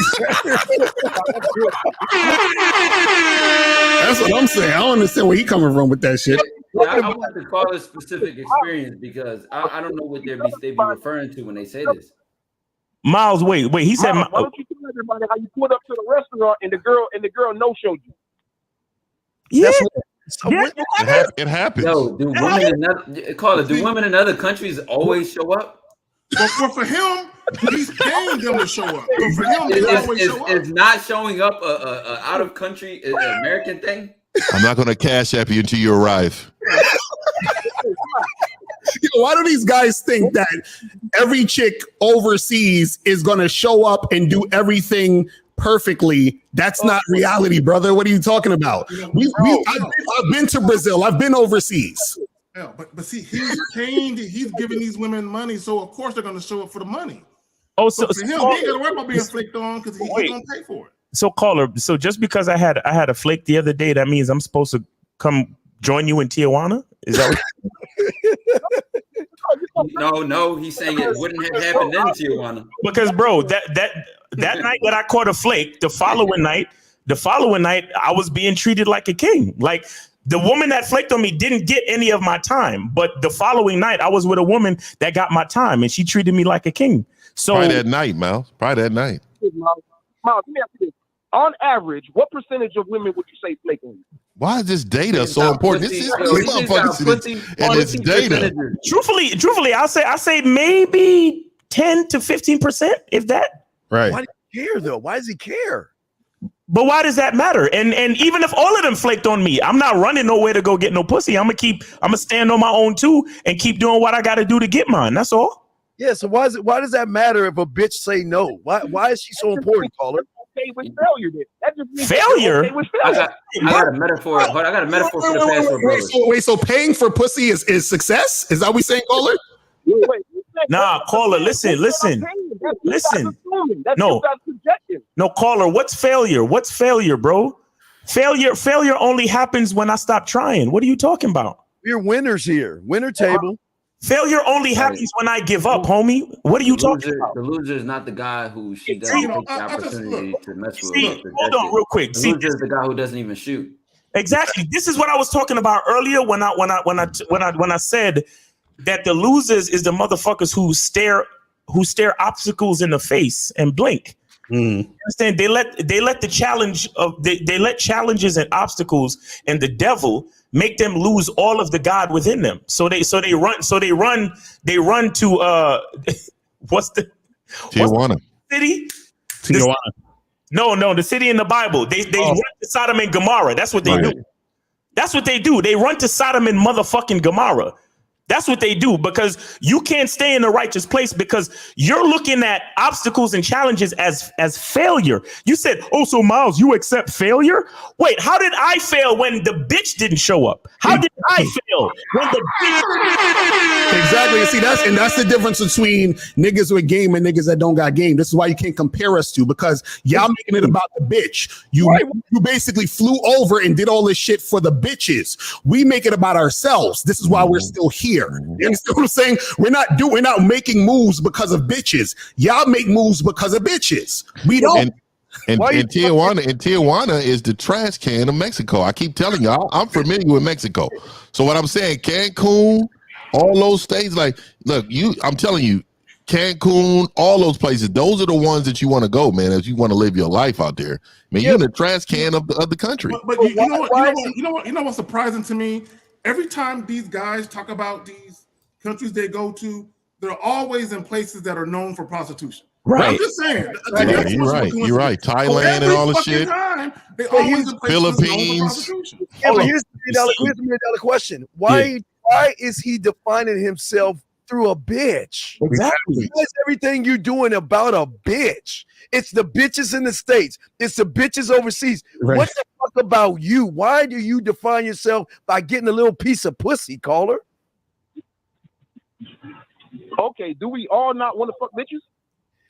what I'm saying. I don't understand where he coming from with that shit. Yeah, I want to call it specific experience because I don't know what they be referring to when they say this. Miles, wait. He said, Miles, why don't you tell everybody how you pulled up to the restaurant and the girl no showed you? Yeah. It happens. Yo, do women in other countries always show up? But for him, he's paying them to show up. But for him, they always show up. Is not showing up a out of country American thing? I'm not going to cash app you until you arrive. Why do these guys think that every chick overseas is going to show up and do everything perfectly? That's not reality, brother. What are you talking about? I've been to Brazil. I've been overseas. Yeah, but see, he's paying. He's giving these women money, so of course they're going to show up for the money. Oh, so for him, he ain't got to worry about being flaked on because he's going to pay for it. So caller, so just because I had a flake the other day, that means I'm supposed to come join you in Tijuana? Is that what? No, he's saying it wouldn't have happened in Tijuana. Because bro, that night that I caught a flake, the following night, I was being treated like a king. Like the woman that flaked on me didn't get any of my time, but the following night I was with a woman that got my time and she treated me like a king. So probably that night, Miles. Probably that night. Miles, let me ask you this. On average, what percentage of women would you say flake on you? Why is this data so important? This is it's data. Truthfully, I say maybe 10 to 15%, if that. Right. Why do you care though? Why does he care? But why does that matter? And even if all of them flaked on me, I'm not running nowhere to go get no pussy. I'm gonna stand on my own too and keep doing what I got to do to get mine. That's all. Yeah. So why does that matter if a bitch say no? Why is she so important, caller? Okay with failure, then. That just means failure. Okay with failure. I got a metaphor. I got a metaphor for the passport brothers. Wait, so paying for pussy is success? Is that what we saying, caller? Nah, caller, listen. No, caller, what's failure? What's failure, bro? Failure only happens when I stop trying. What are you talking about? We're winners here. Winner table. Failure only happens when I give up, homie. What are you talking about? The loser is not the guy who she doesn't take the opportunity to mess with. Hold on, real quick. The loser is the guy who doesn't even shoot. Exactly. This is what I was talking about earlier when I said that the losers is the motherfuckers who stare obstacles in the face and blink. You understand? They let the challenge of they let challenges and obstacles and the devil make them lose all of the God within them. So they run to what's the Tijuana city? Tijuana. No, the city in the Bible. They run to Sodom and Gomorrah. That's what they do. That's what they do. They run to Sodom and motherfucking Gomorrah. That's what they do, because you can't stay in the righteous place because you're looking at obstacles and challenges as failure. You said, oh, so Miles, you accept failure? Wait, how did I fail when the bitch didn't show up? How did I fail when the bitch... Exactly. See, that's the difference between niggas with game and niggas that don't got game. This is why you can't compare us to, because y'all making it about the bitch. You basically flew over and did all this shit for the bitches. We make it about ourselves. This is why we're still here. You understand what I'm saying? We're not making moves because of bitches. Y'all make moves because of bitches. We don't. And Tijuana is the trash can of Mexico. I keep telling y'all, I'm familiar with Mexico. So what I'm saying, Cancun, all those states, like, look, I'm telling you, Cancun, all those places, those are the ones that you want to go, man, if you want to live your life out there. Man, you're in the trash can of the country. But you know what's surprising to me? Every time these guys talk about these countries they go to, they're always in places that are known for prostitution. Right. I'm just saying. Yeah, you're right. Thailand and all the shit. They always in Philippines. Yeah, but here's the $1 million question. Why is he defining himself through a bitch? Exactly. Why is everything you're doing about a bitch? It's the bitches in the States. It's the bitches overseas. Right. What the fuck about you? Why do you define yourself by getting a little piece of pussy, caller? Okay, do we all not want to fuck bitches?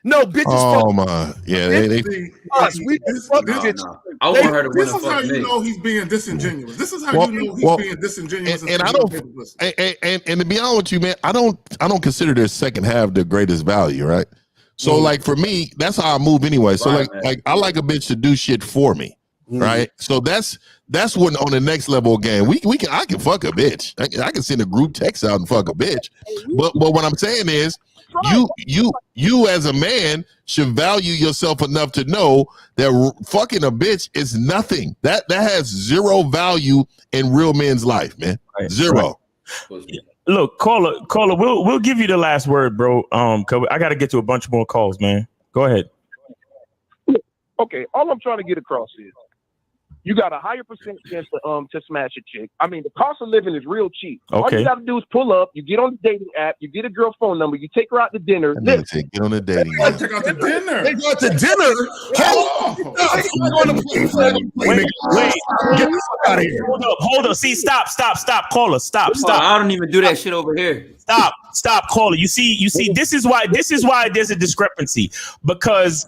No, bitches. Oh my, yeah. They us. We fuck bitches. I want her to This win is a how fuck you me. know he's being disingenuous. This is how you know he's being disingenuous. And I don't. And to be honest with you, man, I don't consider their second half the greatest value, right? So like for me, that's how I move anyway. So like I like a bitch to do shit for me, right? So that's what on the next level of game. I can fuck a bitch. I can send a group text out and fuck a bitch. But what I'm saying is, you as a man should value yourself enough to know that fucking a bitch is nothing. That has zero value in real men's life, man. Zero. Look, caller, we'll give you the last word, bro. Cause I got to get to a bunch more calls, man. Go ahead. Okay, all I'm trying to get across is you got a higher percent chance to smash a chick. I mean, the cost of living is real cheap. All Okay. you got to do is pull up. You get on the dating app. You get a girl phone number. You take her out to dinner. Get on the dating app. Take out to dinner. They go to dinner. Wait. Get the fuck out of here. Hold up. See, stop, caller, stop. I don't even do that shit over here. Stop, caller. You see, this is why there's a discrepancy, because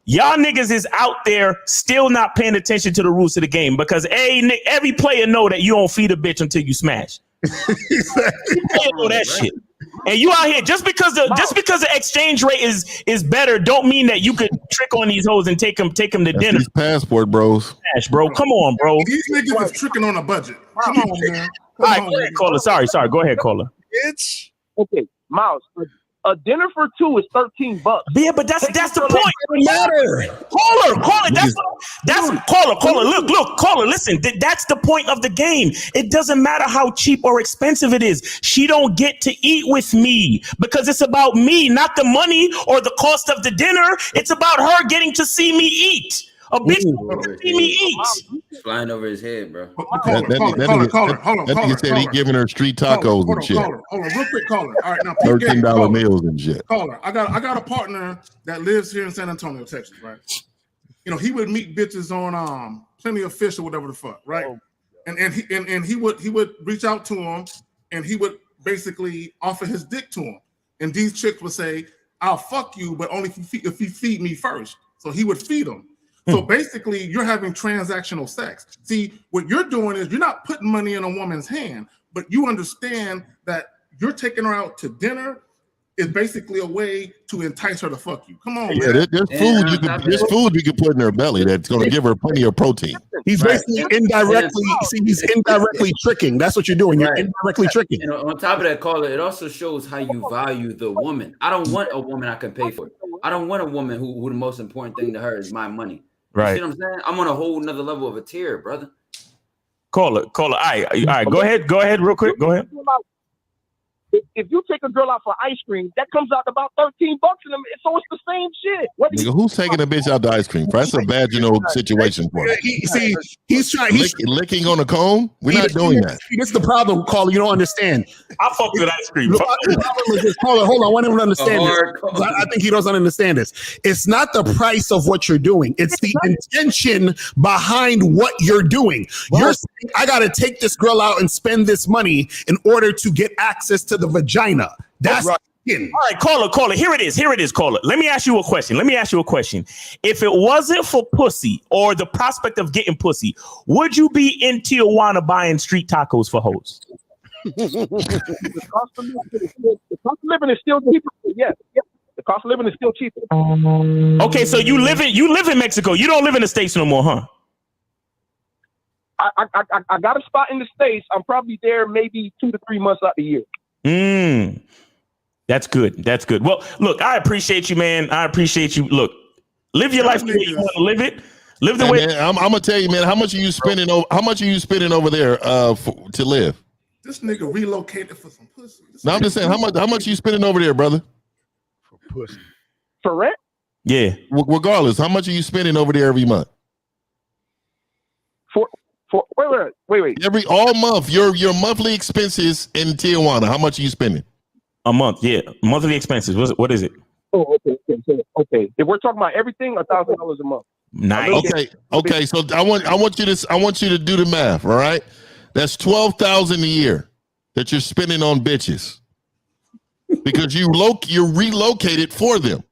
y'all niggas is out there still not paying attention to the rules of the game, because every player know that you don't feed a bitch until you smash. You know that shit. And you out here just because the exchange rate is better, don't mean that you could trick on these hoes and take them to dinner. These passport bros. Smash, bro. Come on, bro. These niggas is tricking on a budget. Come on, man. All right, go ahead, caller. Sorry. Go ahead, caller. Bitch. Okay, Miles. A dinner for two is $13. Yeah, but that's the point. It doesn't matter. Caller. That's caller. Look, caller. Listen, that's the point of the game. It doesn't matter how cheap or expensive it is. She don't get to eat with me because it's about me, not the money or the cost of the dinner. It's about her getting to see me eat. A bitch see me eat. It's flying over his head, bro. Caller, hold on. That nigga said he giving her street tacos and shit. Hold on, real quick, caller. All right, now peep game, $13 caller. meals and shit. Caller, I got a partner that lives here in San Antonio, Texas, right? You know, he would meet bitches on Plenty of Fish or whatever the fuck, right? And he would reach out to him and he would basically offer his dick to him. And these chicks would say, "I'll fuck you, but only if you feed me first." So he would feed them. So basically, you're having transactional sex. See, what you're doing is you're not putting money in a woman's hand, but you understand that you're taking her out to dinner is basically a way to entice her to fuck you. Come on, man. There's food you can put in her belly that's going to give her plenty of protein. He's basically he's indirectly tricking. That's what you're doing. You're indirectly tricking. And on top of that, caller, it also shows how you value the woman. I don't want a woman I can pay for. I don't want a woman who the most important thing to her is my money. Right. You see what I'm saying? I'm on a whole nother level of a tier, brother. Caller. All right. Go ahead, real quick. Go ahead. If you take a girl out for ice cream, that comes out about $13 in them. So it's the same shit. Nigga, who's taking a bitch out to ice cream? That's a bad, situation for him. He's trying. He's licking on a cone. We're not doing that. That's the problem, caller. You don't understand. I fuck with ice cream. The problem is this, caller. Hold on, I want him to understand this. I think he doesn't understand this. It's not the price of what you're doing. It's the intention behind what you're doing. You're saying, I got to take this girl out and spend this money in order to get access to the vagina. That's right. All right, caller. Here it is, caller. Let me ask you a question. If it wasn't for pussy or the prospect of getting pussy, would you be in Tijuana buying street tacos for hoes? The cost of living is still cheaper. Yes. The cost of living is still cheaper. Okay, so you live in Mexico. You don't live in the States no more, huh? I got a spot in the States. I'm probably there maybe 2 to 3 months out the year. That's good. Well, look, I appreciate you, man. I appreciate you. Look, live your life the way you want to live it. Live the way. Man, I'm gonna tell you, man. How much are you spending? How much are you spending over there to live? This nigga relocated for some pussy. No, I'm just saying, how much are you spending over there, brother? For pussy. For rent? Yeah. Regardless, how much are you spending over there every month? Wait. All month, your monthly expenses in Tijuana. How much are you spending? A month, yeah. Monthly expenses. What is it? Oh, okay. If we're talking about everything, $1,000 a month. Nice. Okay. So I want you to do the math. All right, that's $12,000 a year that you're spending on bitches because you're relocated for them.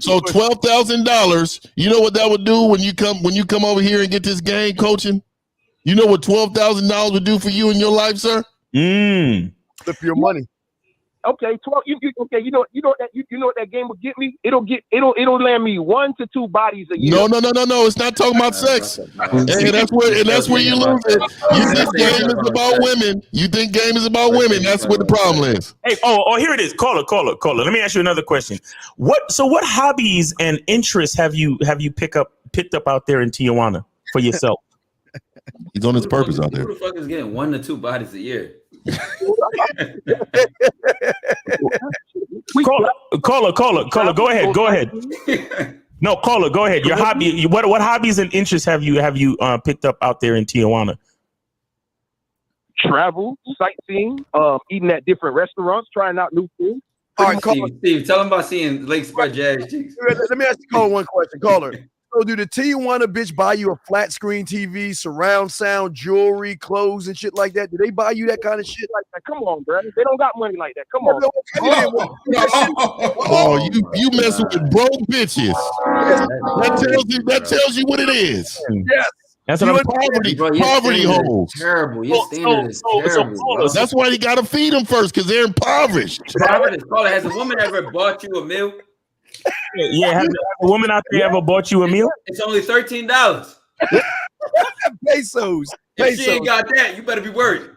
So $12,000. You know what that would do when you come over here and get this game coaching? You know what $12,000 would do for you in your life, sir? Flip your money. Okay, 12. You know what that game will get me? It'll land me 1 to 2 bodies a year. No. It's not talking about sex. And that's where you lose it. You think game is about women. That's what the problem is. Hey, here it is. Caller. Let me ask you another question. What hobbies and interests have you picked up out there in Tijuana for yourself? He's on his purpose out there. Who the fuck is getting 1 to 2 bodies a year? Caller, go ahead. No, caller, go ahead. Your hobby. What hobbies and interests have you picked up out there in Tijuana? Travel, sightseeing, eating at different restaurants, trying out new food. All right, caller. Steve, tell him about seeing Lake Spread Jazz cheeks. Let me ask you caller one question, caller. So do the Tijuana bitch buy you a flat screen TV, surround sound, jewelry, clothes, and shit like that? Do they buy you that kind of shit like that? Come on, bro. They don't got money like that. Come on. You messing with broke bitches. That tells you what it is. Yes. That's what I'm poverty holes. Terrible. Your standard is terrible. That's why you got to feed them first because they're impoverished. Has a woman ever bought you a meal? Yeah, has a woman out there ever bought you a meal? It's only $13. Pesos. If she ain't got that, you better be worried.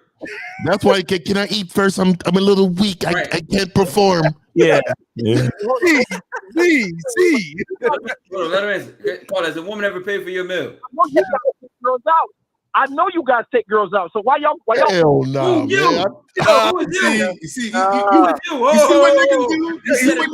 That's why can I eat first? I'm a little weak. I can't perform. Yeah. See. Hold on, let her answer. Has a woman ever paid for your meal? Girls out. I know you guys take girls out, so why y'all? Hell nah, man. You see what niggas do? You see what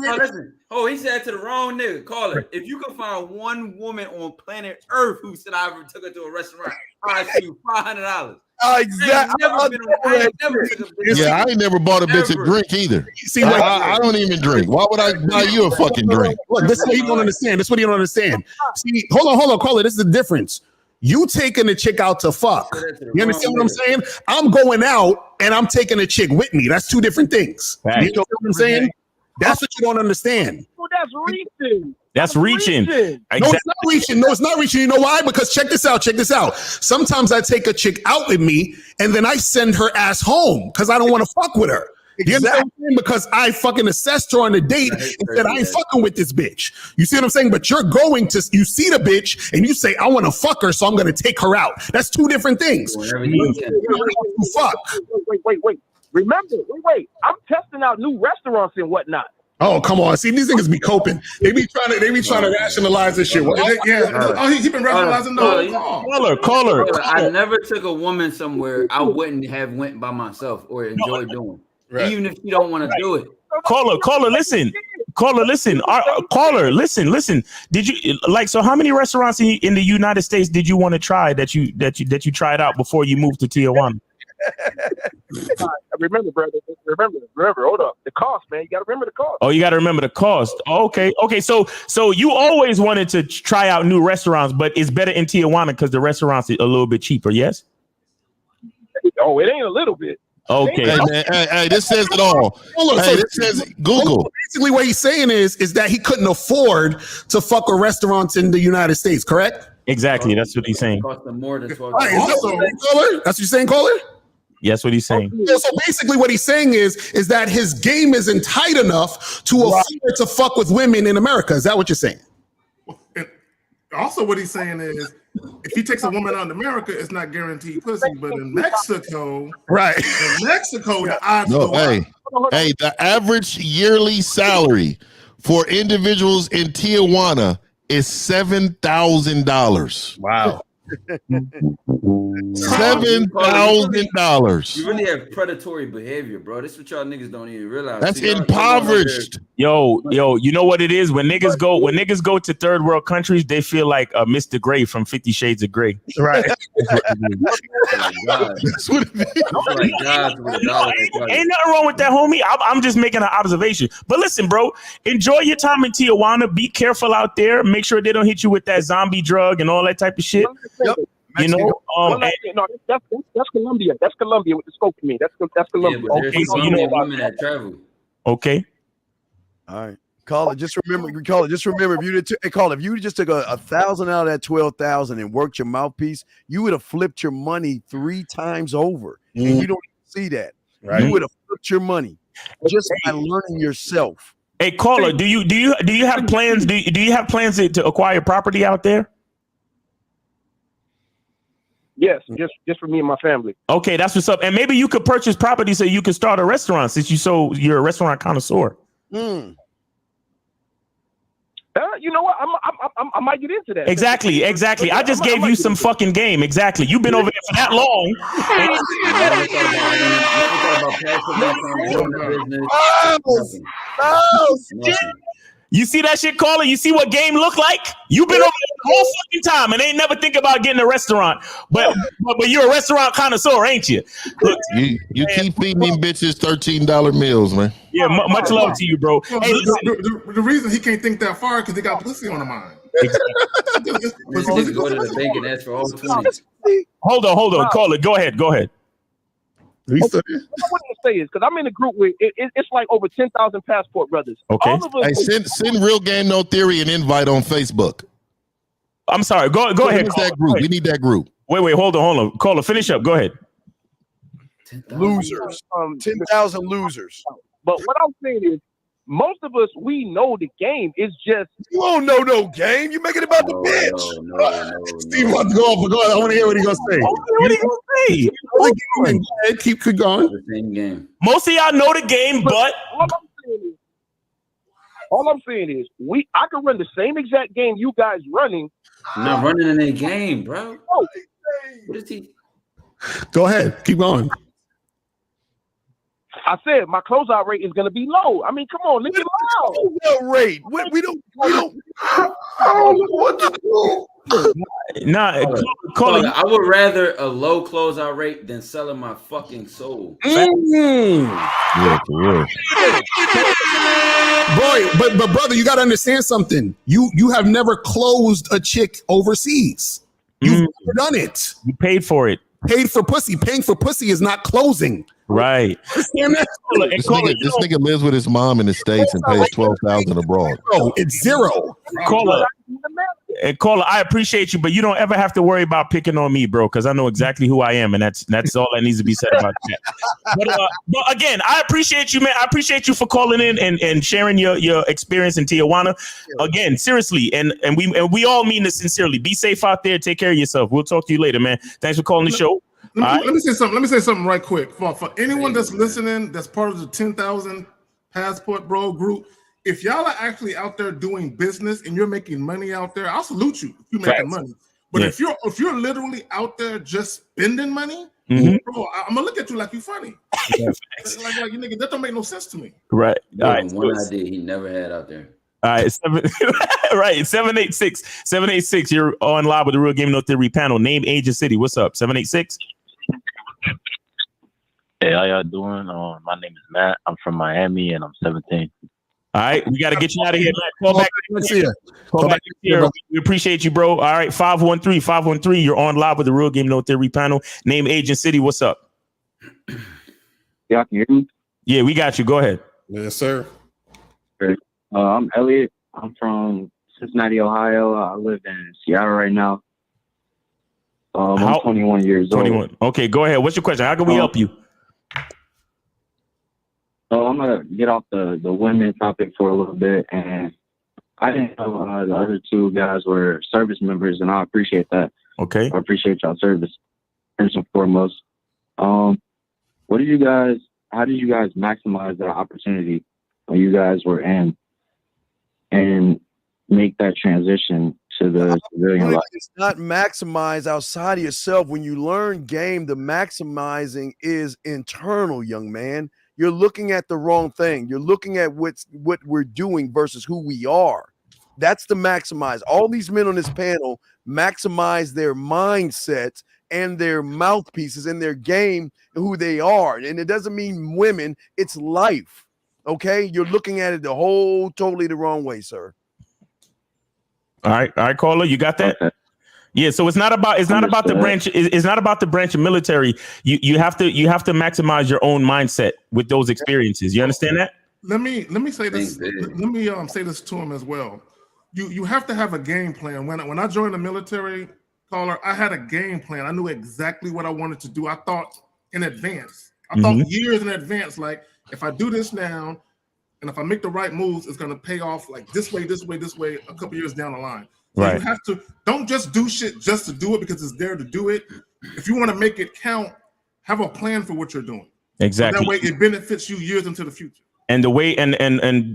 niggas do? Oh, he said to the wrong nigga. Call it. If you can find one woman on planet Earth who said I ever took her to a restaurant, I'll see you $500. Exactly. I ain't never bought a bitch a drink either. See, I don't even drink. Why would I buy you a fucking drink? Look, this is what you don't understand. This is what you don't understand. See, hold on, caller. This is the difference. You taking a chick out to fuck. You understand what I'm saying? I'm going out and I'm taking a chick with me. That's two different things. You know what I'm saying? That's what you don't understand. Well, that's reaching. That's reaching. Exactly. No, it's not reaching. No, it's not reaching. You know why? Because check this out. Sometimes I take a chick out with me and then I send her ass home because I don't want to fuck with her. You understand what I'm saying? Because I fucking assessed her on a date and said, I ain't fucking with this bitch. You see what I'm saying? But you're going to, you see the bitch and you say, I want to fuck her, so I'm going to take her out. That's two different things. Wait. Remember, I'm testing out new restaurants and whatnot. Oh, come on. See, these niggas be coping. They be trying to rationalize this shit. He been rationalizing. Caller. I never took a woman somewhere I wouldn't have went by myself or enjoyed doing. Right. Even if you don't want to do it. Caller, listen. Caller, listen. Did you so how many restaurants in the United States did you want to try that you tried out before you moved to Tijuana? Remember, brother. Remember. Hold up. The cost, man. You got to remember the cost. Oh, you got to remember the cost. Okay. So you always wanted to try out new restaurants, but it's better in Tijuana because the restaurants are a little bit cheaper. Yes. Oh, it ain't a little bit. Okay. Hey, man, hey, this says it all. This says Google. Basically, what he's saying is that he couldn't afford to fuck a restaurant in the United States, correct? Exactly. That's what he's saying. Cost them more than $12. That's what you're saying, caller? Yes, what he's saying. So basically, what he's saying is that his game isn't tight enough to afford to fuck with women in America. Is that what you're saying? And also, what he's saying is, if he takes a woman out in America, it's not guaranteed pussy. But in Mexico, the odds go up. Hey, the average yearly salary for individuals in Tijuana is $7,000. Wow. $7,000. You really have predatory behavior, bro. This is what y'all niggas don't even realize. That's impoverished. Yo, you know what it is? When niggas go to third world countries, they feel like Mr. Grey from 50 Shades of Grey. Right. That's what it is. Ain't nothing wrong with that, homie. I'm just making an observation. But listen, bro, enjoy your time in Tijuana. Be careful out there. Make sure they don't hit you with that zombie drug and all that type of shit. Yep. You know, that's Colombia. That's Colombia with the scope to me. That's Colombia. Yeah, okay, so you know women that travel. Okay. All right. Just remember, if you just took $1,000 out of that 12,000 and worked your mouthpiece, you would have flipped your money 3 times over. And you don't even see that. Right. You would have flipped your money just by learning yourself. Hey, caller, do you have plans? Do you have plans to acquire property out there? Yes, just for me and my family. Okay, that's what's up. And maybe you could purchase property so you could start a restaurant since you're a restaurant connoisseur. You know what? I might get into that. Exactly. I just gave you some fucking game. Exactly. You've been over there for that long. You see that shit, caller? You see what game look like? You've been over there the whole fucking time and ain't never think about getting a restaurant. But you're a restaurant connoisseur, ain't you? Look, you keep feeding them bitches $13 meals, man. Yeah, much love to you, bro. Well, hey, the reason he can't think that far because they got pussy on the mind. Just go to the bank and ask for all 20. Hold on, caller. Go ahead. What I wanted to say is because I'm in a group with it's like over 10,000 passport brothers. Okay. All of us send Real Game No Theory an invite on Facebook. I'm sorry. Go ahead. That group. We need that group. Wait. Hold on. Caller, finish up. Go ahead. Losers. 10,000 losers. But what I'm saying is, most of us, we know the game. It's just you don't know no game. You make it about the bitch. No. Steve wants to go off. I want to hear what he's gonna say. Keep going. The same game. Most of y'all know the game, but what I'm saying is, All I'm saying is, I can run the same exact game you guys running. I'm not running in a game, bro. Oh, what is he? Go ahead. Keep going. I said my closeout rate is going to be low. I mean, come on, look at Closeout rate. We don't. I don't know what to do. Nah, I would rather a low closeout rate than selling my fucking soul. Yeah, for real. Boy, but brother, you got to understand something. You have never closed a chick overseas. You've never done it. You paid for it. Paid for pussy. Paying for pussy is not closing. Right. This nigga lives with his mom in the States and pays $12,000 abroad. Bro, it's zero. Caller, I appreciate you, but you don't ever have to worry about picking on me, bro, because I know exactly who I am, and that's all that needs to be said about that. But again, I appreciate you, man. I appreciate you for calling in and sharing your experience in Tijuana. Again, seriously, and we all mean this sincerely. Be safe out there. Take care of yourself. We'll talk to you later, man. Thanks for calling the show. Let me say something. Let me say something right quick for anyone that's listening, that's part of the 10,000 Passport Bro group. If y'all are actually out there doing business and you're making money out there, I'll salute you if you're making money. But if you're literally out there just spending money, bro, I'm gonna look at you like you're funny. like you nigga, that don't make no sense to me. Right. All right. One idea he never had out there. All right, 786. You're on live with the Real Game No Theory panel. Name, age, and city. What's up? 786. Hey, how y'all doing? My name is Matt. I'm from Miami, and I'm 17. All right, we got to get you out of here, Matt. Call back. Call back here. We appreciate you, bro. All right, 513. You're on live with the Real Game No Theory panel. Name, age, and city. What's up? Y'all can hear me? Yeah, we got you. Go ahead. Yes, sir. Great. I'm Elliot. I'm from Cincinnati, Ohio. I live in Seattle right now. I'm 21 years old. 21. Okay, go ahead. What's your question? How can we help you? So I'm gonna get off the women topic for a little bit, and I didn't know the other two guys were service members, and I appreciate that. Okay. I appreciate y'all service first and foremost. How did you guys maximize that opportunity when you guys were in and make that transition to the civilian life? It's not maximize outside of yourself. When you learn game, the maximizing is internal, young man. You're looking at the wrong thing. You're looking at what we're doing versus who we are. That's the maximize. All these men on this panel maximize their mindsets and their mouthpieces and their game and who they are. And it doesn't mean women, it's life. Okay? You're looking at it totally the wrong way, sir. All right, caller, you got that? Okay. Yeah, so it's not about the branch. It's not about the branch of military. You have to maximize your own mindset with those experiences. You understand that? Let me say this. Let me say this to him as well. You have to have a game plan. When I joined the military, caller, I had a game plan. I knew exactly what I wanted to do. I thought in advance. I thought years in advance. Like if I do this now, and if I make the right moves, it's going to pay off like this way, a couple years down the line. So you have to don't just do shit just to do it because it's there to do it. If you want to make it count, have a plan for what you're doing. Exactly. So that way it benefits you years into the future. And the way and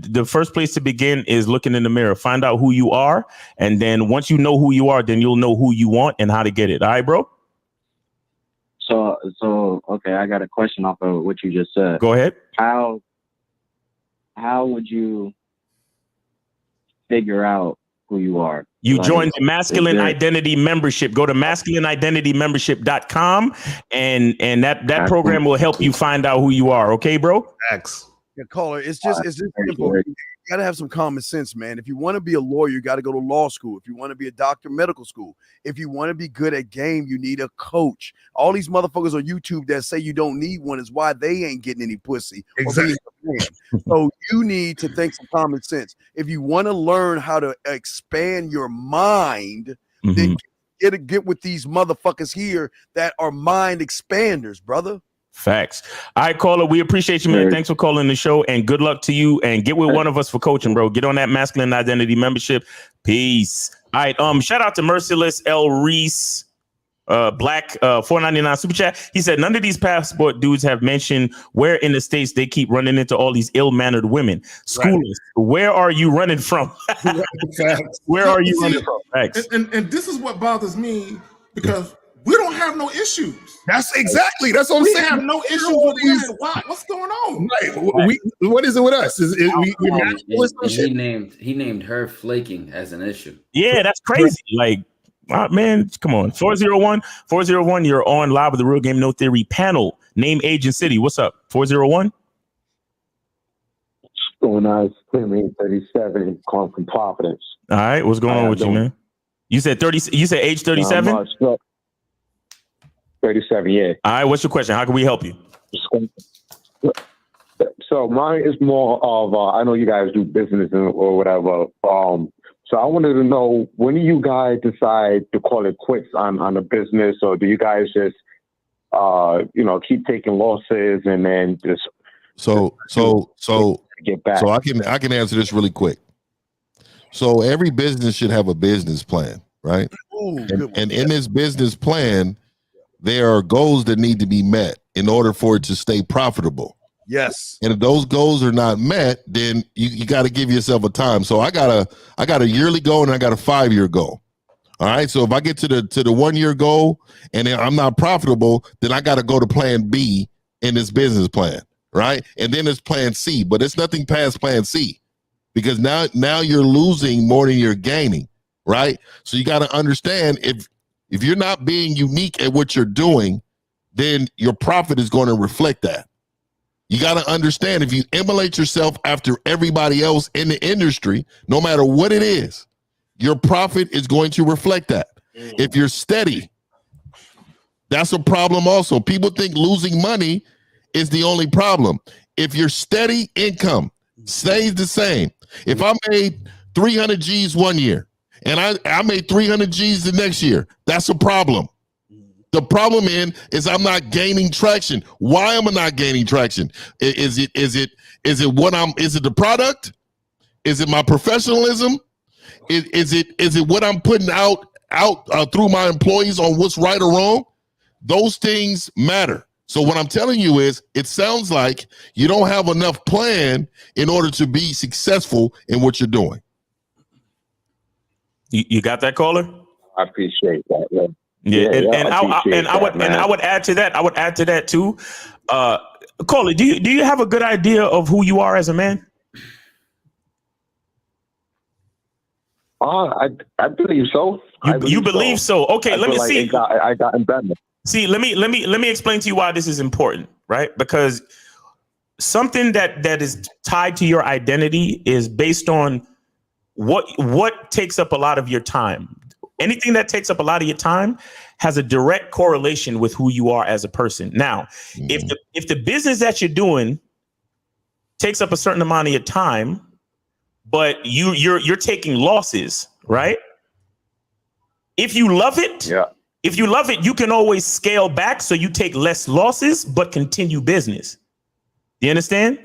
the first place to begin is looking in the mirror. Find out who you are, and then once you know who you are, then you'll know who you want and how to get it. All right, bro? So okay, I got a question off of what you just said. Go ahead. How would you figure out who you are? You join the Masculine Identity Membership. Go to masculineidentitymembership.com and that program will help you find out who you are. Okay, bro? Thanks. Yeah, caller, it's just simple. You gotta have some common sense, man. If you want to be a lawyer, you got to go to law school. If you want to be a doctor, medical school. If you want to be good at game, you need a coach. All these motherfuckers on YouTube that say you don't need one is why they ain't getting any pussy. Exactly. So you need to think some common sense. If you want to learn how to expand your mind, then get with these motherfuckers here that are mind expanders, brother. Facts. All right, caller, we appreciate you, man. Thanks for calling the show, and good luck to you. And get with one of us for coaching, bro. Get on that Masculine Identity Membership. Peace. All right. Shout out to Merciless L. Reese. Black 499 super chat. He said none of these passport dudes have mentioned where in the States they keep running into all these ill-mannered women. Schoolers, where are you running from? Where are you running from? Thanks. And this is what bothers me because we don't have no issues. That's exactly. That's what I'm We saying. have no issues with women. Why? What's going on? Right. What is it with us? He named her flaking as an issue. Yeah, that's crazy. Like, man, come on. 401, you're on live with the Real Game No Theory panel. Name, age, and city. What's up? 401? What's going on? It's Clean 37, calling from Providence. All right, what's going on with you, man? You said 30. You said age 37? 37, yeah. All right, what's your question? How can we help you? So mine is more of I know you guys do business or whatever. So I wanted to know, when do you guys decide to call it quits on the business, or do you guys just keep taking losses and then just get back? So I can answer this really quick. So every business should have a business plan, right? And in this business plan, there are goals that need to be met in order for it to stay profitable. Yes. And if those goals are not met, then you got to give yourself a time. So I got a yearly goal and I got a 5-year goal. All right. So if I get to the 1 year goal and I'm not profitable, then I got to go to plan B in this business plan. Right. And then there's plan C, but it's nothing past plan C, because now you're losing more than you're gaining. Right. So you got to understand, if you're not being unique at what you're doing, then your profit is going to reflect that. You got to understand, if you emulate yourself after everybody else in the industry, no matter what it is, your profit is going to reflect that. If you're steady, that's a problem also. People think losing money is the only problem. If your steady income stays the same, if I made 300 G's 1 year and I made 300 G's the next year, that's a problem. The problem is I'm not gaining traction. Why am I not gaining traction? Is it the product? Is it my professionalism? Is it what I'm putting out through my employees on what's right or wrong? Those things matter. So what I'm telling you is, it sounds like you don't have enough plan in order to be successful in what you're doing. You got that, caller? I appreciate that. Yeah. I would add to that. I would add to that too. Caller, do you have a good idea of who you are as a man? I believe so. You believe so? Okay, let me see. I got better. See, let me explain to you why this is important, right? Because something that is tied to your identity is based on what takes up a lot of your time. Anything that takes up a lot of your time has a direct correlation with who you are as a person. Now, if the business that you're doing takes up a certain amount of your time, but you're taking losses, right? If you love it, you can always scale back, so you take less losses but continue business. You understand?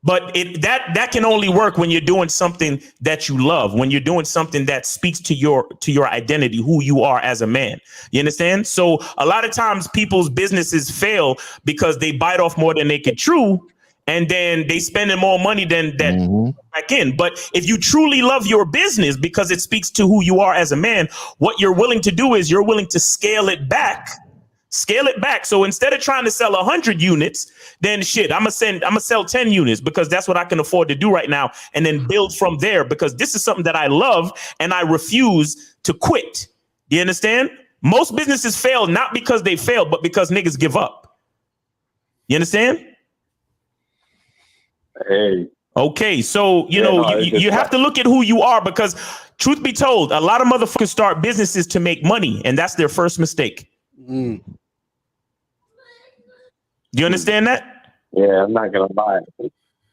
But that can only work when you're doing something that you love, when you're doing something that speaks to your identity, who you are as a man. You understand? So a lot of times people's businesses fail because they bite off more than they can chew, and then they spending more money than that back in. But if you truly love your business because it speaks to who you are as a man, what you're willing to do is you're willing to scale it back. So instead of trying to sell 100 units, then I'm gonna sell 10 units because that's what I can afford to do right now, and then build from there, because this is something that I love and I refuse to quit. You understand? Most businesses fail not because they fail, but because niggas give up. You understand? Hey. Okay, so you have to look at who you are, because truth be told, a lot of motherfuckers start businesses to make money, and that's their first mistake. Do you understand that? Yeah, I'm not gonna lie.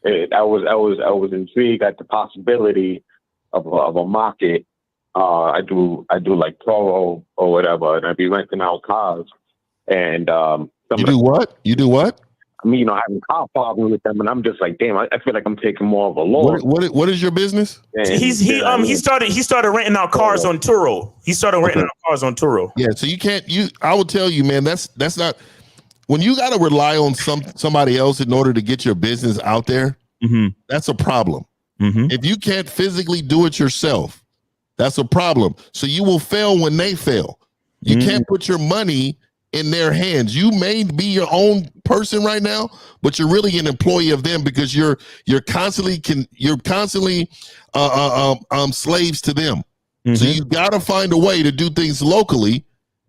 I was intrigued at the possibility of a market. I do like Toro or whatever, and I'd be renting out cars. And You do what? me, having car problems with them, and I'm just like, damn, I feel like I'm taking more of a loss. What is your business? He started renting out cars on Turo. He started renting out cars on Turo. Yeah, so I will tell you, man, that's not when you got to rely on somebody else in order to get your business out there. That's a problem. If you can't physically do it yourself, that's a problem. So you will fail when they fail. You can't put your money in their hands. You may be your own person right now, but you're really an employee of them because you're constantly slaves to them. So you got to find a way to do things locally,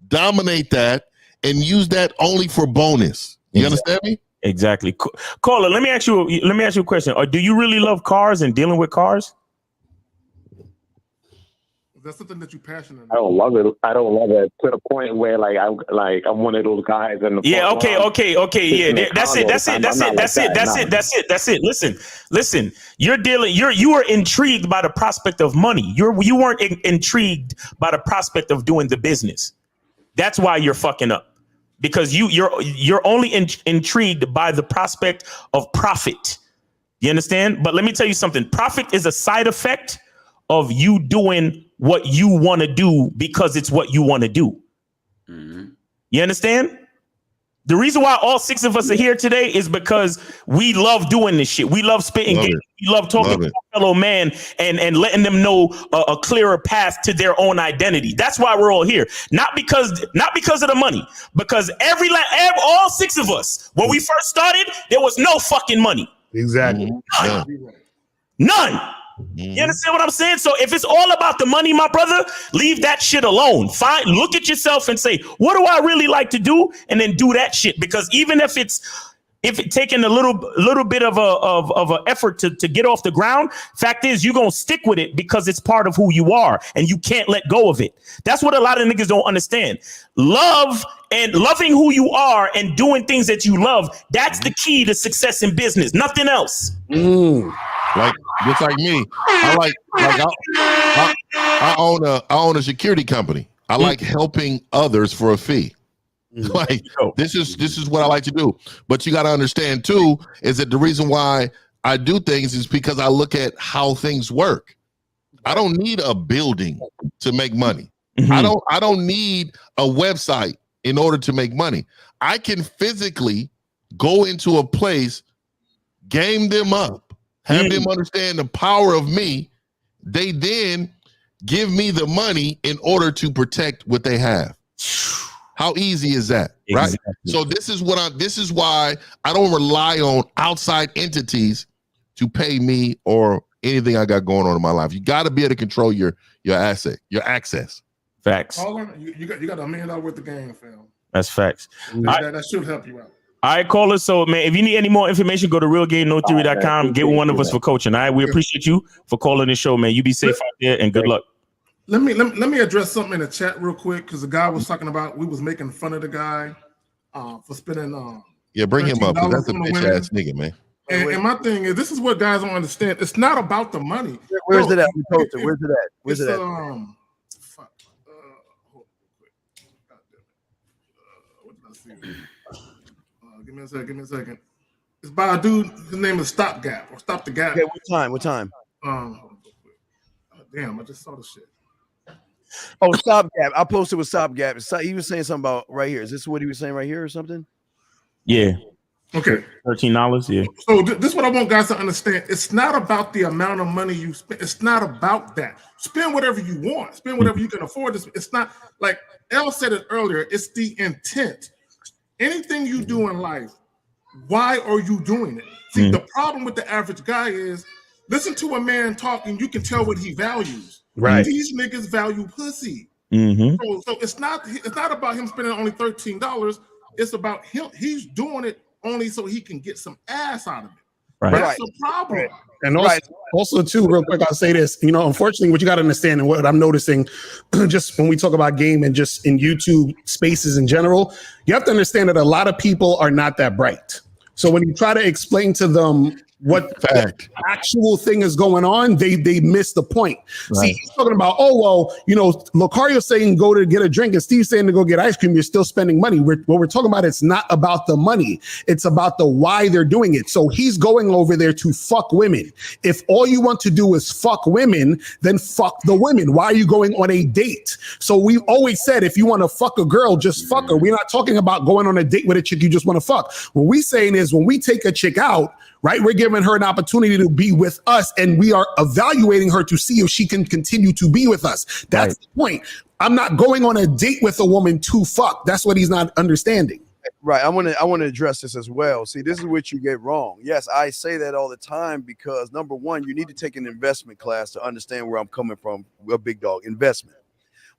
dominate that, and use that only for bonus. You understand me? Exactly. Caller, let me ask you a question. Do you really love cars and dealing with cars? That's something that you're passionate about. I don't love it. I don't love it to the point where I'm one of those guys in the yeah. Okay. Yeah, that's it. Listen. You are intrigued by the prospect of money. You weren't intrigued by the prospect of doing the business. That's why you're fucking up, because you're only intrigued by the prospect of profit. You understand? But let me tell you something. Profit is a side effect of you doing what you want to do because it's what you want to do. You understand? The reason why all 6 of us are here today is because we love doing this shit. We love spitting games. We love talking to a fellow man and letting them know a clearer path to their own identity. That's why we're all here. Not because of the money, because all 6 of us, when we first started, there was no fucking money. Exactly. None. You understand what I'm saying? So if it's all about the money, my brother, leave that shit alone. Look at yourself and say, what do I really like to do? And then do that shit. Because even if it's taking a little bit of an effort to get off the ground, fact is you're going to stick with it because it's part of who you are and you can't let go of it. That's what a lot of niggas don't understand. Love and loving who you are and doing things that you love. That's the key to success in business. Nothing else. Like just like me, I own a security company. I like helping others for a fee. Like this is what I like to do. But you got to understand too is that the reason why I do things is because I look at how things work. I don't need a building to make money. I don't need a website in order to make money. I can physically go into a place, game them up, have them understand the power of me. They then give me the money in order to protect what they have. How easy is that? Right. Exactly. So this is why I don't rely on outside entities to pay me or anything I got going on in my life. You got to be able to control your access. Facts. You got $1 million worth of game, fam. That's facts. That should help you out. All right, callers. So, man, if you need any more information, go to realgamenotheory.com. Get one of us for coaching. All right, we appreciate you for calling the show, man. You be safe out there and good luck. Let me address something in the chat real quick because the guy was talking about we was making fun of the guy for spending. Yeah, bring him up. That's a bitch ass nigga, man. And my thing is, this is what guys don't understand. It's not about the money. Where's it at? Where's it at? Where's it at? Fuck. Hold on real quick. What did I see? Give me a second. It's by a dude. His name is Stopgap or Stop the Gap. Okay, what time? Damn, I just saw the shit. Oh, Stopgap. I posted with Stopgap. He was saying something about right here. Is this what he was saying right here or something? Yeah. Okay. $13. Yeah. So this is what I want guys to understand. It's not about the amount of money you spend. It's not about that. Spend whatever you want. Spend whatever you can afford. It's not like Elle said it earlier. It's the intent. Anything you do in life, why are you doing it? See, the problem with the average guy is listen to a man talking. You can tell what he values. Right. These niggas value pussy. So it's not about him spending only $13. It's about him. He's doing it only so he can get some ass out of it. Right. That's the problem. And also too, real quick, I'll say this. Unfortunately, what you got to understand and what I'm noticing, just when we talk about game and just in YouTube spaces in general, you have to understand that a lot of people are not that bright. So when you try to explain to them what the actual thing is going on, they miss the point. Right. See, he's talking about, oh, well, you know, Lucario's saying go to get a drink and Steve's saying to go get ice cream. You're still spending money. What we're talking about, it's not about the money. It's about the why they're doing it. So he's going over there to fuck women. If all you want to do is fuck women, then fuck the women. Why are you going on a date? So we've always said, if you want to fuck a girl, just fuck her. We're not talking about going on a date with a chick you just want to fuck. What we're saying is when we take a chick out, right, we're giving her an opportunity to be with us, and we are evaluating her to see if she can continue to be with us. That's the point. I'm not going on a date with a woman to fuck. That's what he's not understanding. Right. I want to address this as well. See, this is what you get wrong. Yes, I say that all the time because number one, you need to take an investment class to understand where I'm coming from. A big dog investment.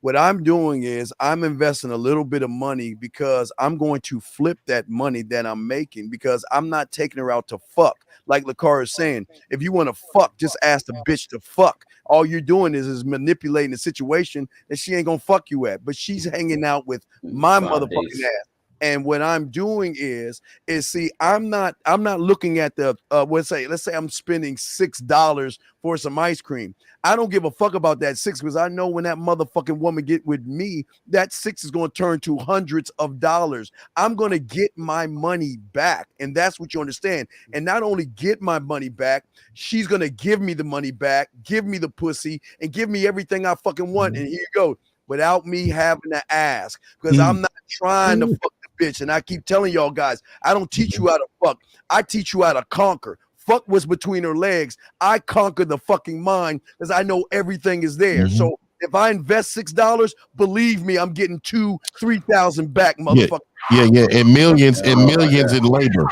What I'm doing is I'm investing a little bit of money because I'm going to flip that money that I'm making because I'm not taking her out to fuck. Like Lakar is saying, if you want to fuck, just ask the bitch to fuck. All you're doing is manipulating the situation that she ain't gonna fuck you at, but she's hanging out with my motherfucking ass. And what I'm doing is see, I'm not looking at the let's say I'm spending $6 for some ice cream. I don't give a fuck about that $6 because I know when that motherfucking woman get with me, that $6 is going to turn to hundreds of dollars. I'm going to get my money back. And that's what you understand. And not only get my money back, she's going to give me the money back, give me the pussy, and give me everything I fucking want. And here you go, without me having to ask, because I'm not trying to fuck the bitch. And I keep telling y'all guys, I don't teach you how to fuck. I teach you how to conquer. Fuck what's between her legs. I conquer the fucking mind because I know everything is there. So if I invest $6, believe me, I'm getting 2,000-3,000 back, motherfucker. Yeah, and millions in labor,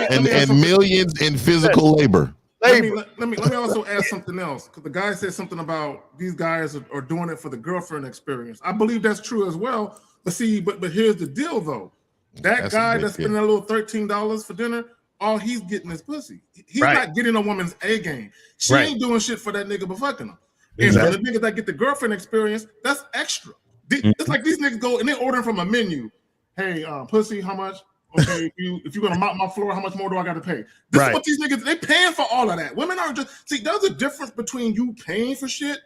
and millions in physical labor. Let me also add something else, because the guy said something about these guys are doing it for the girlfriend experience. I believe that's true as well. But see, but here's the deal though. That guy that's spending a little $13 for dinner, all he's getting is pussy. He's not getting a woman's A game. She ain't doing shit for that nigga but fucking him. And so the niggas that get the girlfriend experience, that's extra. It's like these niggas go and they're ordering from a menu. Hey, pussy, how much? Okay, if you're gonna mop my floor, how much more do I got to pay? This is what these niggas, they paying for all of that. Women are just, see, there's a difference between you paying for shit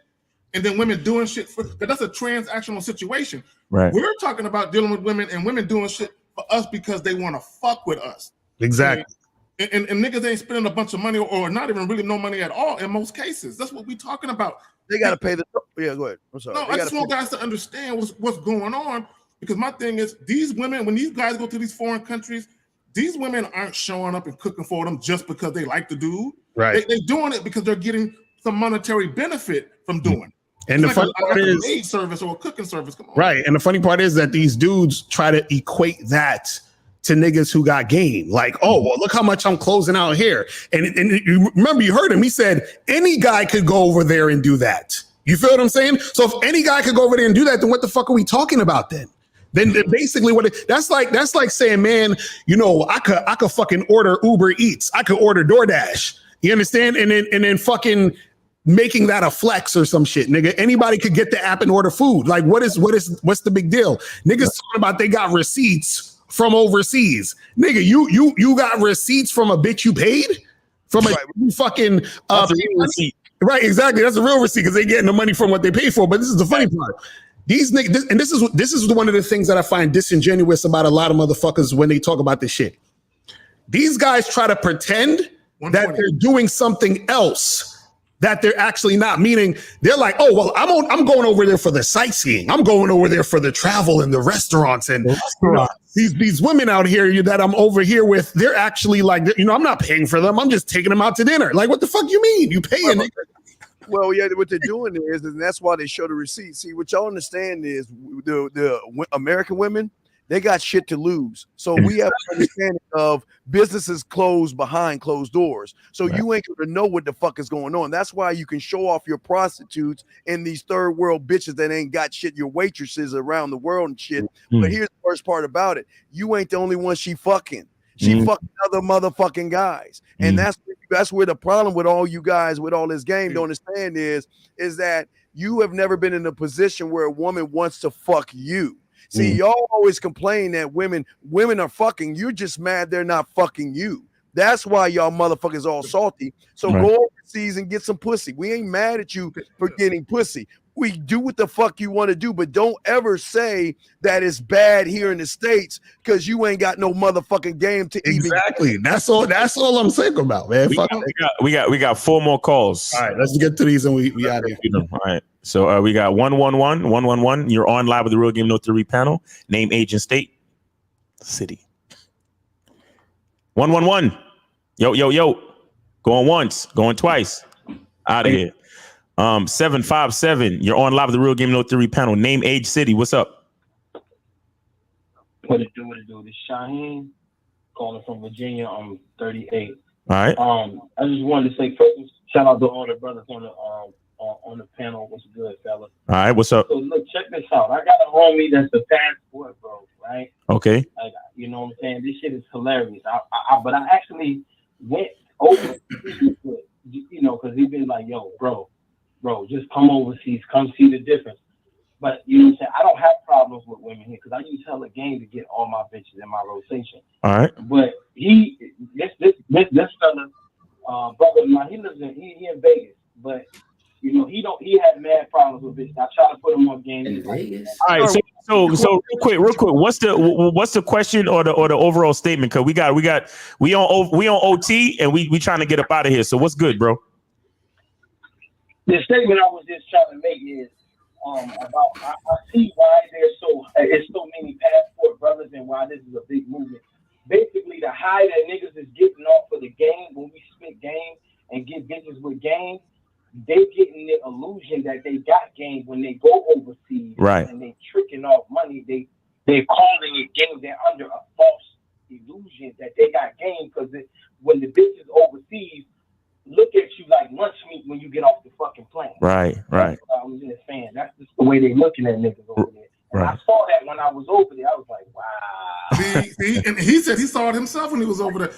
and then women doing shit for, but that's a transactional situation. Right. We're talking about dealing with women and women doing shit for us because they want to fuck with us. Exactly. And niggas ain't spending a bunch of money or not even really no money at all in most cases. That's what we're talking about. They got to pay the, yeah, go ahead. I'm sorry. No, I just want guys to understand what's going on, because my thing is these women, when these guys go to these foreign countries, these women aren't showing up and cooking for them just because they like the dude. Right. They're doing it because they're getting some monetary benefit from doing it. And it's the like funny part is, a maid service or a cooking service. Come on. Right. And the funny part is that these dudes try to equate that to niggas who got game. Like, oh, well, look how much I'm closing out here. And you remember, you heard him. He said any guy could go over there and do that. You feel what I'm saying? So if any guy could go over there and do that, then what the fuck are we talking about then? Then basically that's like saying, man, you know, I could fucking order Uber Eats. I could order DoorDash. You understand? And then fucking making that a flex or some shit, nigga. Anybody could get the app and order food. Like, what's the big deal? Niggas talking about they got receipts from overseas. Nigga, you got receipts from a bitch you paid? From a fucking receipt. Right, exactly. That's a real receipt because they getting the money from what they paid for. But this is the funny part. These niggas, and this is one of the things that I find disingenuous about a lot of motherfuckers when they talk about this shit. These guys try to pretend that they're doing something else that they're actually not. Meaning they're like, oh well, I'm going over there for the sightseeing. I'm going over there for the travel and the restaurants and these women out here that I'm over here with. They're actually like, you know, I'm not paying for them. I'm just taking them out to dinner. Like, what the fuck you mean? You paying? Well, yeah, what they're doing is, and that's why they show the receipt. See, what y'all understand is the American women, they got shit to lose. So we have an understanding of businesses closed behind closed doors. So you ain't gonna know what the fuck is going on. That's why you can show off your prostitutes and these third world bitches that ain't got shit, your waitresses around the world and shit. But here's the worst part about it. You ain't the only one she fucking. She fucking other motherfucking guys. And that's where the problem with all you guys with all this game don't understand is that you have never been in a position where a woman wants to fuck you. See, y'all always complain that women are fucking. You're just mad they're not fucking you. That's why y'all motherfuckers all salty. So Right. go overseas and get some pussy. We ain't mad at you for getting pussy. We do what the fuck you want to do, but don't ever say that it's bad here in the States because you ain't got no motherfucking game to Exactly. That's all I'm saying about, man. We got 4 more calls. All right, let's get to these and we out of here. All right. So we got 111. You're on live with the Real Game No 3 panel. Name, age, and state. City. 111. Yo. Going once, going twice. Out of here. 757. You're on live with the Real Game No 3 panel. Name, age, city. What's up? What it do? This Shaheen calling from Virginia. I'm 38. All right. I just wanted to say first, shout out to all the brothers on the panel. What's good, fellas? All right. What's up? So look, check this out. I got a homie that's a passport bro, right? Okay. Like, you know what I'm saying? This shit is hilarious. But I actually went over, you know, because he's been like, yo, bro, just come overseas, come see the difference. But you know what I'm saying? I don't have problems with women here because I use hella game to get all my bitches in my rotation. All right. But this fella, brother of mine, he in Vegas, but you know he had mad problems with bitches. I try to put him on game. In Vegas. All right. So real quick. What's the question or the overall statement? Because we on OT and we trying to get up out of here. So what's good, bro? The statement I was just trying to make is about I see why it's so many passport brothers and why this is a big movement. Basically, the high that niggas is getting off of the game when we spit game and get bitches with game, they getting the illusion that they got game when they go overseas, right? And they tricking off money. They're calling it game. They're under a false illusion that they got game because when the bitches overseas look at you like lunch meat when you get off the fucking plane. Right. That's what I was just saying. That's just the way they looking at niggas over there. And I saw that when I was over there. I was like, wow. See, and he said he saw it himself when he was over there.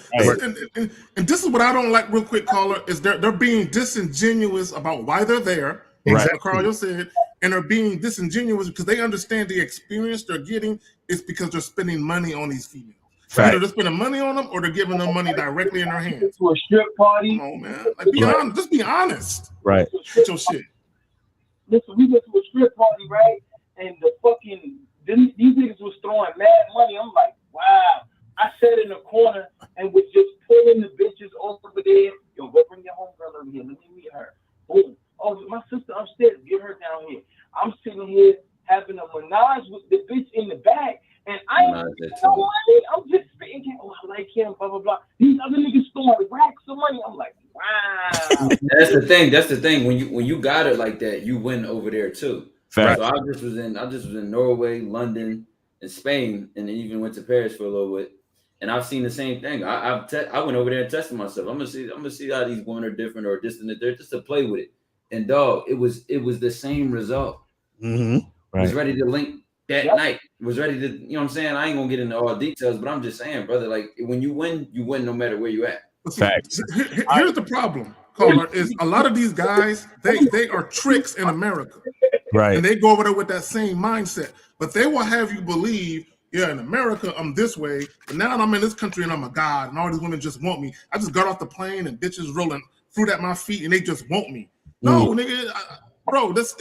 And this is what I don't like, real quick, caller, is they're being disingenuous about why they're there. Exactly. Like Carl said, and they're being disingenuous because they understand the experience they're getting is because they're spending money on these females. Right. Either they're spending money on them or they're giving them money directly in their hands. To a strip party. Come on, man. Like, be honest. Just be honest. Right. Get your shit. Listen, we went to a strip party, right? And the fucking these niggas was throwing mad money. I'm like, wow. I sat in the corner and was just pulling the bitches over there. Yo, go bring your homegirl over here. Let me meet her. Boom. Oh, my sister upstairs. Get her down here. I'm sitting here having a menage with the bitch in the back. And I ain't no money. I'm just spitting. Oh, I like him. Blah blah blah. These other niggas throwing racks of money. I'm like, wow. That's the thing. When you got it like that, you win over there too. Fact. So I just was in Norway, London, and Spain, and then even went to Paris for a little bit. And I've seen the same thing. I went over there and tested myself. I'm gonna see how these women are different or distant. They're just to play with it. And dog, it was the same result. Mm-hmm. Right. Was ready to link that night. Was ready to, you know what I'm saying? I ain't gonna get into all details, but I'm just saying, brother, like when you win no matter where you at. Facts. Here's the problem, caller, is a lot of these guys, they are tricks in America. Right. And they go over there with that same mindset. But they will have you believe, yeah, in America, I'm this way, but now I'm in this country and I'm a god, and all these women just want me. I just got off the plane and bitches rolling fruit at my feet and they just want me. No, nigga, bro, that's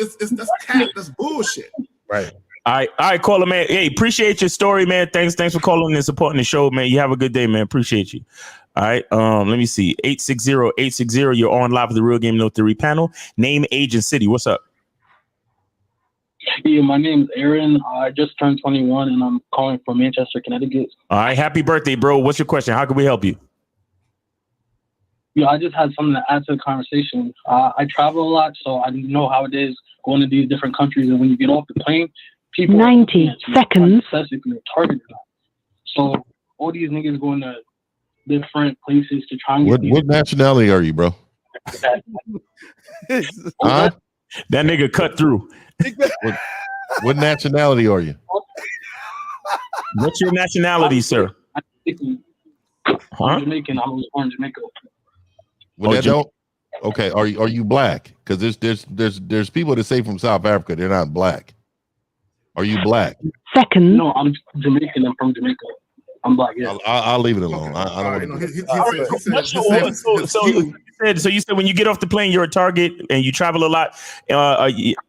cat, that's bullshit. Right. All right, caller, man. Hey, appreciate your story, man. Thanks for calling and supporting the show, man. You have a good day, man. Appreciate you. All right. Let me see. 860-860. You're on live with the Real Game No 3 panel. Name, age, and city. What's up? Yeah, my name is Aaron. I just turned 21 and I'm calling from Manchester, Connecticut. All right. Happy birthday, bro. What's your question? How can we help you? Yeah, I just had something to add to the conversation. I travel a lot, so I know how it is going to these different countries. And when you get off the plane, people 90 seconds. Targeted. So all these niggas going to different places to try and get What nationality are you, bro? Huh? That nigga cut through. What nationality are you? What's your nationality, sir? I'm Jamaican. I was born in Jamaica. Okay, are you black? Because there's people that say from South Africa they're not black. Are you black? Second. No, I'm Jamaican. I'm from Jamaica. I'm black. Yeah. I'll leave it alone. I don't want to. So you said when you get off the plane, you're a target and you travel a lot.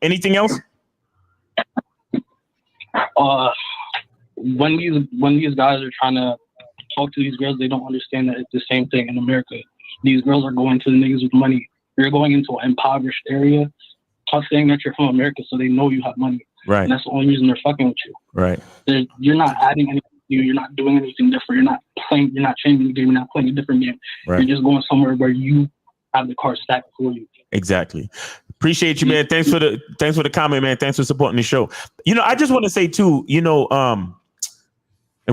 Anything else? When these guys are trying to talk to these girls, they don't understand that it's the same thing in America. These girls are going to the niggas with money. You're going into an impoverished area, saying that you're from America, so they know you have money. Right. And that's the only reason they're fucking with you. Right. You're not adding anything new. You're not doing anything different. You're not playing. You're not changing the game. You're not playing a different game. Right. You're just going somewhere where you have the card stacked for you. Exactly. Appreciate you, man. Thanks for the comment, man. Thanks for supporting the show. I just want to say too, and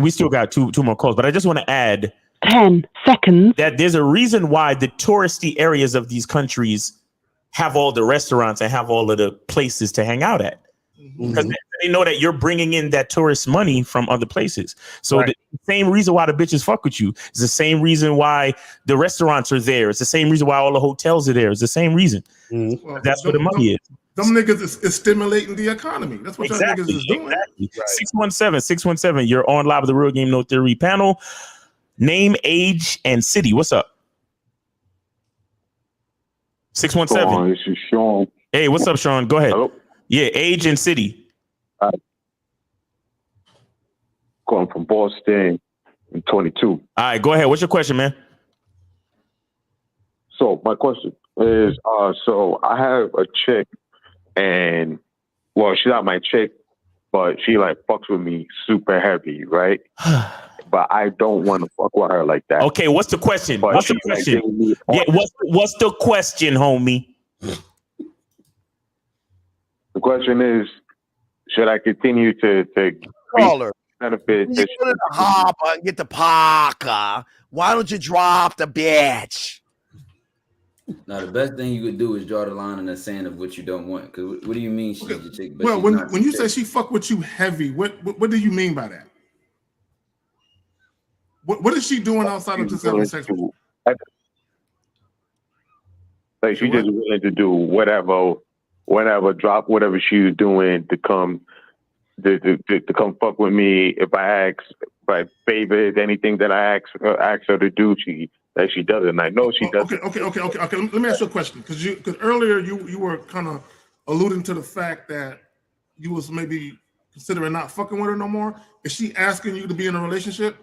we still got two more calls, but I just want to add 10 seconds that there's a reason why the touristy areas of these countries have all the restaurants and have all of the places to hang out at. Because they know that you're bringing in that tourist money from other places. So the same reason why the bitches fuck with you is the same reason why the restaurants are there. It's the same reason why all the hotels are there. It's the same reason. Well, that's where the money is. Them niggas is stimulating the economy. That's what y'all niggas is doing. Exactly. 617, you're on live with the Real Game No Theory panel. Name, age, and city. What's up? 617. This is Sean. Hey, what's up, Sean? Go ahead. Hello? Yeah, age and city. Going from Boston, I'm 22. All right, go ahead. What's your question, man? So my question is, so I have a chick, and well, she's not my chick, but she like fucks with me super heavy, right? But I don't want to fuck with her like that. Okay, what's the question? But What's the question? Yeah, what's the question, homie? The question is, should I continue to Call her? benefit? You go to the harbor and get the parka. Why don't you drop the bitch? Now, the best thing you could do is draw the line in the sand of what you don't want. Because what do you mean she's your chick? But Well, she's when not you your say chick? she fuck with you heavy, what do you mean by that? What is she doing outside of just having sex with you? Like she just willing to do whatever, drop whatever she was doing to come fuck with me. If I favor anything that I ask her to do, she does it. And I know she does. Okay. Let me ask you a question, because earlier you were kind of alluding to the fact that you was maybe considering not fucking with her no more. Is she asking you to be in a relationship?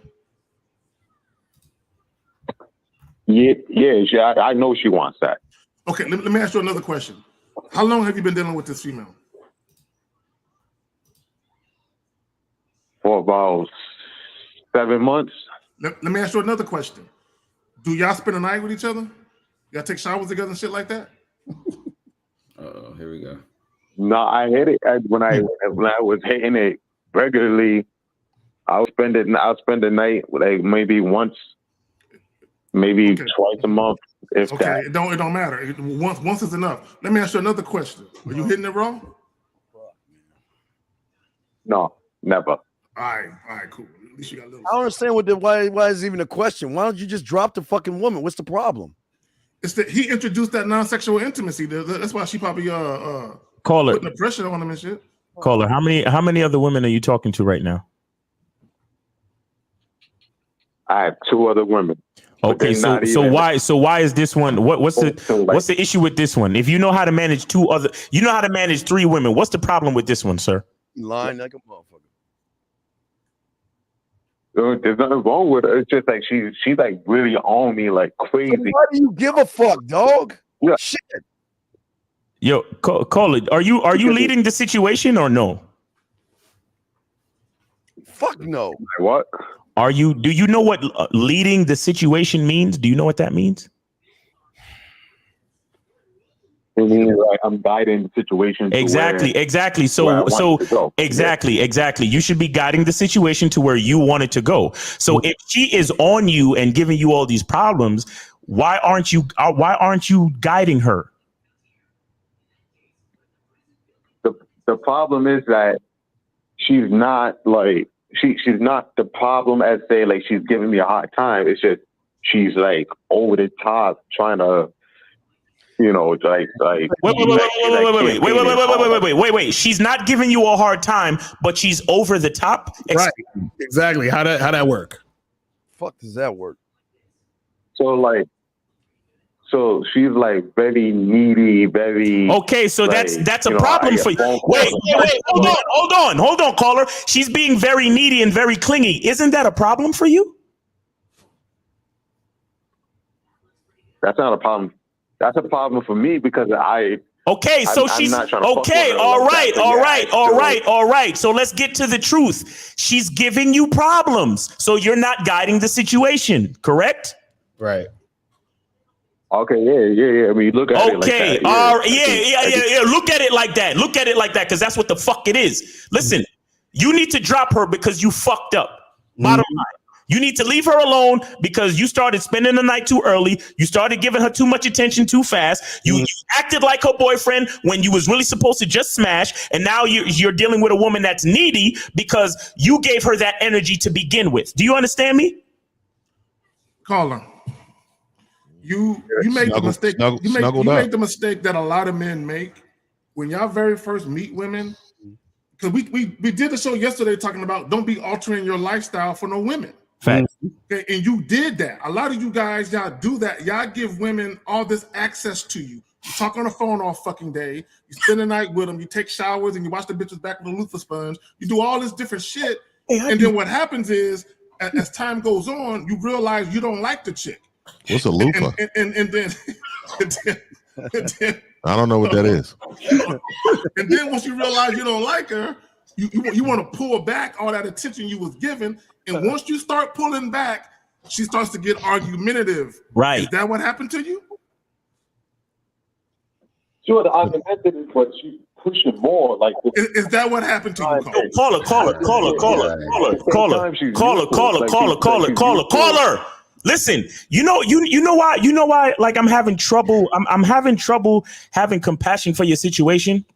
Yeah. I know she wants that. Okay, let me ask you another question. How long have you been dealing with this female? For about 7 months. Let me ask you another question. Do y'all spend a night with each other? Y'all take showers together and shit like that? Oh, here we go. No, I hit it when I was hitting it regularly. I'll spend the night like maybe once, maybe twice a month. If that. It don't matter. Once is enough. Let me ask you another question. Are you hitting it raw? No, never. All right, cool. At least you got a little. I don't understand why is even a question. Why don't you just drop the fucking woman? What's the problem? It's that he introduced that non-sexual intimacy. That's why she probably Call her. putting the pressure on him and shit. Caller, how many other women are you talking to right now? I have 2 other women. Okay, so why is this one? What's the issue with this one? If you know how to manage 3 women, what's the problem with this one, sir? You lying like a motherfucker. There's nothing wrong with her. It's just like she like really on me like crazy. So why do you give a fuck, dog? Yeah. Shit. Yo, call it. Are you leading the situation or no? Fuck no. What? Do you know what leading the situation means? Do you know what that means? It means like I'm guiding the situation. Exactly. So exactly. You should be guiding the situation to where you want it to go. So if she is on you and giving you all these problems, why aren't you guiding her? The problem is that she's not like she's not the problem as say like she's giving me a hard time. It's just she's like over the top trying to, like. Wait. She's not giving you a hard time, but she's over the top. Right. Exactly. How that work? fuck does that work? So she's like very needy, very. Okay, so like, that's a you know, problem I for get you. phone Wait, calls. hold on, caller. She's being very needy and very clingy. Isn't that a problem for you? That's not a problem. That's a problem for me because Okay, so I'm she's not trying to fuck okay. with her All like right, that, but all yeah, right, I all feel right, all right. So let's get to the truth. She's giving you problems, so you're not guiding the situation, correct? Right. Okay, yeah. I mean, look at it like that. Yeah, all right, yeah. Look at it like that. Look at it like that, because that's what the fuck it is. Listen, you need to drop her because you fucked up. Bottom line. You need to leave her alone because you started spending the night too early. You started giving her too much attention too fast. You acted like her boyfriend when you was really supposed to just smash. And now you're dealing with a woman that's needy because you gave her that energy to begin with. Do you understand me? Caller, you made the mistake. You made the mistake that a lot of men make when y'all very first meet women. Because we did the show yesterday talking about don't be altering your lifestyle for no women. Facts. Okay, and you did that. A lot of you guys, y'all do that. Y'all give women all this access to you. You talk on the phone all fucking day. You spend the night with them. You take showers and you wash the bitches back with a loofah sponge. You do all this different shit. And then what happens is, as time goes on, you realize you don't like the chick. What's a loofah? And then I don't know what that is. And then once you realize you don't like her, you want to pull back all that attention you was given. And once you start pulling back, she starts to get argumentative. Right. Is that what happened to you? Sure, the argumentative, but she pushing more. Like, is that what happened to you? Caller. Listen, you know why like I'm having trouble. I'm having trouble having compassion for your situation.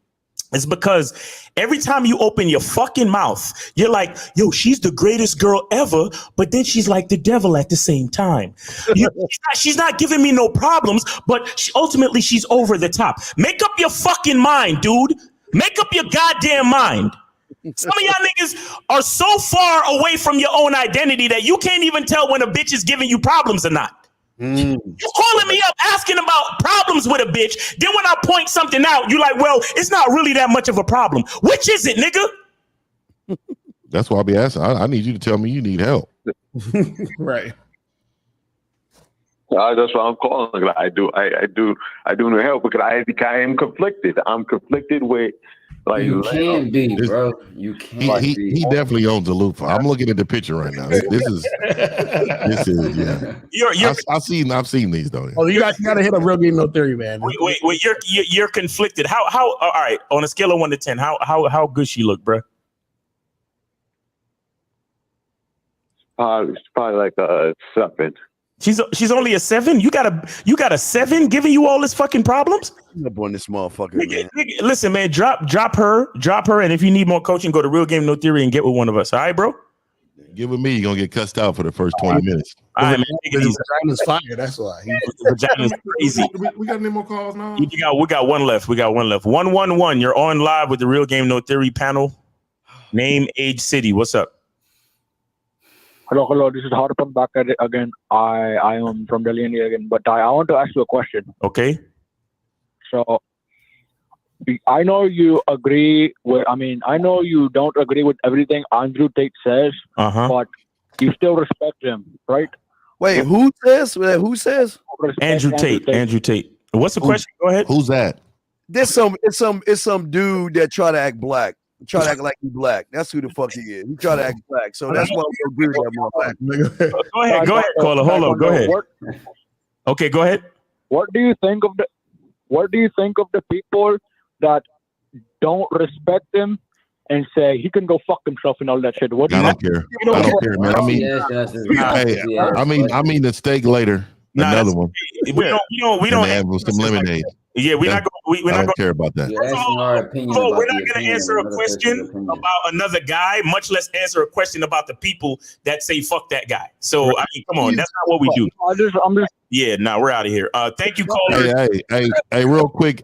It's because every time you open your fucking mouth, you're like, yo, she's the greatest girl ever. But then she's like the devil at the same time. She's not giving me no problems, but ultimately she's over the top. Make up your fucking mind, dude. Make up your goddamn mind. Some of y'all niggas are so far away from your own identity that you can't even tell when a bitch is giving you problems or not. You calling me up asking about problems with a bitch. Then when I point something out, you like, well, it's not really that much of a problem. Which is it, nigga? That's why I'll be asking. I need you to tell me you need help. Right. That's why I'm calling. I do need help because I am conflicted. I'm conflicted with. Like, you can't be, bro. You can't. He definitely owns a loofah. I'm looking at the picture right now. This is yeah. I've seen these though. Oh, you gotta hit a real game, no theory, man. Wait. You're conflicted. How? All right. On a scale of 1 to 10, how good she look, bro? It's probably like a 7. She's only a 7. You got a 7 giving you all this fucking problems. Up on this motherfucker, man. Listen, man, drop her, and if you need more coaching, go to Real Game No Theory and get with one of us. All right, bro. Get with me. You're gonna get cussed out for the first 20 minutes. All right, man. His vagina's fire. That's why. Vagina's crazy. We got any more calls now? We got one left. 111. You're on live with the Real Game No Theory panel. Name, age, city. What's up? Hello. This is Harpan back at it again. I am from Delhi, India again. But I want to ask you a question. Okay. So I know you agree with. I know you don't agree with everything Andrew Tate says, but you still respect him, right? Wait, who says? Who says? Andrew Tate. What's the question? Go ahead. Who's that? There's some dude that try to act black. Try to act like he's black. That's who the fuck he is. He try to act black. So that's why we agree with that motherfucker. Go ahead, caller. Hold on. Go ahead. Okay, go ahead. What do you think of the people that don't respect him and say he can go fuck himself and all that shit? What do you don't care. I don't care, man. I mean the steak later. Another one. We don't have some lemonade. Yeah, we're not going to care about that. We're not going to answer a question about another guy, much less answer a question about the people that say fuck that guy. So I mean, come on, that's not what we do. Yeah, we're out of here. Thank you, caller. Hey, real quick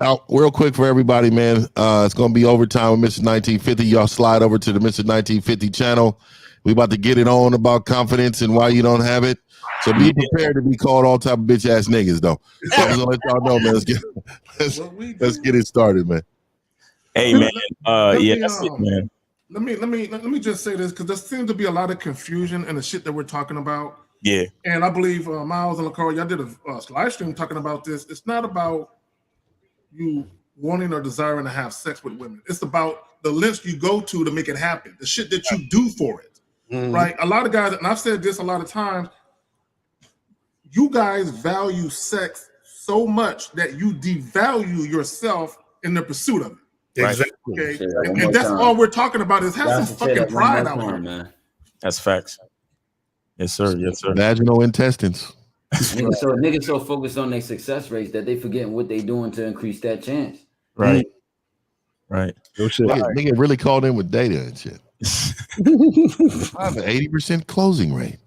for everybody, man. It's going to be overtime with Mr. 1950. Y'all slide over to the Mr. 1950 channel We about to get it on about confidence and why you don't have it. So be prepared to be called all type of bitch ass niggas though. So I'm gonna let y'all know, man. Let's get it started, man. Hey man, Let me, that's it, man. Let me just say this because there seems to be a lot of confusion in the shit that we're talking about. Yeah. And I believe Miles and LaCarl, y'all did a live stream talking about this. It's not about you wanting or desiring to have sex with women. It's about the lengths you go to make it happen. The shit that you do for it. Right? A lot of guys, and I've said this a lot of times, you guys value sex so much that you devalue yourself in the pursuit of it. Exactly. Okay. And that's all we're talking about is have some fucking pride out there. man. That's facts. Yes, sir. Yes, sir. Vaginal intestines. Niggas so focused on their success rates that they forgetting what they doing to increase that chance. Right. Right. Nigga really called in with data and shit. I have an 80% closing rate.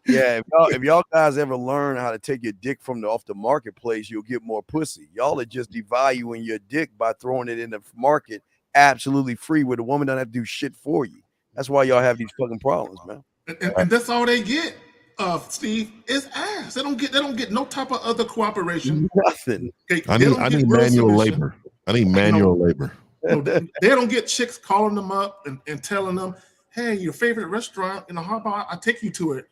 Yeah, if y'all guys ever learn how to take your dick from off the marketplace, you'll get more pussy. Y'all are just devaluing your dick by throwing it in the market absolutely free, where the woman doesn't have to do shit for you. That's why y'all have these fucking problems, man. And that's all they get, Steve, is ass. They don't get no type of other cooperation. Nothing. Okay? I need manual labor. I need manual labor. They don't get chicks calling them up and telling them, hey, your favorite restaurant, how about I take you to it?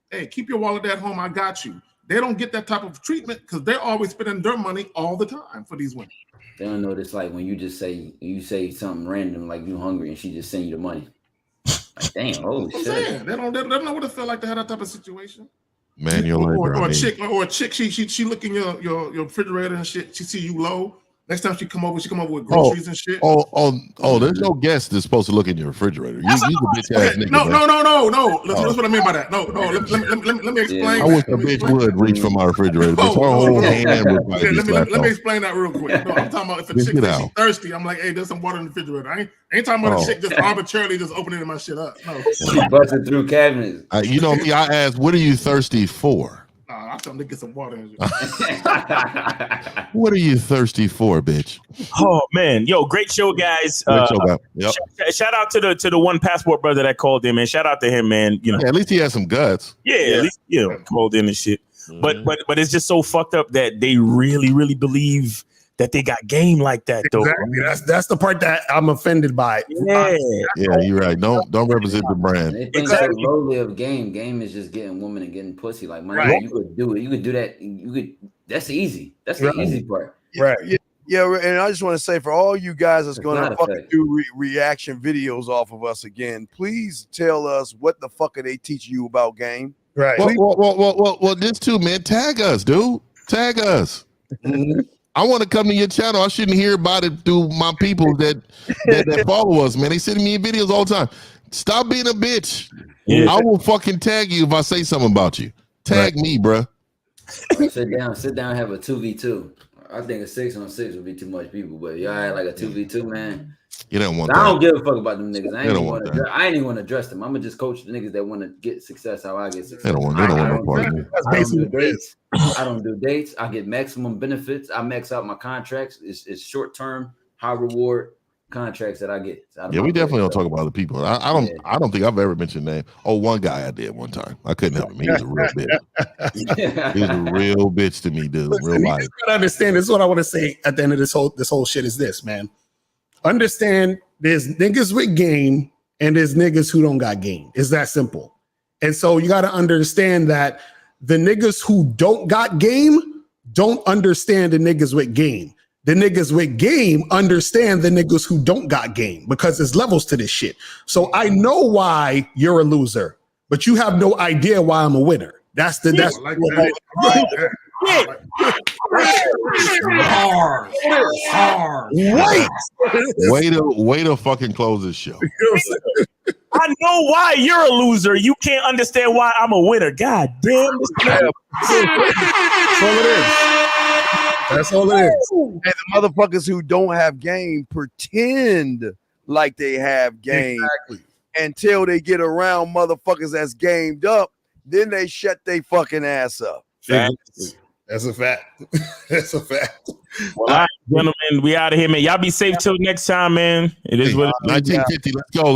Hey, keep your wallet at home. I got you. They don't get that type of treatment because they're always spending their money all the time for these women. They don't know what it's like when you say something random like you hungry and she just send you the money. Like, damn, holy shit. They don't know what it feel like to have that type of situation. Manual labor. Or a chick, she look in your refrigerator and shit. She see you low. Next time she come over with groceries and shit. There's no guest that's supposed to look in your refrigerator. You the bitch ass nigga. No. That's what I mean by that. No. Let me explain. I wish a bitch would reach for my refrigerator. Bitch, her whole hand would probably be slapped let me off. explain that real quick. No, I'm talking about if a chick is thirsty, I'm like, hey, there's some water in the refrigerator. I ain't talking about a chick just arbitrarily just opening my shit up. No. She busted through cabinets. You know me, I asked, what are you thirsty for? I told them to get some water in. What are you thirsty for, bitch? Oh man, yo, great show, guys. Great show, guys. Yep. Shout out to the one passport brother that called in, man. Shout out to him, man. Yeah, at least he has some guts. Yeah, at least called in and shit. But it's just so fucked up that they really believe that they got game like that, though. Exactly. That's the part that I'm offended by. Yeah, you're right. Don't represent the brand. They think so lowly of game. Game is just getting women and getting pussy. Like, money, you could do it. You could do that. That's easy. That's the easy part. Right. Yeah, and I just want to say for all you guys that's going to fucking do reaction videos off of us again, please tell us what the fuck are they teaching you about game. Right. Well, this too, man. Tag us, dude. Tag us. I want to come to your channel. I shouldn't hear about it through my people that follow us, man. They send me videos all the time. Stop being a bitch. Yeah. I will fucking tag you if I say something about you. Tag me, bruh. Sit down, have a 2v2. I think a 6-on-6 would be too much people, but y'all had like a 2v2, man. You don't want that. I don't give a fuck about them niggas. I ain't even want to address them. I'm gonna just coach the niggas that want to get success how I get success. They don't want no part of it. I don't do dates. I get maximum benefits. I max out my contracts. It's short term, high reward contracts that I get. We definitely don't talk about other people. I don't think I've ever mentioned name. Oh, one guy I did one time. I couldn't help him. He was a real bitch. He was a real bitch to me, dude. Listen, real life. You gotta understand. This is what I want to say at the end of this whole shit is this, man. Understand there's niggas with game and there's niggas who don't got game. It's that simple. And so you got to understand that the niggas who don't got game don't understand the niggas with game. The niggas with game understand the niggas who don't got game because there's levels to this shit. So I know why you're a loser, but you have no idea why I'm a winner. That's hard. Way to fucking close this show. I know why you're a loser. You can't understand why I'm a winner. God damn. That's all it is. And the motherfuckers who don't have game pretend like they have game until they get around motherfuckers that's gamed up. Then they shut they fucking ass up. That's a fact. That's a fact. Well, all right, gentlemen, we out of here, man. Y'all be safe till next time, man. It is what 1950. Let's go.